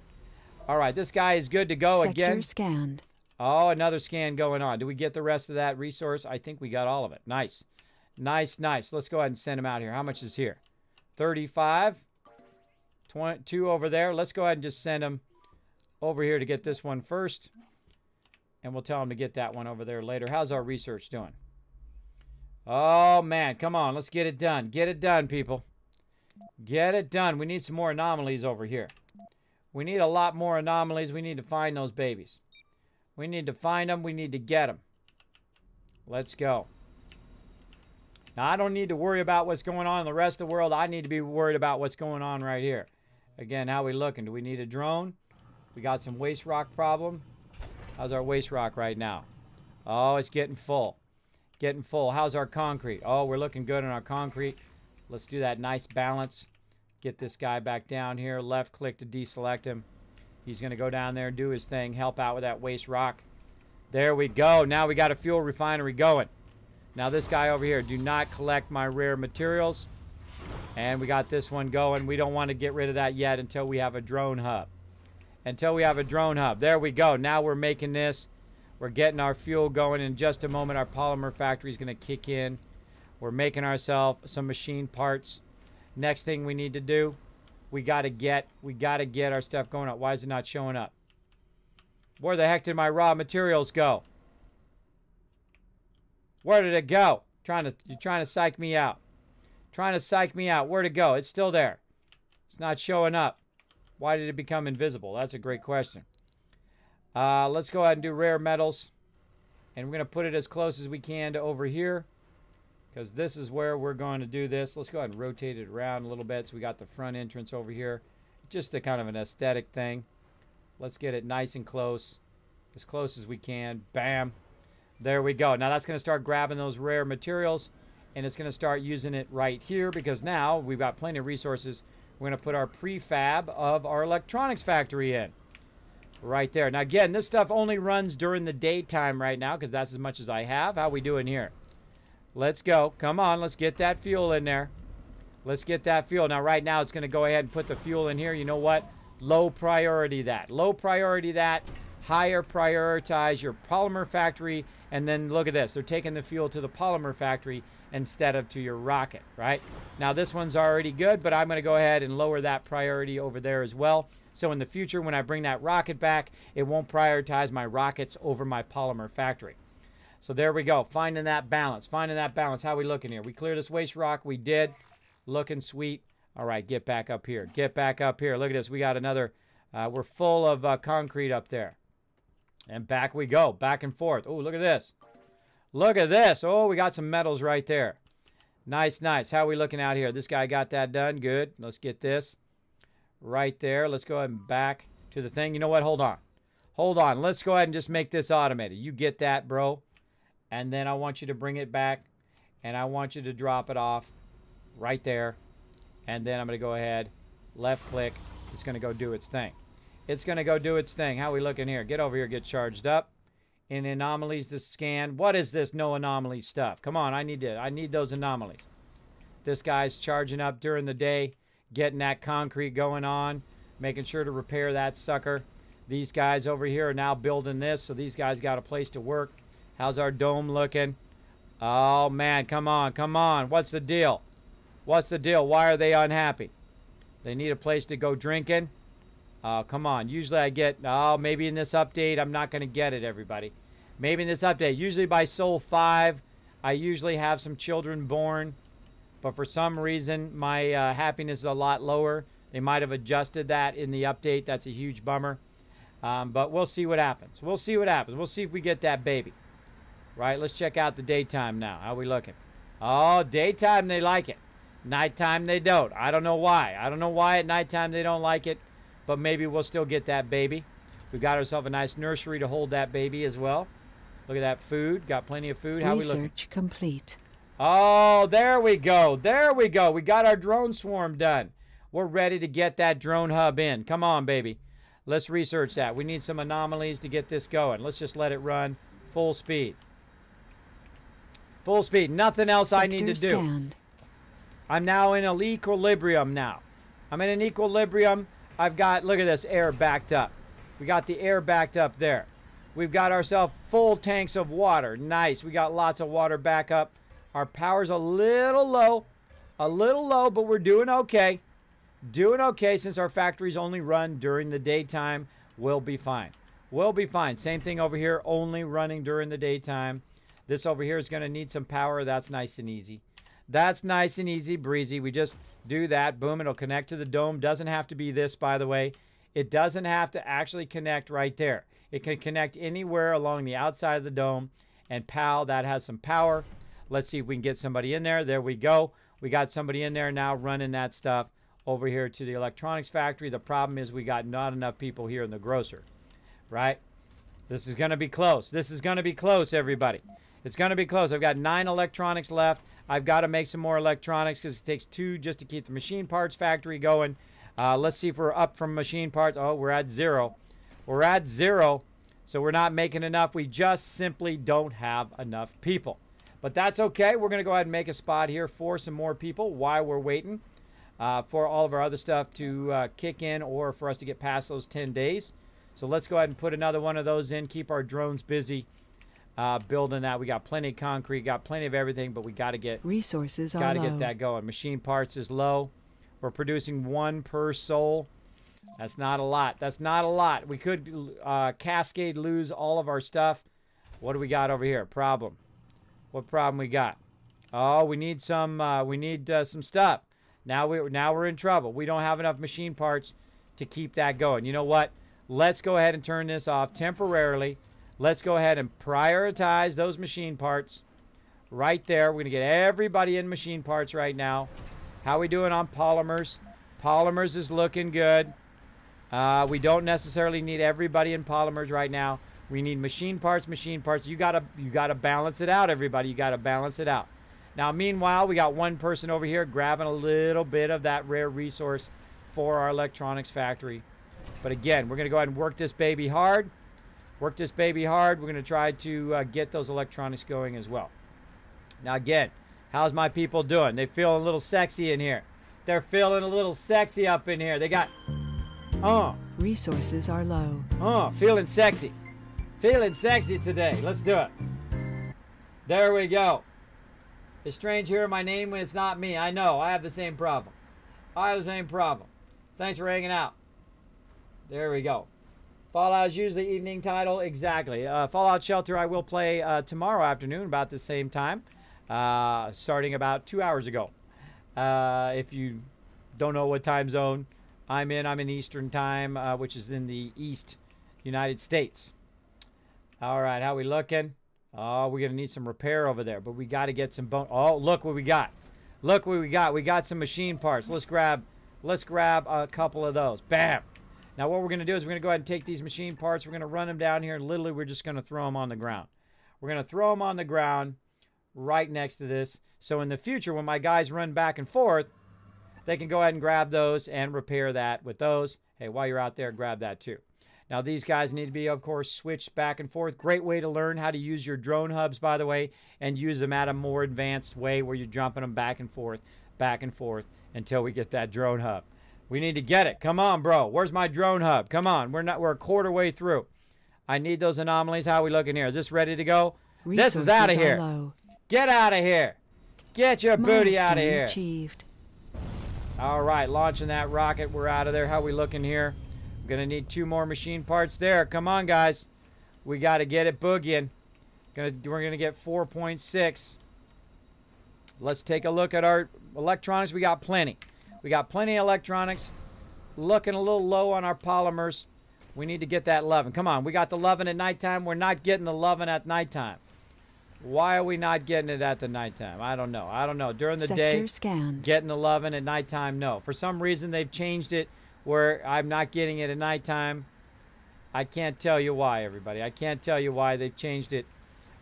All right, this guy is good to go again. Sector scanned. Oh, another scan going on. Do we get the rest of that resource? I think we got all of it. Nice. Nice, nice. Let's go ahead and send him out here. How much is here? 35. 22 over there. Let's go ahead and just send him over here to get this one first. And we'll tell him to get that one over there later. How's our research doing? Oh, man. Come on. Let's get it done. Get it done, people. Get it done. We need some more anomalies over here. We need a lot more anomalies. We need to find those babies. We need to find them. We need to get them. Let's go. Now, I don't need to worry about what's going on in the rest of the world. I need to be worried about what's going on right here. Again, how we looking? Do we need a drone? We got some waste rock problem. How's our waste rock right now? Oh, it's getting full. Getting full. How's our concrete? Oh, we're looking good on our concrete. Let's do that nice balance. Get this guy back down here. Left click to deselect him. He's going to go down there and do his thing. Help out with that waste rock. There we go. Now we got a fuel refinery going. Now this guy over here. Do not collect my rare materials. And we got this one going. We don't want to get rid of that yet until we have a drone hub. Until we have a drone hub. There we go. Now we're making this. We're getting our fuel going. In just a moment, our polymer factory is going to kick in. We're making ourselves some machine parts. Next thing we need to do, we gotta get our stuff going up. Why is it not showing up? Where the heck did my raw materials go? Where did it go? You're trying to psych me out. Trying to psych me out. Where'd it go? It's still there. It's not showing up. Why did it become invisible? That's a great question. Let's go ahead and do rare metals. And we're going to put it as close as we can to over here, because this is where we're going to do this. Let's go ahead and rotate it around a little bit so we got the front entrance over here. Just a kind of an aesthetic thing. Let's get it nice and close as we can. Bam. There we go. Now that's going to start grabbing those rare materials, and it's going to start using it right here, because now we've got plenty of resources. We're going to put our prefab of our electronics factory in. Right there. Now again, this stuff only runs during the daytime right now, because that's as much as I have. How we doing here? Let's go. Come on, let's get that fuel in there. Let's get that fuel. Now right now it's going to go ahead and put the fuel in here. You know what? Low priority that. Low priority that. Higher prioritize your polymer factory. And then look at this. They're taking the fuel to the polymer factory instead of to your rocket, right? Now this one's already good, but I'm going to go ahead and lower that priority over there as well. So in the future, when I bring that rocket back, it won't prioritize my rockets over my polymer factory. So there we go. Finding that balance. Finding that balance. How we looking here? We cleared this waste rock. We did. Looking sweet. All right, get back up here. Get back up here. Look at this. We got another. We're full of concrete up there. And back we go. Back and forth. Oh, look at this. Look at this. Oh, we got some metals right there. Nice, nice. How we looking out here? This guy got that done. Good. Let's get this. Right there. Let's go ahead and back to the thing. You know what? Hold on. Hold on. Let's go ahead and just make this automated. You get that, bro. And then I want you to bring it back. And I want you to drop it off right there. And then I'm going to go ahead. Left click. It's going to go do its thing. It's going to go do its thing. How we looking here? Get over here. Get charged up. In anomalies to scan. What is this no anomaly stuff? Come on. I need those anomalies. This guy's charging up during the day. Getting that concrete going on, making sure to repair that sucker. These guys over here are now building this, so these guys got a place to work. How's our dome looking? Oh, man, come on, come on. What's the deal? What's the deal? Why are they unhappy? They need a place to go drinking? Come on. Usually I get, maybe in this update, I'm not going to get it, everybody. Maybe in this update. Usually by Sol 5, I usually have some children born. But for some reason, my happiness is a lot lower. They might have adjusted that in the update. That's a huge bummer. But we'll see what happens. We'll see what happens. We'll see if we get that baby. Right, let's check out the daytime now. How we looking? Oh, daytime they like it. Nighttime they don't. I don't know why. I don't know why at nighttime they don't like it. But maybe we'll still get that baby. We've got ourselves a nice nursery to hold that baby as well. Look at that food. Got plenty of food. How we looking? Research complete. Oh, there we go. There we go. We got our drone swarm done. We're ready to get that drone hub in. Come on, baby. Let's research that. We need some anomalies to get this going. Let's just let it run full speed. Full speed. Nothing else I need to do. Scanned. I'm now in an equilibrium now. I'm in an equilibrium. I've got, look at this, air backed up. We got the air backed up there. We've got ourselves full tanks of water. Nice. We got lots of water back up. Our power's a little low, but we're doing okay. Doing okay since our factories only run during the daytime. We'll be fine. We'll be fine. Same thing over here, only running during the daytime. This over here is going to need some power. That's nice and easy. That's nice and easy breezy. We just do that. Boom, it'll connect to the dome. Doesn't have to be this, by the way. It doesn't have to actually connect right there. It can connect anywhere along the outside of the dome. And pow, that has some power. Let's see if we can get somebody in there. There we go. We got somebody in there now running that stuff over here to the electronics factory. The problem is we got not enough people here in the grocer, right? This is going to be close. This is going to be close, everybody. It's going to be close. I've got 9 electronics left. I've got to make some more electronics because it takes 2 just to keep the machine parts factory going. Let's see if we're up from machine parts. Oh, we're at 0. We're at 0, so we're not making enough. We just simply don't have enough people. But that's okay. We're going to go ahead and make a spot here for some more people while we're waiting for all of our other stuff to kick in or for us to get past those 10 days. So let's go ahead and put another one of those in. Keep our drones busy building that. We got plenty of concrete, got plenty of everything, but we got to get resources are got to low. get that going. Machine parts is low. We're producing 1 per soul. That's not a lot. That's not a lot. We could cascade lose all of our stuff. What do we got over here? Problem. What problem we got? Oh, we need some stuff. Now we're in trouble. We don't have enough machine parts to keep that going. You know what? Let's go ahead and turn this off temporarily. Let's go ahead and prioritize those machine parts right there. We're going to get everybody in machine parts right now. How we doing on polymers? Polymers is looking good. We don't necessarily need everybody in polymers right now. We need machine parts, machine parts. You gotta balance it out, everybody. You gotta balance it out. Now, meanwhile, we got one person over here grabbing a little bit of that rare resource for our electronics factory. But again, we're gonna go ahead and work this baby hard. Work this baby hard. We're gonna try to get those electronics going as well. Now, again, how's my people doing? They feeling a little sexy in here. They're feeling a little sexy up in here. They got, Resources are low. feeling sexy. Feeling sexy today. Let's do it. There we go. It's strange hearing my name when it's not me. I know. I have the same problem. I have the same problem. Thanks for hanging out. There we go. Fallout is usually evening title. Exactly. Fallout Shelter I will play tomorrow afternoon about the same time. Starting about 2 hours ago. If you don't know what time zone I'm in Eastern time, which is in the East United States. All right, how we looking? Oh, we're going to need some repair over there, but we got to get some bone. Oh, look what we got. Look what we got. We got some machine parts. Let's grab a couple of those. Bam. Now what we're going to do is we're going to go ahead and take these machine parts. We're going to run them down here, and literally we're just going to throw them on the ground. We're going to throw them on the ground right next to this. So in the future, when my guys run back and forth, they can go ahead and grab those and repair that with those. Hey, while you're out there, grab that too. Now, these guys need to be, of course, switched back and forth. Great way to learn how to use your drone hubs, by the way, and use them at a more advanced way where you're jumping them back and forth until we get that drone hub. We need to get it. Come on, bro. Where's my drone hub? Come on. We're a quarter way through. I need those anomalies. How are we looking here? Is this ready to go? This is out of here. Low. Get out of here. Get your booty out of here. Achieved. All right, launching that rocket. We're out of there. How we looking here? We're going to need 2 more machine parts there. Come on, guys. We got to get it boogieing. We're going to get 4.6. Let's take a look at our electronics. We got plenty. We got plenty of electronics. Looking a little low on our polymers. We need to get that loving. Come on, we got the loving at nighttime. We're not getting the loving at nighttime. Why are we not getting it at the nighttime? I don't know. I don't know. During the day, scanned. Getting the loving at nighttime, no. For some reason, they've changed it where I'm not getting it at nighttime. I can't tell you why, everybody. I can't tell you why they've changed it.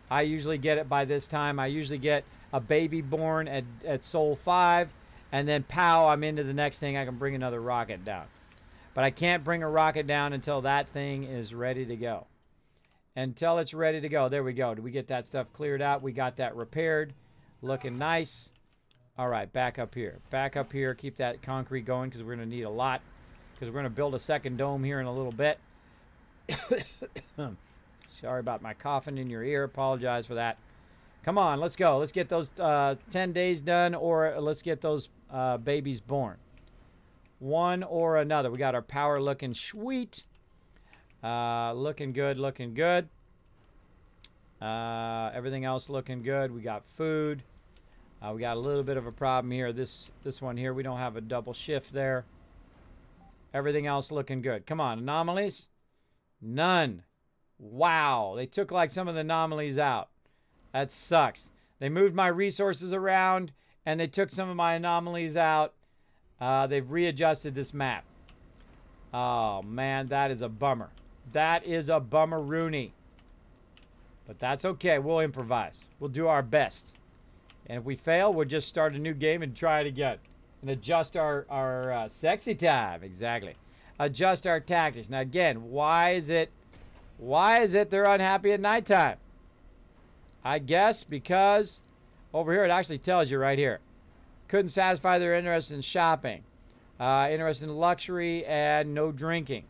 I usually get it by this time. I usually get a baby born at Sol 5, and then pow, I'm into the next thing. I can bring another rocket down. But I can't bring a rocket down until that thing is ready to go. Until it's ready to go. There we go. Did we get that stuff cleared out? We got that repaired. Looking nice. All right, back up here. Back up here. Keep that concrete going because we're going to need a lot. Because we're going to build a second dome here in a little bit. Sorry about my coughing in your ear. Apologize for that. Come on, let's go. Let's get those 10 days done, or let's get those babies born. One or another. We got our power looking sweet. Looking good, looking good. Everything else looking good. We got food. We got a little bit of a problem here. This one here, we don't have a double shift there. Everything else looking good. Come on, anomalies? None. Wow, they took like some of the anomalies out. That sucks. They moved my resources around and they took some of my anomalies out. They've readjusted this map. Oh man, that is a bummer. That is a bummer-rooney. But that's okay. We'll improvise. We'll do our best. And if we fail, we'll just start a new game and try it again. And adjust our sexy time. Exactly. Adjust our tactics. Now again, why is it they're unhappy at nighttime? I guess because over here it actually tells you right here. Couldn't satisfy their interest in shopping. Interest in luxury and no drinking.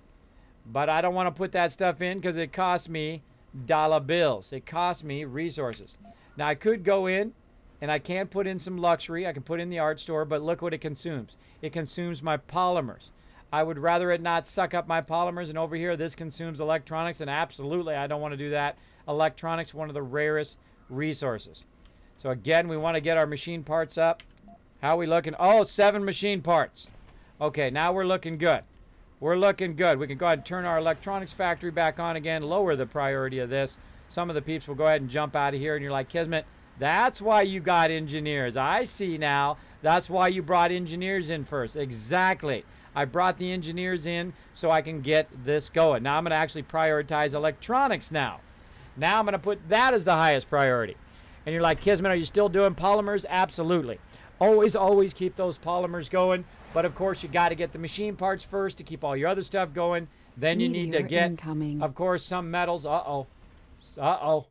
But I don't want to put that stuff in because it costs me dollar bills. It costs me resources. Now I could go in and I can put in some luxury. I can put in the art store, but look what it consumes. It consumes my polymers. I would rather it not suck up my polymers, and over here this consumes electronics, and absolutely I don't want to do that. Electronics, one of the rarest resources. So again, we want to get our machine parts up. How are we looking? Oh, 7 machine parts. Okay, now we're looking good. We're looking good. We can go ahead and turn our electronics factory back on again, lower the priority of this. Some of the peeps will go ahead and jump out of here, and you're like, Kismet, that's why you got engineers. I see now. That's why you brought engineers in first. Exactly. I brought the engineers in so I can get this going. Now I'm going to actually prioritize electronics now. Now I'm going to put that as the highest priority. And you're like, Kismet, are you still doing polymers? Absolutely. Always, always keep those polymers going. But of course, you got to get the machine parts first to keep all your other stuff going. Then you need to get, of course, some metals. Uh-oh. Uh-oh.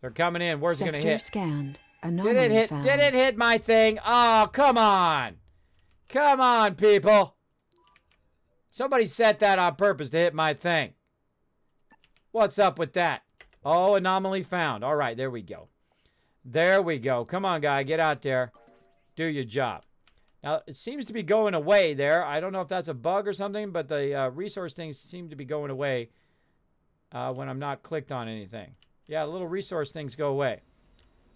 They're coming in. Where's it going to hit? Scanned. Did it hit? Did it hit my thing? Oh, come on. Come on, people. Somebody set that on purpose to hit my thing. What's up with that? Oh, anomaly found. All right, there we go. There we go. Come on, guy. Get out there. Do your job. Now, it seems to be going away there. I don't know if that's a bug or something, but the resource things seem to be going away when I'm not clicked on anything. Yeah, little resource things go away.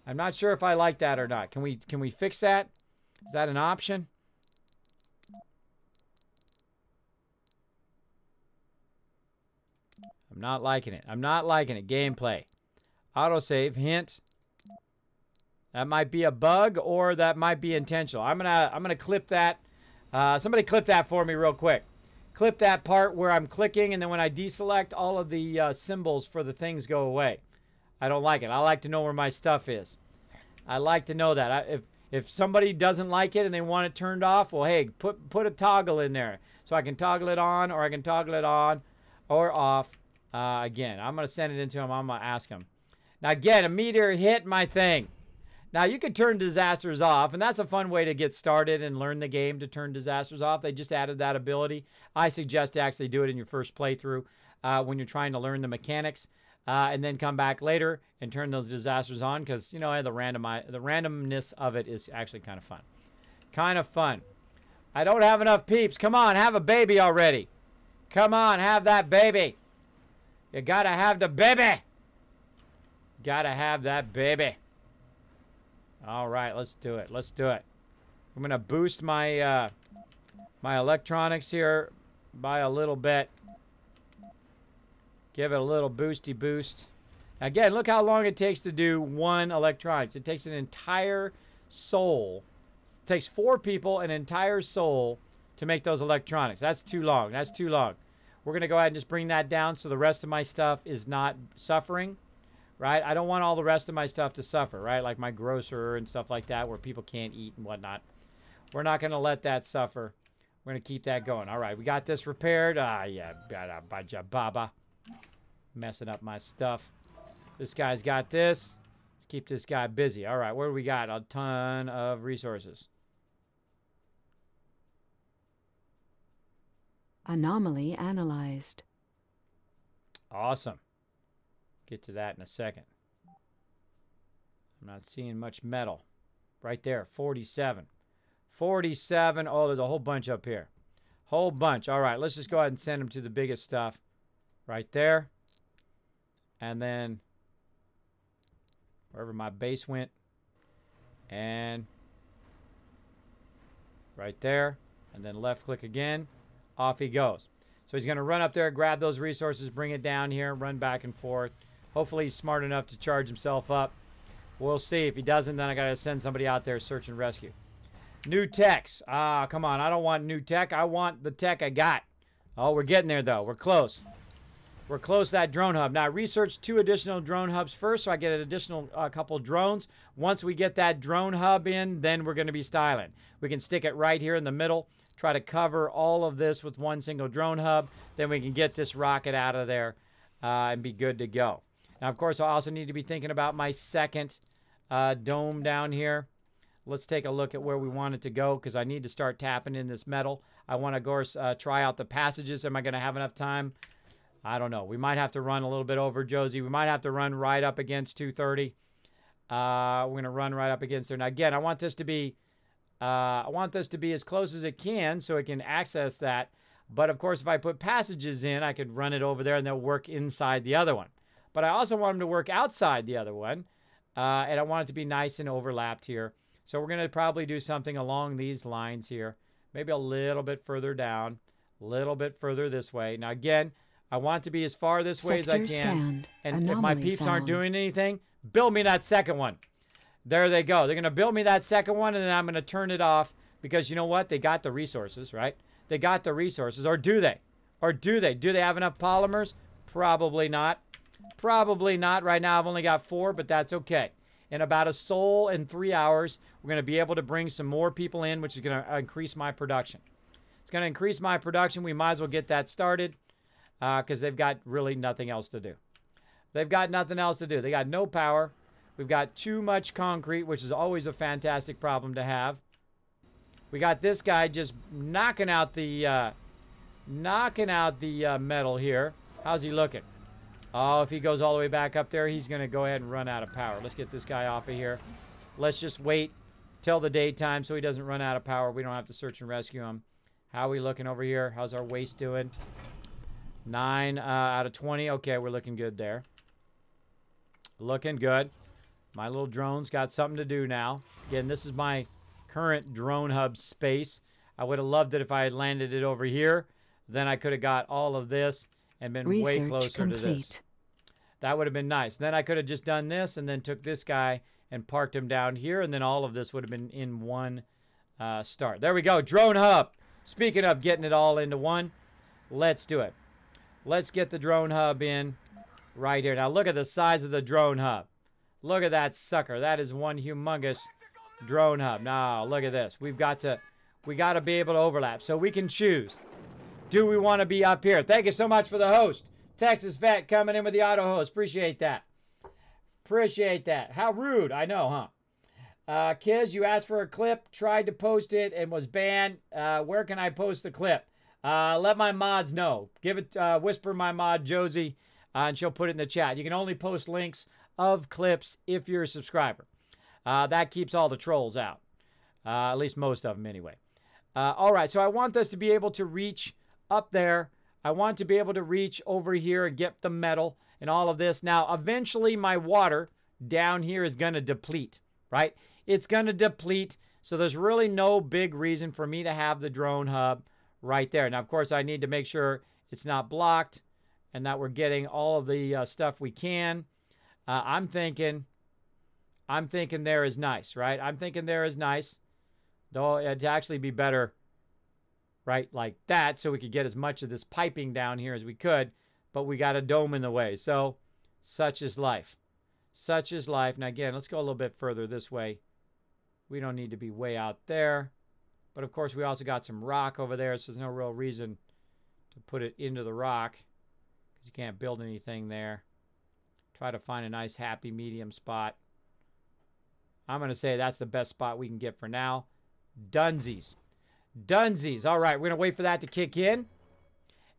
I'm not sure if I like that or not. Can we fix that? Is that an option? I'm not liking it. I'm not liking it. Gameplay. Autosave. Hint. That might be a bug or that might be intentional. I'm gonna clip that. Somebody clip that for me real quick. Clip that part where I'm clicking, and then when I deselect, all of the symbols for the things go away. I don't like it. I like to know where my stuff is. I like to know that. If somebody doesn't like it and they want it turned off, well, hey, put a toggle in there so I can toggle it on, or I can toggle it on or off. Again, I'm gonna send it into him. I'm gonna ask him. Now, again, a meteor hit my thing. Now, you can turn disasters off, and that's a fun way to get started and learn the game, to turn disasters off. They just added that ability. I suggest to actually do it in your first playthrough when you're trying to learn the mechanics, and then come back later and turn those disasters on, because, you know, the randomness of it is actually kind of fun. Kind of fun. I don't have enough peeps. Come on, have a baby already. Come on, have that baby. You gotta have the baby. Gotta have that baby. All right, let's do it. Let's do it. I'm gonna boost my my electronics here by a little bit. Give it a little boosty boost. Again, look how long it takes to do one electronics. It takes an entire soul. It takes 4 people, an entire soul, to make those electronics. That's too long. That's too long. We're gonna go ahead and just bring that down so the rest of my stuff is not suffering. Right? I don't want all the rest of my stuff to suffer, right? Like my grocer and stuff like that where people can't eat and whatnot. We're not going to let that suffer. We're going to keep that going. All right, we got this repaired. Ah, yeah, baba. Messing up my stuff. This guy's got this. Let's keep this guy busy. All right, what do we got? A ton of resources. Anomaly analyzed. Awesome. Get to that in a second. I'm not seeing much metal. Right there, 47. 47. Oh, there's a whole bunch up here. Whole bunch. All right, let's just go ahead and send them to the biggest stuff. Right there. And then wherever my base went. And right there. And then left click again. Off he goes. So he's going to run up there, grab those resources, bring it down here, run back and forth. Hopefully he's smart enough to charge himself up. We'll see. If he doesn't, then I got to send somebody out there search and rescue. New techs. Ah, come on. I don't want new tech. I want the tech I got. Oh, we're getting there, though. We're close. We're close to that drone hub. Now, I researched 2 additional drone hubs first, so I get an additional couple drones. Once we get that drone hub in, then we're going to be styling. We can stick it right here in the middle, try to cover all of this with one single drone hub. Then we can get this rocket out of there and be good to go. Now, of course, I also need to be thinking about my second dome down here. Let's take a look at where we want it to go, because I need to start tapping in this metal. I want to, of course, try out the passages. Am I going to have enough time? I don't know. We might have to run a little bit over, Josie. We might have to run right up against 230. We're going to run right up against there. Now, again, I want this to be as close as it can so it can access that. But, of course, if I put passages in, I could run it over there, and they'll work inside the other one. But I also want them to work outside the other one. And I want it to be nice and overlapped here. So we're going to probably do something along these lines here. Maybe a little bit further down. A little bit further this way. Now, again, I want to be as far this way as I Sector can. scanned. And if my Anomaly peeps aren't found. doing anything, build me that second one. There they go. They're going to build me that second one, and then I'm going to turn it off because you know what? They got the resources, right? They got the resources. Or do they? Or do they? Do they have enough polymers? Probably not. Probably not. Right now, I've only got 4, but that's okay. In about a sol in 3 hours, we're going to be able to bring some more people in, which is going to increase my production. It's going to increase my production. We might as well get that started because they've got really nothing else to do. They've got nothing else to do. They got no power. We've got too much concrete, which is always a fantastic problem to have. We got this guy just knocking out the metal here. How's he looking? Oh, if he goes all the way back up there, he's going to go ahead and run out of power. Let's get this guy off of here. Let's just wait till the daytime so he doesn't run out of power. We don't have to search and rescue him. How are we looking over here? How's our waste doing? 9 out of 20. Okay, we're looking good there. Looking good. My little drone's got something to do now. Again, this is my current drone hub space. I would have loved it if I had landed it over here. Then I could have got all of this and been way closer to this. That would have been nice. Then I could have just done this and then took this guy and parked him down here, and then all of this would have been in one start. There we go. Drone hub. Speaking of getting it all into one, let's do it. Let's get the drone hub in right here. Now look at the size of the drone hub. Look at that sucker. That is one humongous drone hub. Now look at this. We got to be able to overlap. So we can choose. Do we want to be up here? Thank you so much for the host. Texas Vet coming in with the auto host. Appreciate that. Appreciate that. How rude. I know, huh? Kiz, you asked for a clip, tried to post it, and was banned. Where can I post the clip? Let my mods know. Give it, whisper my mod, Josie, and she'll put it in the chat. You can only post links of clips if you're a subscriber. That keeps all the trolls out. At least most of them, anyway. All right, so I want us to be able to reach up there. I want to be able to reach over here and get the metal and all of this. Now, eventually, my water down here is going to deplete, right? It's going to deplete, so there's really no big reason for me to have the drone hub right there. Now, of course, I need to make sure it's not blocked and that we're getting all of the stuff we can. I'm thinking there is nice, right? I'm thinking there is nice, though it'd actually be better right like that so we could get as much of this piping down here as we could, but we got a dome in the way. So such is life. Such is life. Now again, let's go a little bit further this way. We don't need to be way out there, but of course we also got some rock over there, so there's no real reason to put it into the rock because you can't build anything there. Try to find a nice happy medium spot. I'm going to say that's the best spot we can get for now. Dunsies. Dunsies. All right, we're going to wait for that to kick in.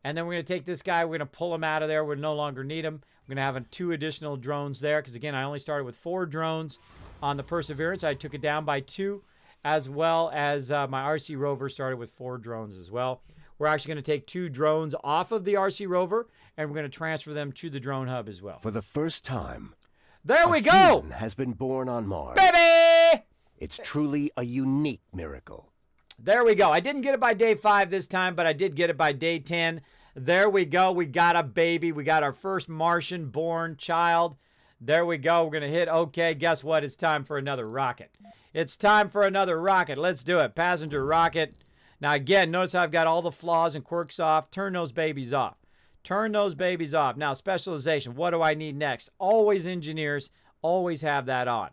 And then we're going to take this guy. We're going to pull him out of there. We'll no longer need him. We're going to have 2 additional drones there because, again, I only started with 4 drones on the Perseverance. I took it down by 2, as well as my RC Rover started with 4 drones as well. We're actually going to take 2 drones off of the RC Rover, and we're going to transfer them to the drone hub as well. For the first time, there we go! human has been born on Mars. Baby! It's truly a unique miracle. There we go. I didn't get it by day 5 this time, but I did get it by day 10. There we go. We got a baby. We got our first Martian-born child. There we go. We're going to hit OK. Guess what? It's time for another rocket. It's time for another rocket. Let's do it. Passenger rocket. Now, again, notice how I've got all the flaws and quirks off. Turn those babies off. Turn those babies off. Now, specialization. What do I need next? Always engineers. Always have that on.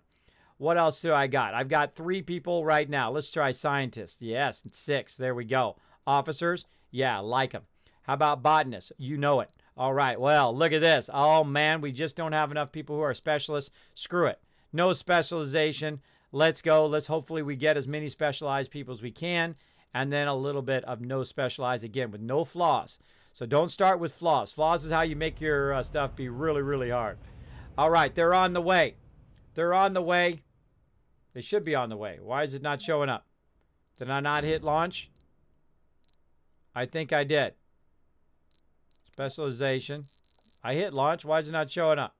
What else do I got? I've got 3 people right now. Let's try scientists. Yes, 6. There we go. Officers? Yeah, like them. How about botanists? You know it. All right, well, look at this. Oh, man, we just don't have enough people who are specialists. Screw it. No specialization. Let's go. Let's hopefully we get as many specialized people as we can. And then a little bit of no specialized, again, with no flaws. So don't start with flaws. Flaws is how you make your stuff be really, really hard. All right, they're on the way. They're on the way. They should be on the way. Why is it not showing up? Did I not hit launch? I think I did. Specialization. I hit launch. Why is it not showing up?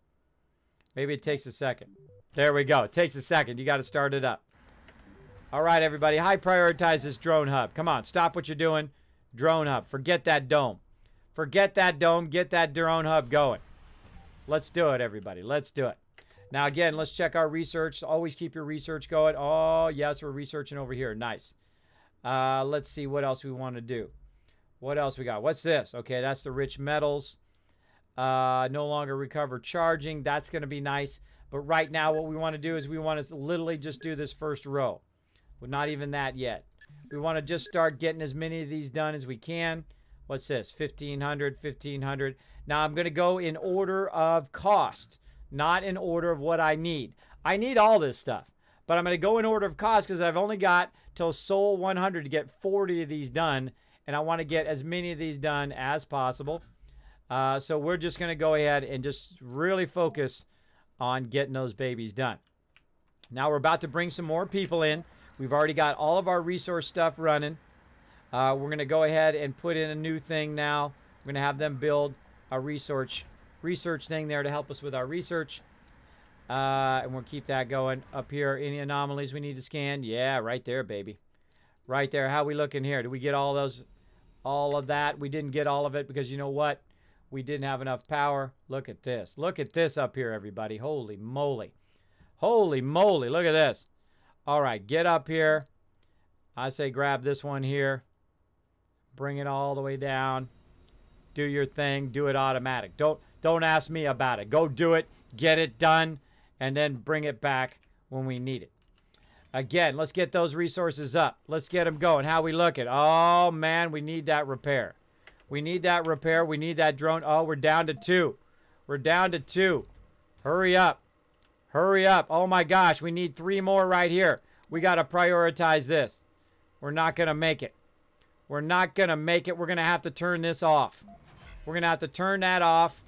Maybe it takes a second. There we go. It takes a second. You got to start it up. All right, everybody. High prioritize this drone hub. Come on. Stop what you're doing. Drone hub. Forget that dome. Forget that dome. Get that drone hub going. Let's do it, everybody. Let's do it. Now, again, let's check our research. Always keep your research going. Oh, yes, we're researching over here. Nice. Let's see what else we want to do. What else we got? What's this? Okay, that's the rich metals. No longer recover charging. That's going to be nice. But right now, what we want to do is we want to literally just do this first row. Well, not even that yet. We want to just start getting as many of these done as we can. What's this? 1,500, 1,500. Now, I'm going to go in order of cost, not in order of what I need. I need all this stuff, but I'm going to go in order of cost because I've only got till Sol 100 to get 40 of these done, and I want to get as many of these done as possible. So we're just going to go ahead and just really focus on getting those babies done. Now, we're about to bring some more people in. We've already got all of our resource stuff running. We're going to go ahead and put in a new thing now. We're going to have them build a research thing there to help us with our research. And we'll keep that going. Up here, any anomalies we need to scan? Yeah, right there, baby. Right there. How we looking here? Did we get all of that? We didn't get all of it because you know what? We didn't have enough power. Look at this. Look at this up here, everybody. Holy moly. Holy moly. Look at this. All right, get up here. I say grab this one here. Bring it all the way down. Do your thing. Do it automatic. Don't ask me about it. Go do it. Get it done. And then bring it back when we need it. Again, let's get those resources up. Let's get them going. How we looking? Oh, man, we need that repair. We need that repair. We need that drone. Oh, we're down to 2. We're down to 2. Hurry up. Hurry up. Oh, my gosh. We need 3 more right here. We got to prioritize this. We're not going to make it. We're not going to make it. We're going to have to turn this off. We're going to have to turn that off.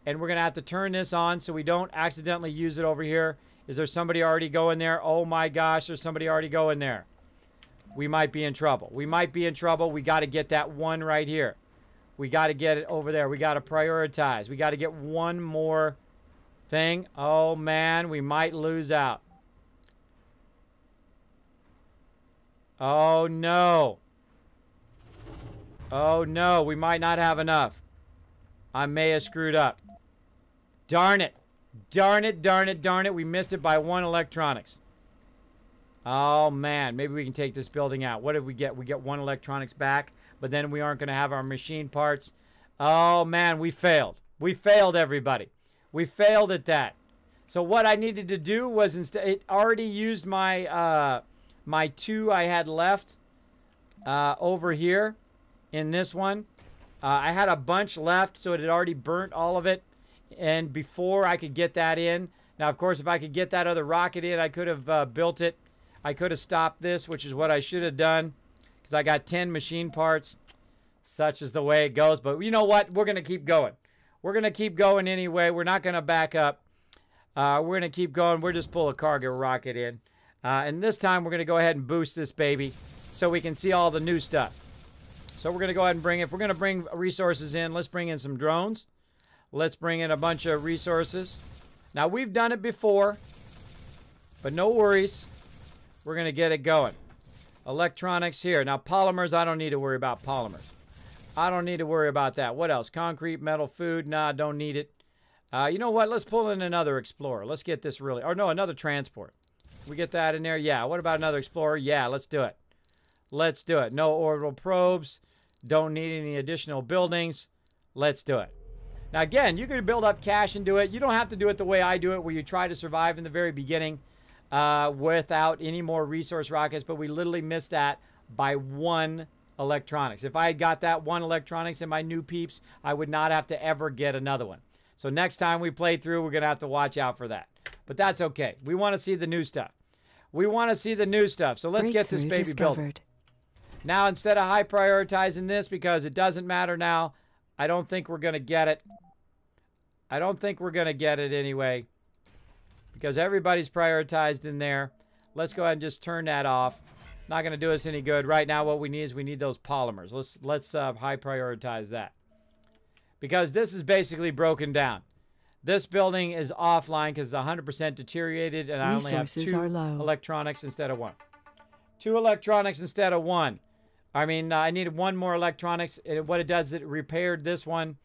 And we're going to have to turn this on so we don't accidentally use it over here. Is there somebody already going there? Oh, my gosh. There's somebody already going there. We might be in trouble. We might be in trouble. We got to get that one right here. We got to get it over there. We got to prioritize. We got to get one more thing. Oh, man. We might lose out. Oh, no. Oh, no. We might not have enough. I may have screwed up. Darn it. Darn it, darn it, darn it. We missed it by 1 electronics. Oh, man. Maybe we can take this building out. What did we get? We get 1 electronics back, but then we aren't going to have our machine parts. Oh, man. We failed. We failed, everybody. We failed at that. So what I needed to do was instead, it already used my, my 2 I had left over here in this one. I had a bunch left, so it had already burnt all of it. And before I could get that in, now, of course, if I could get that other rocket in, I could have built it. I could have stopped this, which is what I should have done, because I got 10 machine parts. Such is the way it goes. But you know what? We're going to keep going. We're going to keep going anyway. We're not going to back up. We're going to keep going. We'll just pull a cargo rocket in. And this time, we're going to go ahead and boost this baby so we can see all the new stuff. So we're going to go ahead and bring it. If we're going to bring resources in, let's bring in some drones. Let's bring in a bunch of resources. Now, we've done it before, but no worries. We're going to get it going. Electronics here. Now, polymers, I don't need to worry about polymers. I don't need to worry about that. What else? Concrete, metal, food. Nah, don't need it. You know what? Let's pull in another Explorer. Let's get this really... Or no, another transport. Can we get that in there? Yeah. What about another Explorer? Yeah, let's do it. Let's do it. No orbital probes. Don't need any additional buildings. Let's do it. Now, again, you can build up cash and do it. You don't have to do it the way I do it, where you try to survive in the very beginning without any more resource rockets, but we literally missed that by 1 electronics. If I had got that 1 electronics in my new peeps, I would not have to ever get another one. So next time we play through, we're going to have to watch out for that. But that's okay. We want to see the new stuff. We want to see the new stuff. So let's get this baby built. Now, instead of high prioritizing this, because it doesn't matter now, I don't think we're going to get it. I don't think we're going to get it anyway, because everybody's prioritized in there. Let's go ahead and just turn that off. Not going to do us any good. Right now, what we need is we need those polymers. Let's high prioritize that, because this is basically broken down. This building is offline because it's 100% deteriorated, and I only have 2 electronics instead of 1. 2 electronics instead of 1. I mean, I needed one more electronics. What it does is it repaired this one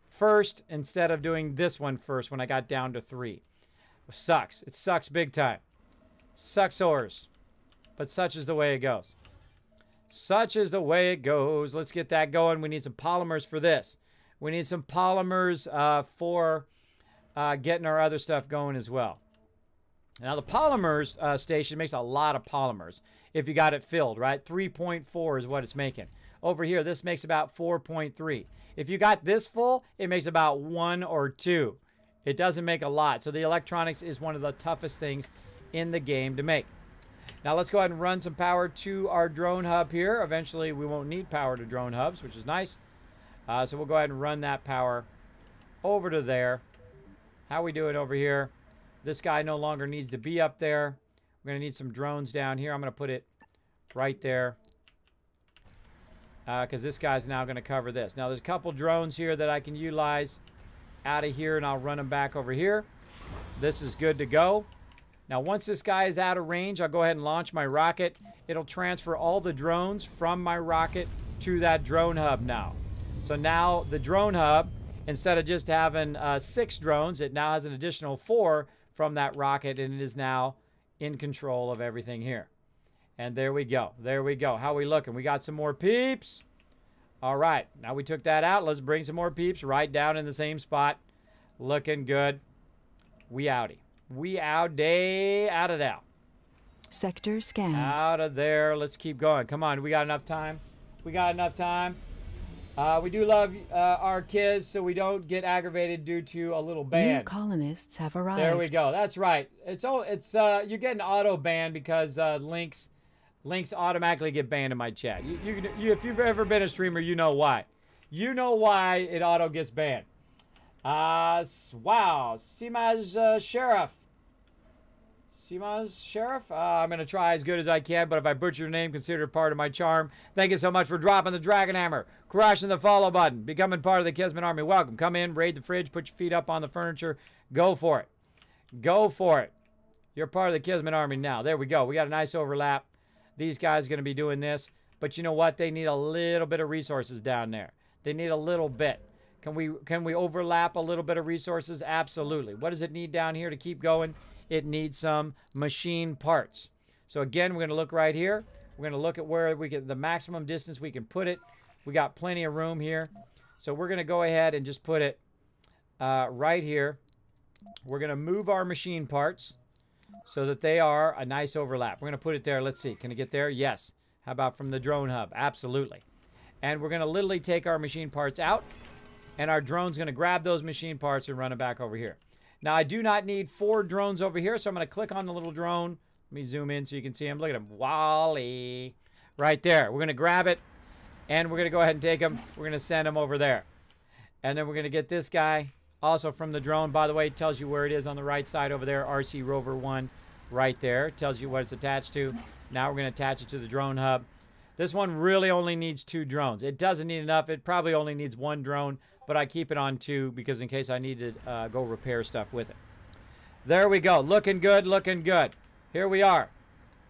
first instead of doing this one first when I got down to 3. It sucks. It sucks big time. Sucks ores. But such is the way it goes. Such is the way it goes. Let's get that going. We need some polymers for this. We need some polymers for getting our other stuff going as well. Now, the polymers station makes a lot of polymers if you got it filled, right? 3.4 is what it's making. Over here, this makes about 4.3. If you got this full, it makes about 1 or 2. It doesn't make a lot. So the electronics is one of the toughest things in the game to make. Now, let's go ahead and run some power to our drone hub here. Eventually, we won't need power to drone hubs, which is nice. So we'll go ahead and run that power over to there. How we doing over here? This guy no longer needs to be up there. We're going to need some drones down here. I'm going to put it right there because this guy's now going to cover this. Now, there's a couple drones here that I can utilize out of here, and I'll run them back over here. This is good to go. Now, once this guy is out of range, I'll go ahead and launch my rocket. It'll transfer all the drones from my rocket to that drone hub now. So now the drone hub, instead of just having 6 drones, it now has an additional 4 from that rocket, and it is now in control of everything here. And there we go. There we go. How we looking? We got some more peeps. All right. Now we took that out. Let's bring some more peeps right down in the same spot. Looking good. We outie. We out day out of there. Sector scanned. Out of there. Let's keep going. Come on. We got enough time. We got enough time. We do love our kids, so we don't get aggravated due to a little ban. New colonists have arrived. There we go. That's right. You're getting auto banned because links automatically get banned in my chat. If you've ever been a streamer, you know why. You know why it auto gets banned. Wow. Simaz Sheriff. Simaz Sheriff. I'm going to try as good as I can, but if I butcher your name, consider it part of my charm. Thank you so much for dropping the Dragon Hammer, crushing the follow button, becoming part of the Kismet Army. Welcome. Come in, raid the fridge, put your feet up on the furniture. Go for it. Go for it. You're part of the Kismet Army now. There we go. We got a nice overlap. These guys are going to be doing this. But you know what? They need a little bit of resources down there. They need a little bit. Can we overlap a little bit of resources? Absolutely. What does it need down here to keep going? It needs some machine parts. So again, we're going to look right here. We're going to look at where we get the maximum distance we can put it. We got plenty of room here. So we're going to go ahead and just put it right here. We're going to move our machine parts so that they are a nice overlap. We're going to put it there. Let's see. Can it get there? Yes. How about from the drone hub? Absolutely. And we're going to literally take our machine parts out, and our drone's going to grab those machine parts and run it back over here. Now, I do not need 4 drones over here, so I'm going to click on the little drone. Let me zoom in so you can see him. Look at him. Wally. Right there. We're going to grab it, and we're going to go ahead and take him. We're going to send him over there. And then we're going to get this guy also from the drone. By the way, it tells you where it is on the right side over there. RC Rover 1 right there. It tells you what it's attached to. Now we're going to attach it to the drone hub. This one really only needs 2 drones. It doesn't need enough. It probably only needs 1 drone, but I keep it on 2 because in case I need to go repair stuff with it. There we go. Looking good, looking good. Here we are.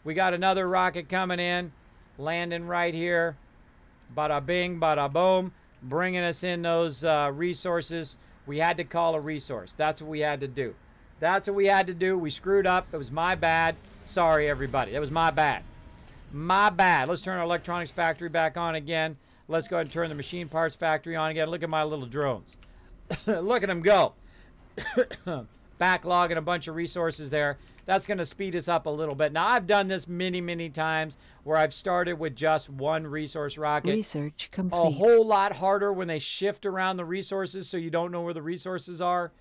We got another rocket coming in, landing right here. Bada bing, bada boom, bringing us in those resources. We had to call a resource. That's what we had to do. That's what we had to do. We screwed up. It was my bad. Sorry, everybody. It was my bad. My bad. Let's turn our electronics factory back on again. Let's go ahead and turn the machine parts factory on again. Look at my little drones. Look at them go. Backlogging a bunch of resources there. That's going to speed us up a little bit. Now, I've done this many, many times where I've started with just 1 resource rocket. Research complete. A whole lot harder when they shift around the resources so you don't know where the resources are.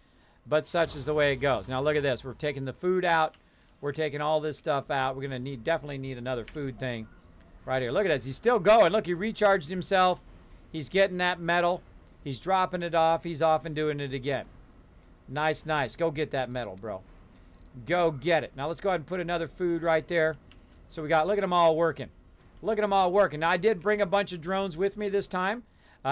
But such is the way it goes. Now, look at this. We're taking the food out. We're taking all this stuff out. We're going to definitely need another food thing right here. Look at this. He's still going. Look, he recharged himself. He's getting that metal. He's dropping it off. He's off and doing it again. Nice, nice. Go get that metal, bro. Go get it. Now, let's go ahead and put another food right there. So we got, look at them all working. Look at them all working. Now, I did bring a bunch of drones with me this time.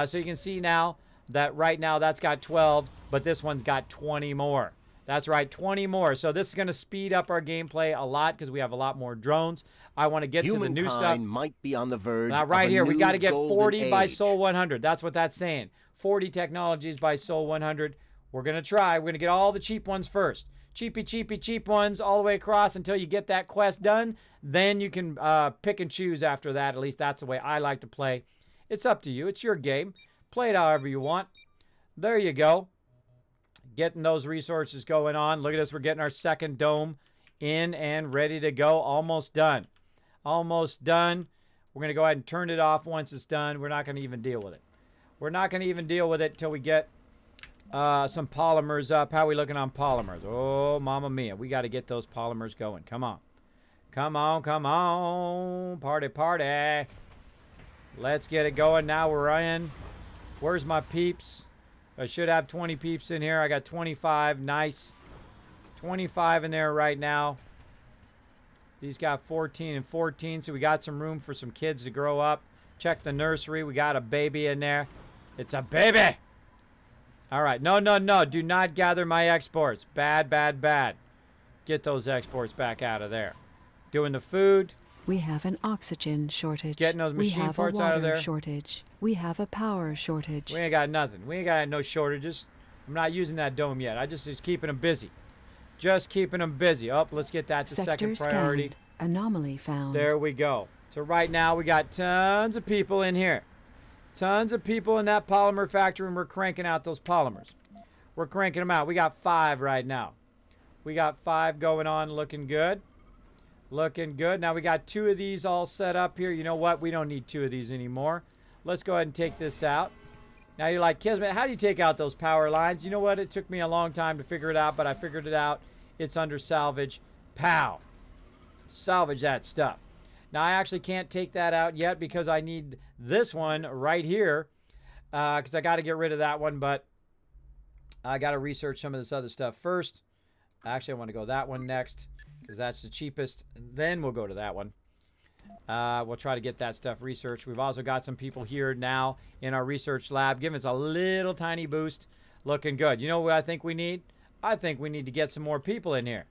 So you can see now that right now that's got 12, but this one's got 20 more. That's right, 20 more. So this is going to speed up our gameplay a lot because we have a lot more drones. I want to get to the new stuff. Humankind might be on the verge Now, of right a here, we new got to get golden 40 by age. Sol 100. That's what that's saying. 40 technologies by Sol 100. We're going to try. We're going to get all the cheap ones first. Cheap ones all the way across until you get that quest done. Then you can pick and choose after that. At least that's the way I like to play. It's up to you. It's your game. Play it however you want. There you go. Getting those resources going on. Look at us. We're getting our second dome in and ready to go. Almost done. Almost done. We're going to go ahead and turn it off once it's done. We're not going to even deal with it. We're not going to even deal with it until we get some polymers up. How are we looking on polymers? Oh, mamma mia. We got to get those polymers going. Come on. Come on, come on. Party, party. Let's get it going. Now we're in. Where's my peeps? I should have 20 peeps in here. I got 25. Nice. 25 in there right now. These got 14 and 14, so we got some room for some kids to grow up. Check the nursery. We got a baby in there. It's a baby. All right. No, no, no. Do not gather my exports. Bad, bad, bad. Get those exports back out of there. Doing the food. We have an oxygen shortage. Getting those machine parts out of there. We have a water shortage. We have a power shortage. We ain't got nothing. We ain't got no shortages. I'm not using that dome yet. I just keeping them busy. Just keeping them busy. Oh, let's get that to second priority. Scanned. Anomaly found. There we go. So right now we got tons of people in here. Tons of people in that polymer factory, and we're cranking out those polymers. We're cranking them out. We got 5 right now. We got 5 going on, looking good. Looking good. Now we got 2 of these all set up here. You know what? We don't need 2 of these anymore. Let's go ahead and take this out. Now you're like, Kismet, how do you take out those power lines? You know what? It took me a long time to figure it out, but I figured it out. It's under salvage. Pow. Salvage that stuff. Now I actually can't take that out yet because I need this one right here because I got to get rid of that one, but I got to research some of this other stuff first. Actually, I want to go that one next because that's the cheapest. Then we'll go to that one. We'll try to get that stuff researched. We've also got some people here now in our research lab giving us a little tiny boost. Looking good. You know what I think we need? I think we need to get some more people in here.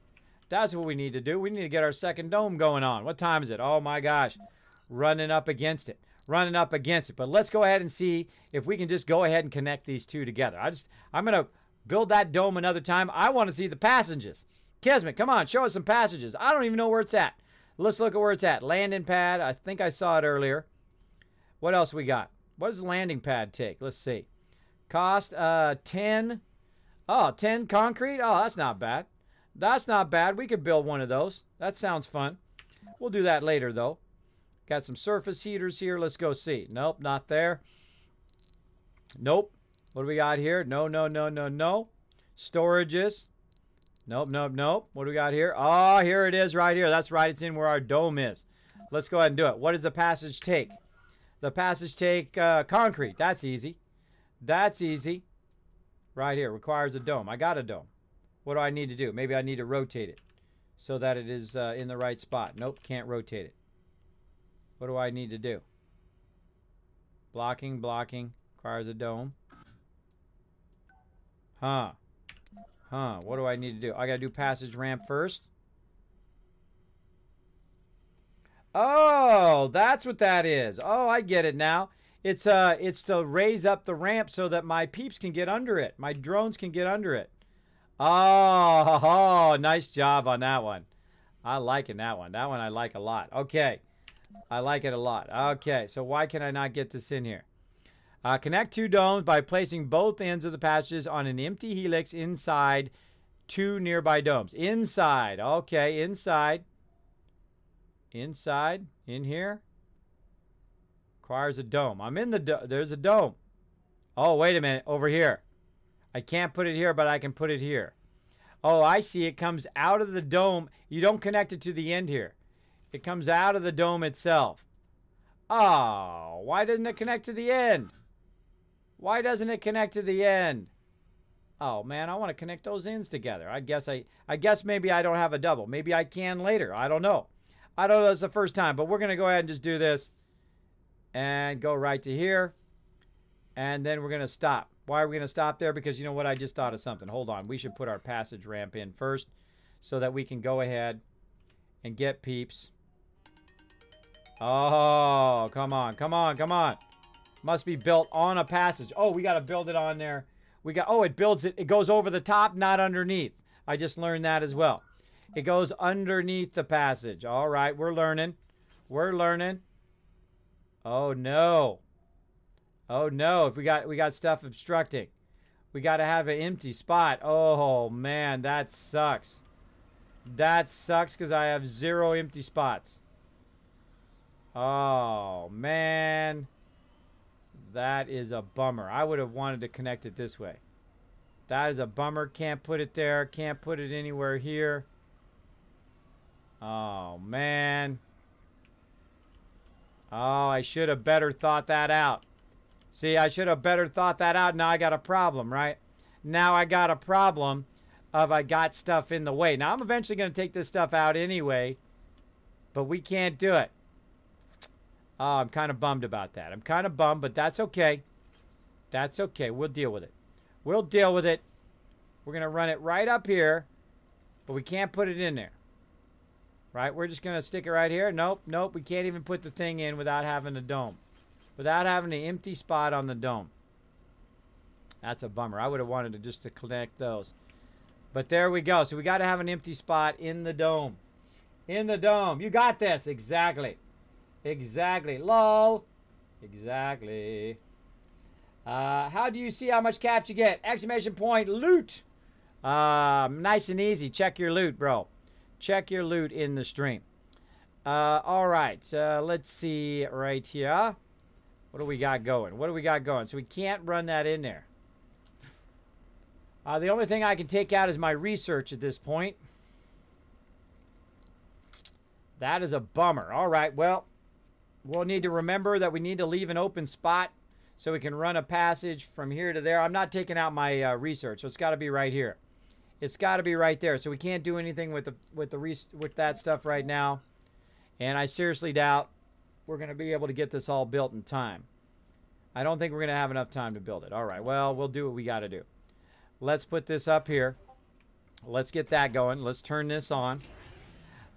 That's what we need to do. We need to get our second dome going on. What time is it? Oh my gosh. Running up against it. Running up against it. But let's go ahead and see if we can just go ahead and connect these two together. I'm going to build that dome another time. I want to see the passages. Kismet, come on. Show us some passages. I don't even know where it's at. Let's look at where it's at. Landing pad. I think I saw it earlier. What else we got? What does the landing pad take? Let's see. Cost 10. Oh, 10 concrete? Oh, that's not bad. That's not bad. We could build one of those. That sounds fun. We'll do that later, though. Got some surface heaters here. Let's go see. Nope, not there. Nope. What do we got here? No, no, no, no, no. Storages. Nope, nope, nope. What do we got here? Oh, here it is right here. That's right. It's in where our dome is. Let's go ahead and do it. What does the passage take? The passage take concrete. That's easy. That's easy. Right here. Requires a dome. I got a dome. What do I need to do? Maybe I need to rotate it so that it is in the right spot. Nope, can't rotate it. What do I need to do? Blocking, blocking. Requires a dome. Huh. Huh. What do I need to do? I got to do passage ramp first. Oh, that's what that is. Oh, I get it now. It's to raise up the ramp so that my peeps can get under it. My drones can get under it. Oh, nice job on that one. I liking that one. That one I like a lot. Okay. I like it a lot. Okay, so why can I not get this in here? Connect 2 domes by placing both ends of the passages on an empty helix inside 2 nearby domes. Inside. Okay, inside. Inside. In here. Requires a dome. I'm in the dome. There's a dome. Oh, wait a minute. Over here. I can't put it here, but I can put it here. Oh, I see. It comes out of the dome. You don't connect it to the end here. It comes out of the dome itself. Oh, why doesn't it connect to the end? Why doesn't it connect to the end? Oh, man, I want to connect those ends together. I guess maybe I don't have a double. Maybe I can later. I don't know. I don't know. It's the first time, but we're going to go ahead and just do this and go right to here. And then we're going to stop. Why are we going to stop there? Because you know what? I just thought of something. Hold on. We should put our passage ramp in first so that we can go ahead and get peeps. Oh, come on, come on, come on. Must be built on a passage. Oh, we got to build it on there. Oh, it builds it. It goes over the top, not underneath. I just learned that as well. It goes underneath the passage. All right, we're learning. We're learning. Oh, no. Oh, no. If we got stuff obstructing. We got to have an empty spot. Oh, man, that sucks. That sucks because I have 0 empty spots. Oh, man. That is a bummer. I would have wanted to connect it this way. That is a bummer. Can't put it there. Can't put it anywhere here. Oh, man. Oh, I should have better thought that out. See, I should have better thought that out. Now I got a problem, right? Now I got a problem of I got stuff in the way. Now I'm eventually going to take this stuff out anyway, but we can't do it. Oh, I'm kind of bummed about that. I'm kind of bummed, but that's okay. That's okay. We'll deal with it. We'll deal with it. We're going to run it right up here, but we can't put it in there. Right? We're just going to stick it right here. Nope, nope. We can't even put the thing in without having a dome. Without having an empty spot on the dome. That's a bummer. I would have wanted to just to connect those. But there we go. So we got to have an empty spot in the dome. In the dome. You got this. Exactly. Exactly. Lol. Exactly. How do you see how much caps you get? Exclamation point. Loot. Nice and easy. Check your loot, bro. Check your loot in the stream. All right. Let's see right here. What do we got going? What do we got going? So we can't run that in there. The only thing I can take out is my research at this point. That is a bummer. All right. Well, we'll need to remember that we need to leave an open spot so we can run a passage from here to there. I'm not taking out my research, so it's got to be right here. It's got to be right there. So we can't do anything with that stuff right now. And I seriously doubt we're going to be able to get this all built in time. I don't think we're going to have enough time to build it. All right. Well, we'll do what we got to do. Let's put this up here. Let's get that going. Let's turn this on.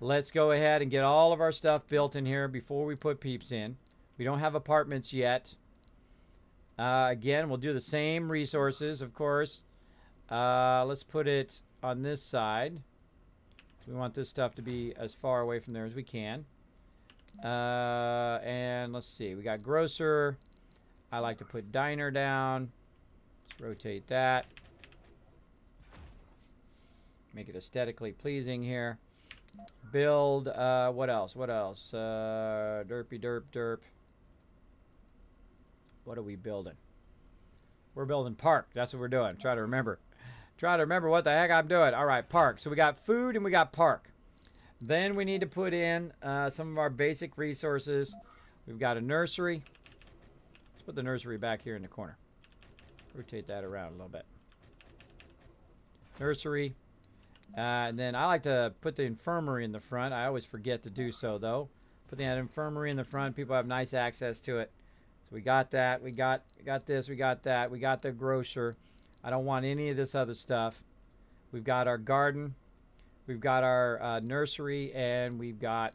Let's go ahead and get all of our stuff built in here before we put peeps in. We don't have apartments yet. Again, we'll do the same resources, of course. Let's put it on this side. We want this stuff to be as far away from there as we can. And let's see. We got grocer. I like to put diner down. Let's rotate that. Make it aesthetically pleasing here. Build, what else? What else? Derpy derp derp. What are we building? We're building park. That's what we're doing. Try to remember. Try to remember what the heck I'm doing. All right, park. So we got food and we got park. Then we need to put in some of our basic resources. We've got a nursery. Let's put the nursery back here in the corner. Rotate that around a little bit. Nursery. And then I like to put the infirmary in the front. I always forget to do so, though. Put the infirmary in the front. People have nice access to it. So we got that. We got this. We got that. We got the grocer. I don't want any of this other stuff. We've got our garden. We've got our nursery. And we've got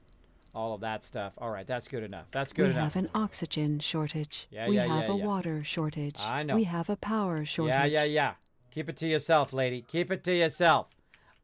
all of that stuff. All right, that's good enough. That's good enough. We have an oxygen shortage. Yeah, we yeah, have yeah, a yeah. water shortage. I know. We have a power shortage. Yeah. Keep it to yourself, lady. Keep it to yourself.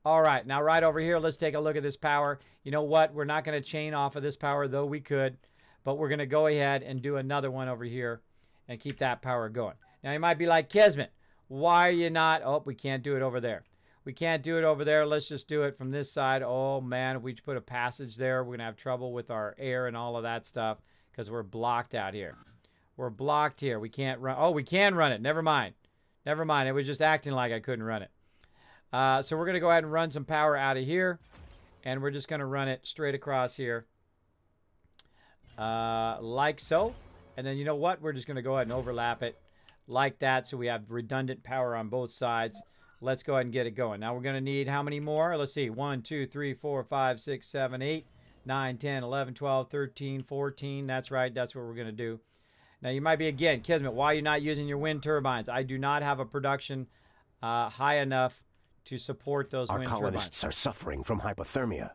All right, now right over here, let's take a look at this power. You know what? We're not going to chain off of this power, though we could. But we're going to go ahead and do another one over here and keep that power going. Now, you might be like, Kismet, why are you not? Oh, we can't do it over there. We can't do it over there. Let's just do it from this side. Oh, man, if we put a passage there, we're going to have trouble with our air and all of that stuff because we're blocked out here. We're blocked here. We can't run. Oh, we can run it. Never mind. Never mind. It was just acting like I couldn't run it. So we're going to go ahead and run some power out of here. And we're just going to run it straight across here. Like so. And then you know what? We're just going to go ahead and overlap it like that. So we have redundant power on both sides. Let's go ahead and get it going. Now we're going to need how many more? Let's see. 1, 2, 3, 4, 5, 6, 7, 8, 9, 10, 11, 12, 13, 14. That's right. That's what we're going to do. Now, you might be, again, Kismet, why are you not using your wind turbines? I do not have a production high enough to support those Our wind colonists turbines. are suffering from hypothermia.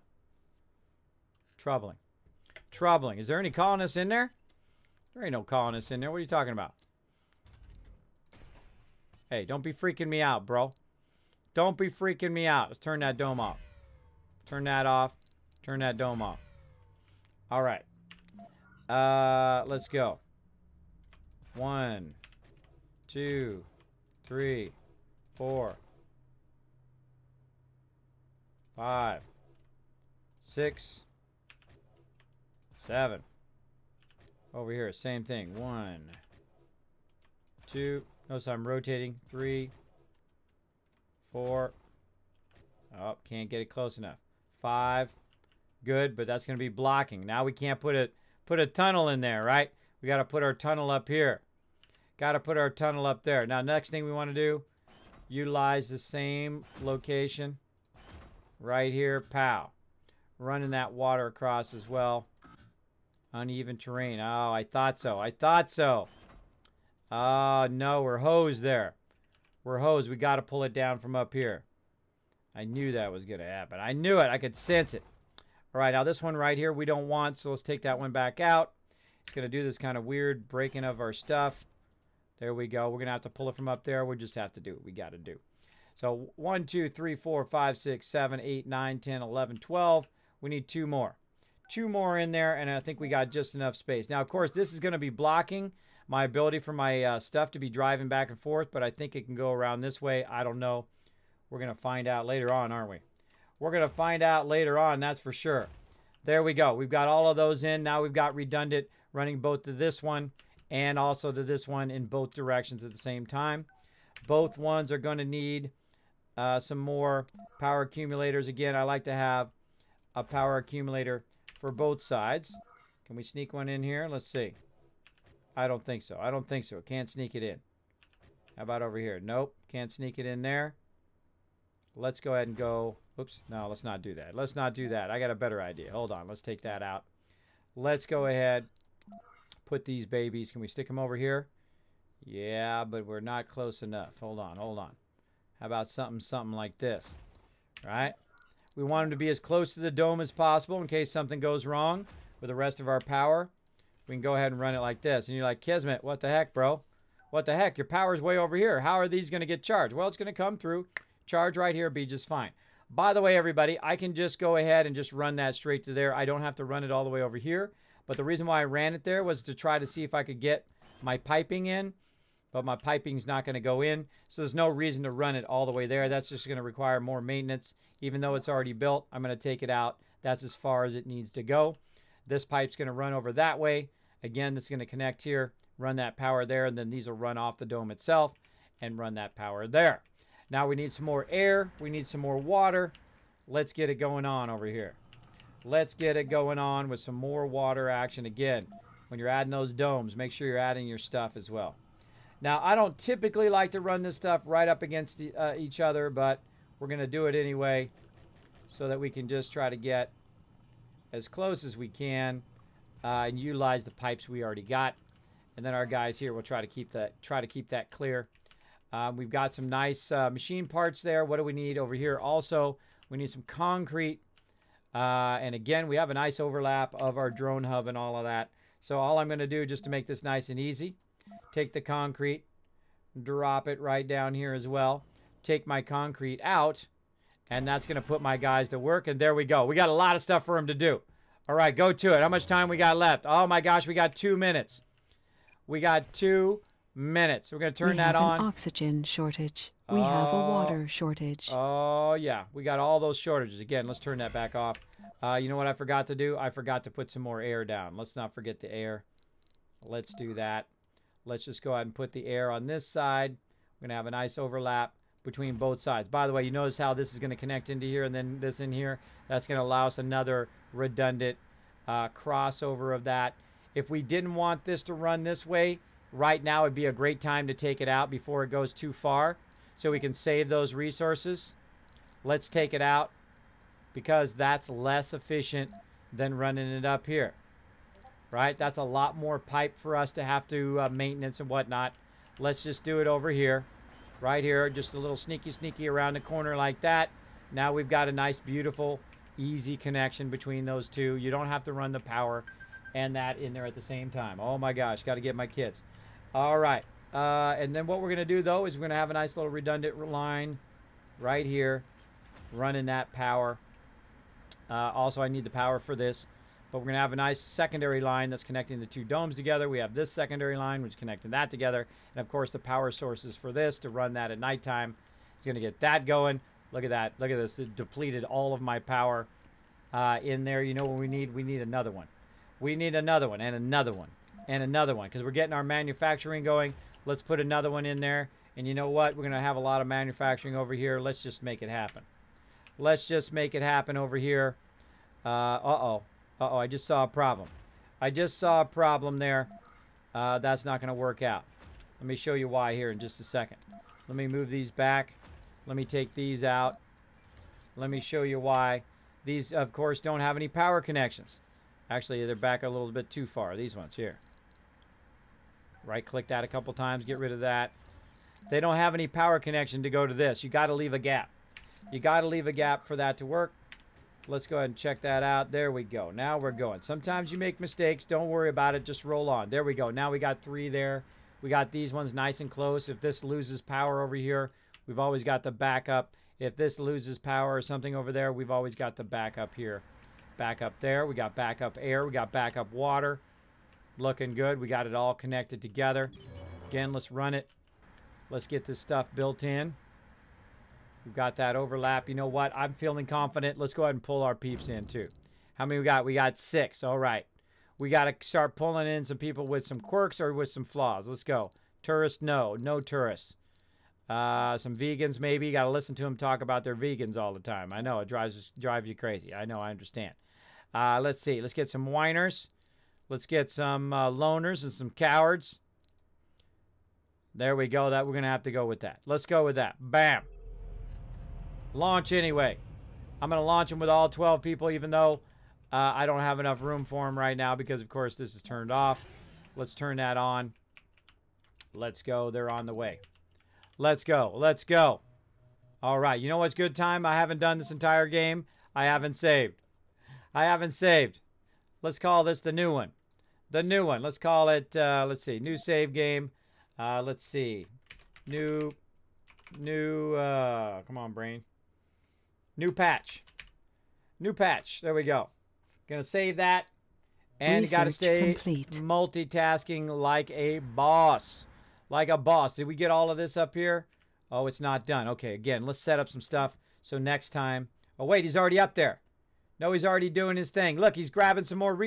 Troubling. Troubling. Is there any colonists in there? There ain't no colonists in there. What are you talking about? Hey, don't be freaking me out, bro. Don't be freaking me out. Let's turn that dome off. Turn that off. Turn that dome off. All right. Let's go. 1, 2, 3, 4, 5, 6, 7. Over here, same thing. 1, 2. Notice I'm rotating. 3, 4. Oh, can't get it close enough. 5. Good, but that's going to be blocking. Now we can't put a tunnel in there, right? We got to put our tunnel up here. Got to put our tunnel up there. Now, next thing we want to do, utilize the same location right here. Pow. Running that water across as well. Uneven terrain. Oh, I thought so. I thought so. Oh, no, we're hosed there. We're hosed. We got to pull it down from up here. I knew that was going to happen. I knew it. I could sense it. All right, now this one right here we don't want, so let's take that one back out. It's going to do this kind of weird breaking of our stuff. There we go. We're going to have to pull it from up there. We'll just have to do what we got to do. So 1, 2, 3, 4, 5, 6, 7, 8, 9, 10, 11, 12. We need 2 more. 2 more in there, and I think we got just enough space. Now, of course, this is going to be blocking my ability for my stuff to be driving back and forth, but I think it can go around this way. I don't know. We're going to find out later on, aren't we? We're going to find out later on, that's for sure. There we go. We've got all of those in. Now we've got redundant running both to this one and also to this one in both directions at the same time. Both ones are going to need some more power accumulators. Again, I like to have a power accumulator for both sides. Can we sneak one in here? Let's see. I don't think so. I don't think so. Can't sneak it in. How about over here? Nope. Can't sneak it in there. Let's go ahead and go. Oops. No, let's not do that. Let's not do that. I got a better idea. Hold on. Let's take that out. Let's go ahead. Put these babies. Can we stick them over here? Yeah, but we're not close enough. Hold on. Hold on. How about something like this? Right? We want them to be as close to the dome as possible in case something goes wrong with the rest of our power. We can go ahead and run it like this. And you're like, Kismet, what the heck, bro? What the heck? Your power's way over here. How are these going to get charged? Well, it's going to come through. Charge right here, be just fine. By the way, everybody, I can just go ahead and just run that straight to there. I don't have to run it all the way over here. But the reason why I ran it there was to try to see if I could get my piping in. But my piping's not going to go in. So there's no reason to run it all the way there. That's just going to require more maintenance. Even though it's already built, I'm going to take it out. That's as far as it needs to go. This pipe's going to run over that way. Again, it's going to connect here, run that power there, and then these will run off the dome itself and run that power there. Now we need some more air. We need some more water. Let's get it going on over here. Let's get it going on with some more water action. Again, when you're adding those domes, make sure you're adding your stuff as well. Now, I don't typically like to run this stuff right up against each other, but we're going to do it anyway so that we can just try to get as close as we can and utilize the pipes we already got. And then our guys here will try to keep that clear. We've got some nice machine parts there. What do we need over here? Also, we need some concrete. And again, we have a nice overlap of our drone hub and all of that. So all I'm going to do just to make this nice and easy, take the concrete, drop it right down here as well. Take my concrete out, and that's going to put my guys to work. And there we go. We got a lot of stuff for them to do. All right, go to it. How much time we got left? Oh, my gosh, we got 2 minutes. We got 2 minutes. We're going to turn that on. We have an oxygen shortage. We have a water shortage. Oh, yeah. We got all those shortages. Again, let's turn that back off. You know what I forgot to do? I forgot to put some more air down. Let's not forget the air. Let's do that. Let's just go ahead and put the air on this side. We're going to have a nice overlap between both sides. By the way, you notice how this is going to connect into here and then this in here? That's going to allow us another redundant crossover of that. If we didn't want this to run this way, right now would be a great time to take it out before it goes too far so we can save those resources. Let's take it out because that's less efficient than running it up here. right? That's a lot more pipe for us to have to maintenance and whatnot. Let's just do it over here, right here. Just a little sneaky around the corner like that. Now we've got a nice, beautiful, easy connection between those two. You don't have to run the power and that in there at the same time. Oh my gosh, got to get my kids. All right. And then what we're going to do, though, is we're going to have a nice little redundant line right here running that power. Also, I need the power for this. But we're going to have a nice secondary line that's connecting the two domes together. We have this secondary line, which is connecting that together. And, of course, the power sources for this to run that at nighttime. It's going to get that going. Look at that. Look at this. It depleted all of my power in there. You know what we need? We need another one. We need another one and another one and another one because we're getting our manufacturing going. Let's put another one in there. And you know what? We're going to have a lot of manufacturing over here. Let's just make it happen. Let's just make it happen over here. Uh-oh. Uh-oh, I just saw a problem. I just saw a problem there. That's not going to work out. Let me show you why here in just a second. Let me move these back. Let me take these out. Let me show you why. These, of course, don't have any power connections. Actually, they're back a little bit too far. These ones here. Right-click that a couple times. Get rid of that. They don't have any power connection to go to this. You got to leave a gap. You got to leave a gap for that to work. Let's go ahead and check that out. There we go. Now we're going. Sometimes you make mistakes. Don't worry about it. Just roll on. There we go. Now we got 3 there. We got these ones nice and close. If this loses power over here, we've always got the backup. If this loses power or something over there, we've always got the backup here. Backup there. We got backup air. We got backup water. Looking good. We got it all connected together. Again, let's run it. Let's get this stuff built in. We've got that overlap. You know what? I'm feeling confident. Let's go ahead and pull our peeps in, too. How many we got? We got 6. All right. We got to start pulling in some people with some quirks or with some flaws. Let's go. Tourists, no. No tourists. Some vegans, maybe. You got to listen to them talk about their vegans all the time. I know. It drives you crazy. I know. I understand. Let's see. Let's get some whiners. Let's get some loners and some cowards. There we go. That we're going to have to go with that. Let's go with that. Bam. Launch anyway. I'm going to launch them with all 12 people, even though I don't have enough room for them right now because, of course, this is turned off. Let's turn that on. Let's go. They're on the way. Let's go. Let's go. All right. You know what's good time? I haven't done this entire game. I haven't saved. I haven't saved. Let's call this the new one. The new one. Let's call it, let's see, new save game. Let's see. New, come on, brain. New patch. New patch. There we go. Gonna save that. And you gotta stay multitasking like a boss. Like a boss. Did we get all of this up here? Oh, it's not done. Okay, again, let's set up some stuff. So next time. Oh, wait, he's already up there. No, he's already doing his thing. Look, he's grabbing some more.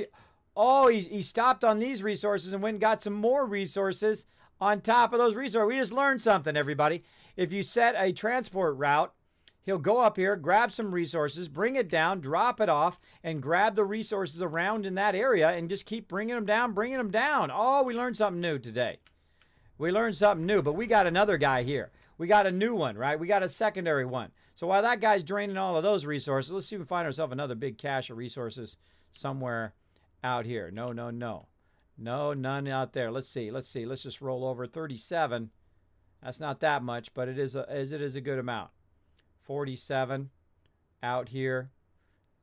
Oh, he stopped on these resources and went and got some more resources on top of those resources. We just learned something, everybody. If you set a transport route, he'll go up here, grab some resources, bring it down, drop it off, and grab the resources around in that area and just keep bringing them down, bringing them down. Oh, we learned something new today. We learned something new, but we got another guy here. We got a new one, right? We got a secondary one. So while that guy's draining all of those resources, let's see if we find ourselves another big cache of resources somewhere out here. No, no, no. No, none out there. Let's see. Let's see. Let's just roll over 37. That's not that much, but it is a good amount. 47 out here.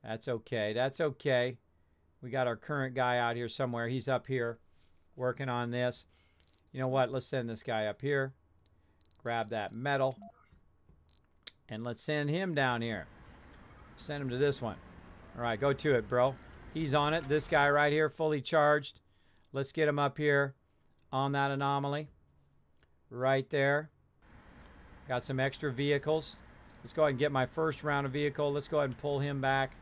That's okay. That's okay. We got our current guy out here somewhere. He's up here working on this. You know what? Let's send this guy up here. Grab that metal. And let's send him down here. Send him to this one. All right, go to it, bro. He's on it. This guy right here, fully charged. Let's get him up here on that anomaly. Right there. Got some extra vehicles. Let's go ahead and get my first round of vehicle. Let's go ahead and pull him back.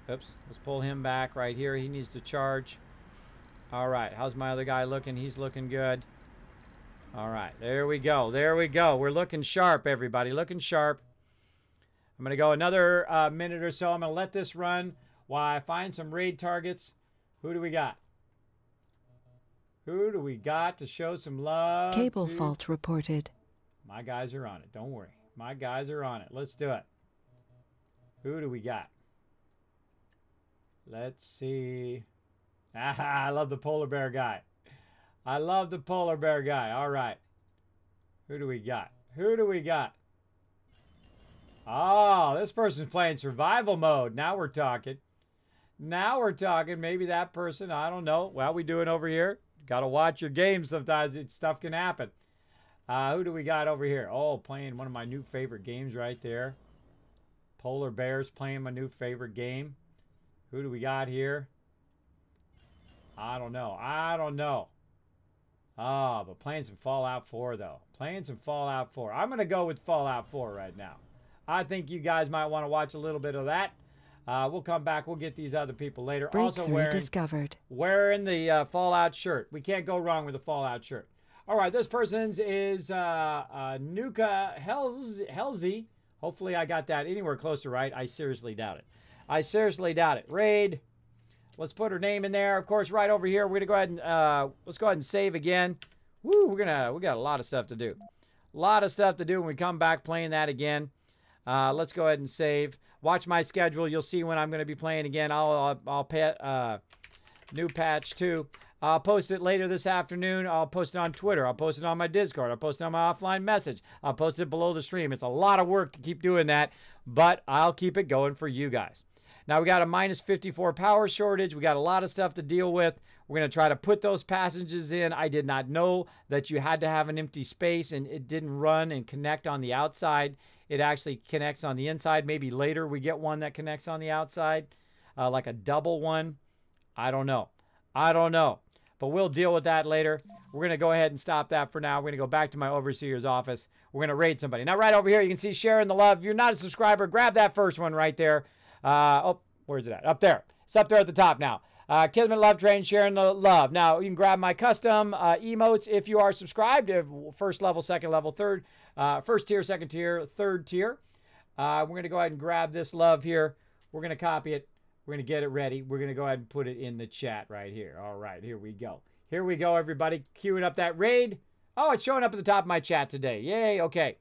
Oops. Let's pull him back right here. He needs to charge. All right. How's my other guy looking? He's looking good. All right. There we go. There we go. We're looking sharp, everybody. Looking sharp. I'm going to go another minute or so. I'm going to let this run while I find some raid targets. Who do we got? Who do we got to show some love? Cable fault reported. My guys are on it. Don't worry. My guys are on it. Let's do it. Who do we got? Let's see. Ah, I love the polar bear guy. I love the polar bear guy. All right. Who do we got? Who do we got? Oh, this person's playing survival mode. Now we're talking. Now we're talking. Maybe that person, I don't know. Well, we doing over here? Got to watch your game sometimes. Stuff can happen. Who do we got over here? Oh, playing one of my new favorite games right there. Polar Bears playing my new favorite game. Who do we got here? I don't know. I don't know. Oh, but playing some Fallout 4, though. Playing some Fallout 4. I'm going to go with Fallout 4 right now. I think you guys might want to watch a little bit of that. We'll come back. We'll get these other people later. Breakthrough Also discovered. wearing the Fallout shirt. We can't go wrong with the Fallout shirt. All right, this person's is Nuka Helzy. Hopefully I got that anywhere close to right. I seriously doubt it. I seriously doubt it. Raid. Let's put her name in there. Of course, right over here, we're gonna go ahead and let's go ahead and save again. Woo, we got a lot of stuff to do. A lot of stuff to do when we come back playing that again. Let's go ahead and save. Watch my schedule. You'll see when I'm going to be playing again. I'll pay new patch 2. I'll post it later this afternoon. I'll post it on Twitter. I'll post it on my Discord. I'll post it on my offline message. I'll post it below the stream. It's a lot of work to keep doing that, but I'll keep it going for you guys. Now, we got a minus 54 power shortage. We got a lot of stuff to deal with. We're going to try to put those passages in. I did not know that you had to have an empty space, and it didn't run and connect on the outside. It actually connects on the inside. Maybe later we get one that connects on the outside, like a double one. I don't know. I don't know. But we'll deal with that later. We're going to go ahead and stop that for now. We're going to go back to my overseer's office. We're going to raid somebody. Now, right over here, you can see sharing the love. If you're not a subscriber, grab that first one right there. Oh, where's it at? Up there. It's up there at the top now. Kismet Love Train, sharing the love. Now, you can grab my custom emotes if you are subscribed. First level, second level, third. First tier, second tier, third tier. We're going to go ahead and grab this love here. We're going to copy it. We're going to get it ready. We're going to go ahead and put it in the chat right here. All right, here we go. Here we go, everybody. Queuing up that raid. Oh, it's showing up at the top of my chat today. Yay, okay.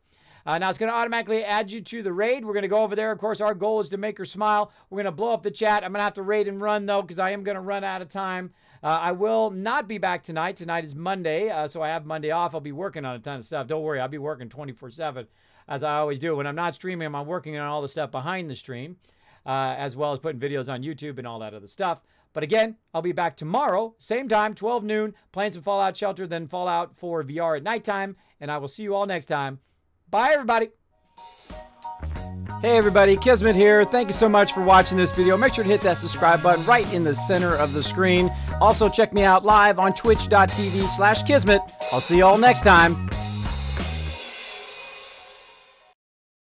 Now it's going to automatically add you to the raid. We're going to go over there. Of course, our goal is to make her smile. We're going to blow up the chat. I'm going to have to raid and run, though, because I am going to run out of time. I will not be back tonight. Tonight is Monday, so I have Monday off. I'll be working on a ton of stuff. Don't worry, I'll be working 24/7, as I always do. When I'm not streaming, I'm working on all the stuff behind the stream, as well as putting videos on YouTube and all that other stuff. But again, I'll be back tomorrow, same time, 12 noon, playing some Fallout Shelter, then Fallout 4 VR at nighttime, and I will see you all next time. Bye, everybody. Hey, everybody. Kismet here. Thank you so much for watching this video. Make sure to hit that subscribe button right in the center of the screen. Also, check me out live on twitch.tv/Kismet. I'll see you all next time.